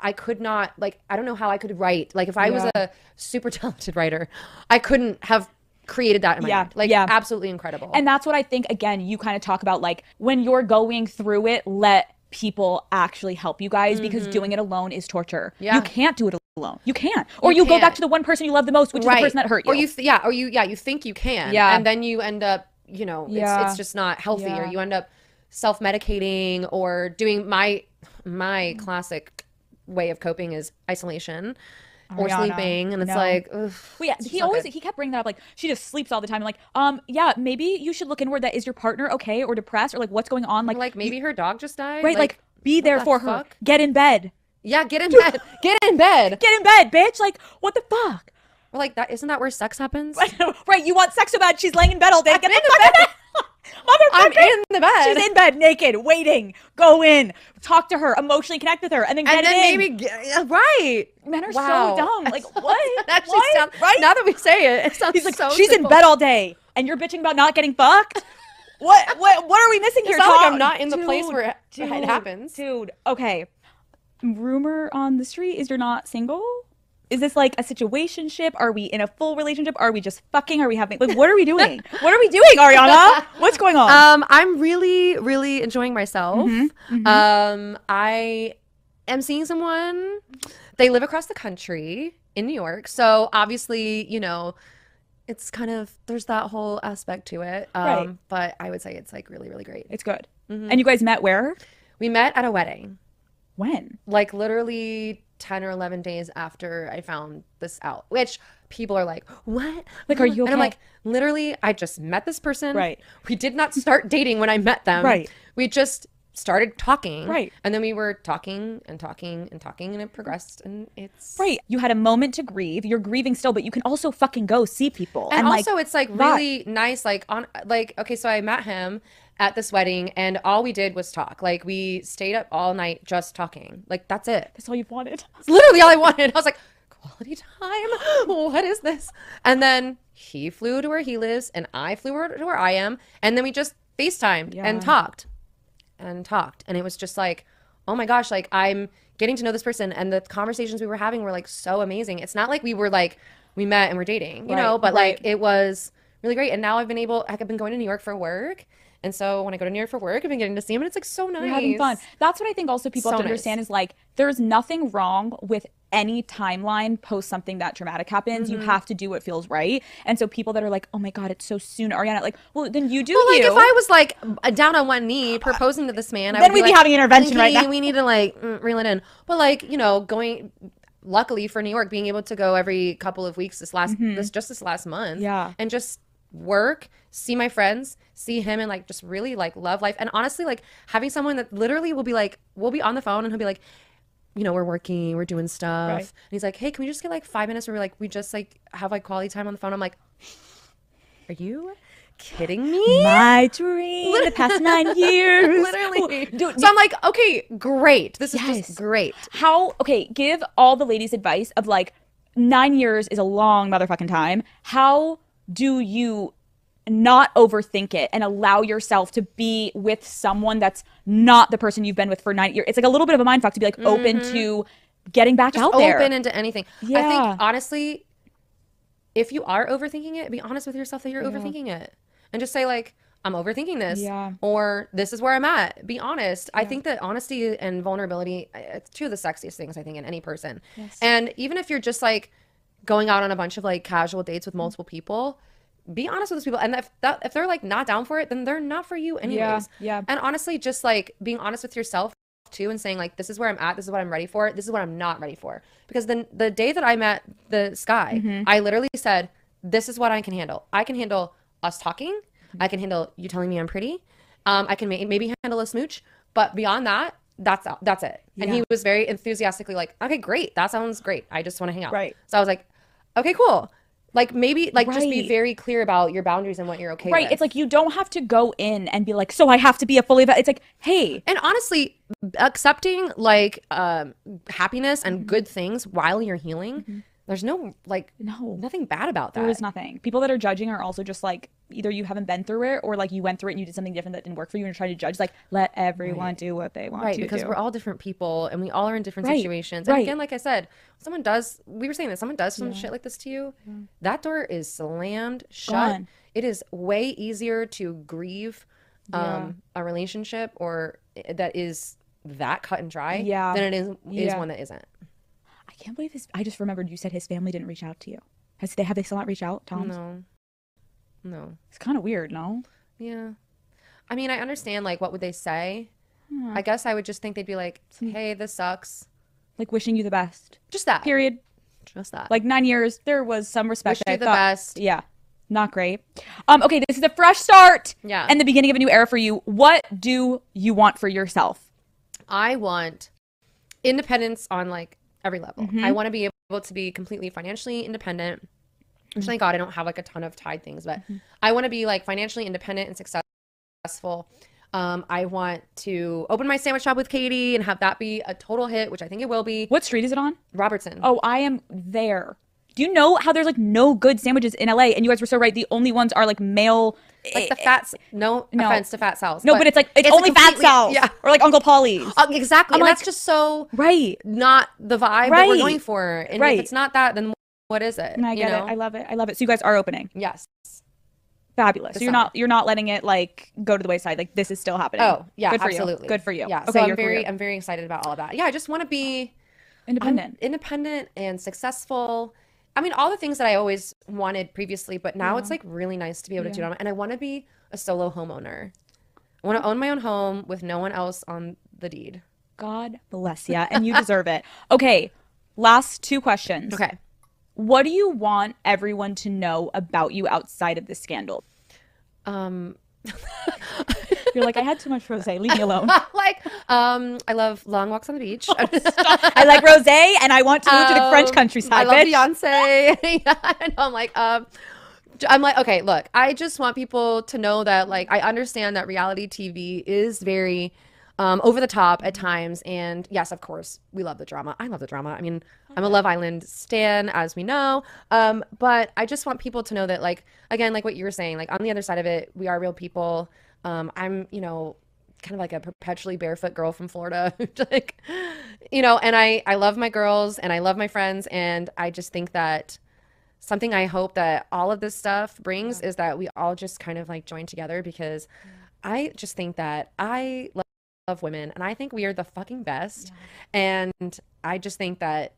I could not, like, I don't know how I could write. Like, if I was a super talented writer, I couldn't have created that in my mind. Like, absolutely incredible. And that's what I think, again, you kind of talk about, like, when you're going through it, let people actually help you guys, because doing it alone is torture. You can't do it alone. You can't. Or you go back to the one person you love the most, which is the person that hurt you. Or you think you can. And then you end up, you know, it's just not healthy. Or you end up self-medicating or doing my classic way of coping is isolation. Or sleeping, and it's like, ugh, well, he kept bringing that up, like, she just sleeps all the time. I'm like, maybe you should look inward. That is your partner okay or depressed, or like what's going on? Like maybe her dog just died. Right, like be there for her. Get in bed. Yeah, get in bed. Get in bed. Get in bed, bitch. Like, what the fuck? Or like that, isn't that where sex happens? Right, you want sex so bad, she's laying in bed all day. Get in the bed. I'm in the bed. She's in bed, naked, waiting. Go in, talk to her, emotionally connect with her, and then right. Men are so dumb. Like, what? That actually sounds right. Now that we say it, it sounds like so she's simple. in bed all day, and you're bitching about not getting fucked. What are we missing here? It's not like I'm not in the place where it happens, dude. Okay, rumor on the street is you're not single. Is this like a situationship? Are we in a full relationship? Are we just fucking? Are we having, like, what are we doing? What are we doing, Ariana? What's going on? I'm really, really enjoying myself. I am seeing someone. They live across the country in New York. So obviously, you know, it's kind of, there's that whole aspect to it. Right. But I would say it's like really, really great. It's good. And you guys met where? We met at a wedding. When? Like literally 10 or 11 days after I found this out, which people are like, what? Like, are you okay? And I'm like, literally, I just met this person. Right. We did not start dating when I met them. Right. We just started talking. Right. And then we were talking and talking and talking, and it progressed, and it's... Right. You had a moment to grieve. You're grieving still, but you can also fucking go see people. And also, it's like really nice, like, okay, so I met him at this wedding, and all we did was talk. Like, we stayed up all night just talking. Like, that's it. That's all you wanted. It's literally all I wanted. I was like, quality time? What is this? And then he flew to where he lives, and I flew to where I am, and then we just FaceTimed and talked. And it was just like, oh my gosh, like, I'm getting to know this person, and the conversations we were having were like so amazing. It's not like we were like, we met and we're dating, you know, but like, it was really great. And now I've been going to New York for work. And so when I go to New York for work, I've been getting to see him, and it's like so nice. You're having fun. That's what I think also people have to understand is like, there's nothing wrong with any timeline post something that traumatic happens. You have to do what feels right. And so people that are like, oh my God, it's so soon, Ariana, like, well, then you do like, if I was like down on one knee proposing to this man, then we'd be having intervention right now. We need to like reel it in. But like, you know, luckily for New York, being able to go every couple of weeks this last month. Yeah. And just work, see my friends, see him, and like just really like love life. And honestly, like having someone that literally will be like, we'll be on the phone and he'll be like, you know, we're working, we're doing stuff. Right. And he's like, hey, can we just get like 5 minutes where we just like have like quality time on the phone? I'm like, are you kidding me? My dream the past 9 years. Literally. Dude, so I'm like, okay, great. This is just great. Give all the ladies advice of like 9 years is a long motherfucking time. How do you not overthink it and allow yourself to be with someone that's not the person you've been with for 9 years? It's like a little bit of a mind fuck to be like open to getting back out there. Open into anything. Yeah. I think honestly, if you are overthinking it, be honest with yourself that you're overthinking it. And just say like, I'm overthinking this. Yeah. Or this is where I'm at. Be honest. Yeah. I think that honesty and vulnerability, it's two of the sexiest things I think in any person. Yes. And even if you're just like going out on a bunch of like casual dates with multiple people, be honest with those people. And if they're like not down for it, then they're not for you anyways. Yeah. And honestly, just like being honest with yourself too, and saying like, this is where I'm at, this is what I'm ready for, this is what I'm not ready for. Because then the day that I met this guy, I literally said, this is what I can handle. I can handle us talking. I can handle you telling me I'm pretty. I can maybe handle a smooch, but beyond that, that's it. And he was very enthusiastically like, okay, great. That sounds great. I just want to hang out. Right. So I was like, okay, cool. Like maybe like just be very clear about your boundaries and what you're okay with. Right. It's like you don't have to go in and be like, so I have to be a fully it's like, hey. And honestly, accepting like happiness and good things while you're healing, There's no, like, No. nothing bad about that. There is nothing. People that are judging are also just like, either you haven't been through it or like you went through it and you did something different that didn't work for you and you're trying to judge. It's like, let everyone do what they want Right, to because do. we're all different people and we all are in different Right, situations. And right. again, like I said, we were saying that someone does some shit like this to you, that door is slammed shut. Gone. It is way easier to grieve a relationship or that is that cut and dry than it is one that isn't. I can't believe I just remembered you said his family didn't reach out to you. Have they still not reached out, Tom? No. It's kind of weird, no? Yeah. I mean, I understand, like, what would they say? I guess I would just think they'd be like, hey, this sucks. Like wishing you the best. Just that. Period. Just that. Like 9 years, there was some respect. Wish you the best. Yeah. Not great. Okay, this is a fresh start. Yeah. And the beginning of a new era for you. What do you want for yourself? I want independence on, like, every level. I want to be able to be completely financially independent. Thank God I don't have like a ton of tied things, but I want to be like financially independent and successful. I want to open my sandwich shop with Katie and have that be a total hit, which I think it will be. What street is it on? Robertson. Oh, I am there. Do you know how there's like no good sandwiches in LA? And you guys were so right. The only ones are like male. Like the fats. No offense to Fat Sal's. No, but it's like it's only Fat Sal's. Yeah. Or like Uncle Polly's. Exactly. I'm And like, that's just so right. not the vibe that we're going for. And if it's not that, then what is it? And I get it. I love it. I love it. So you guys are opening. Yes. Fabulous. So you're not letting it like go to the wayside. Like this is still happening. Oh yeah, good for absolutely. You. Good for you. Yeah. Okay, So I'm very excited about all of that. Yeah, I just want to be independent and successful. I mean, all the things that I always wanted previously, but now it's like really nice to be able to do it. And I want to be a solo homeowner. I want to own my own home with no one else on the deed. God bless ya, and you deserve it. Okay, last 2 questions. Okay. What do you want everyone to know about you outside of this scandal? You're like, I had too much rosé. Leave me alone. I love long walks on the beach. I like rosé, and I want to move to the French countryside. I love Beyonce. I'm like, okay, look, I just want people to know that, like, I understand that reality TV is very over the top at times. And yes, of course, we love the drama. I love the drama. I mean, I'm a Love Island stan, as we know. But I just want people to know that, like, again, like what you were saying, like on the other side of it, we are real people. I'm, kind of like a perpetually barefoot girl from Florida. Like, and I love my girls and I love my friends. And I just think that something I hope that all of this stuff brings is that we all just kind of like join together, because I just think that I love women and I think we are the fucking best. And I just think that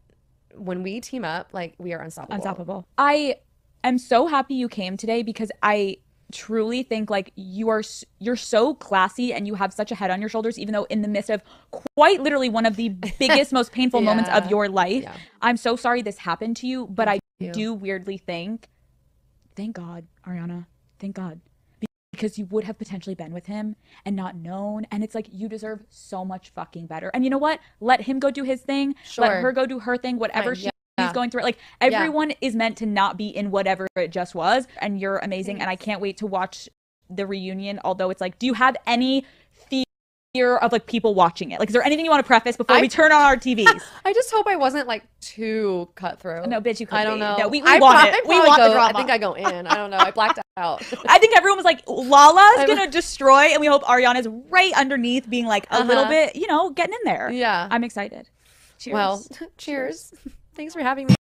when we team up, like, we are unstoppable. I am so happy you came today, because I truly think like you're so classy and you have such a head on your shoulders, even though in the midst of quite literally one of the biggest, most painful moments of your life. I'm so sorry this happened to you, but I do weirdly think, thank God, Ariana, thank God. Because you would have potentially been with him and not known. And it's like, you deserve so much fucking better. And you know what? Let him go do his thing. Let her go do her thing, whatever she's going through. Like, everyone is meant to not be in whatever it just was. And you're amazing. And I can't wait to watch the reunion. Although it's like, do you have any fear of like people watching it? Like, is there anything you want to preface before we turn on our TVs? I just hope I wasn't like too cutthroat. No, bitch, you could. I don't know. No, we want it. We want the drama. I think I go in. I don't know. I blacked out. I think everyone was like, Lala's gonna destroy, and we hope Ariana's right underneath, being like a little bit, getting in there. Yeah, I'm excited. Cheers. Well, cheers. Thanks for having me.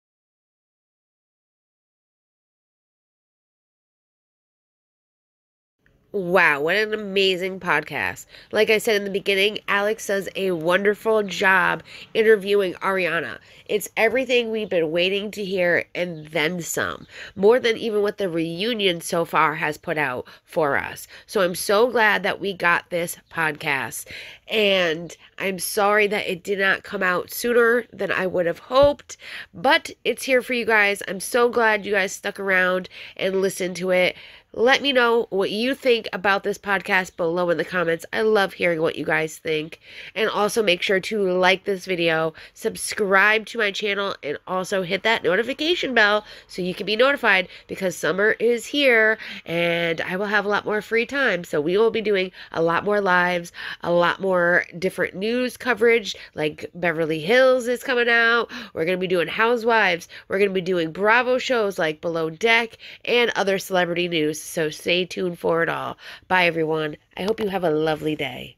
Wow, what an amazing podcast. Like I said in the beginning, Alex does a wonderful job interviewing Ariana. It's everything we've been waiting to hear and then some. More than even what the reunion so far has put out for us. So I'm so glad that we got this podcast. And I'm sorry that it did not come out sooner than I would have hoped. But it's here for you guys. I'm so glad you guys stuck around and listened to it. Let me know what you think about this podcast below in the comments. I love hearing what you guys think. And also make sure to like this video, subscribe to my channel, and also hit that notification bell so you can be notified, because summer is here and I will have a lot more free time. So we will be doing a lot more lives, a lot more different news coverage, like Beverly Hills is coming out. We're going to be doing Housewives. We're going to be doing Bravo shows like Below Deck and other celebrity news. So stay tuned for it all. Bye, everyone. I hope you have a lovely day.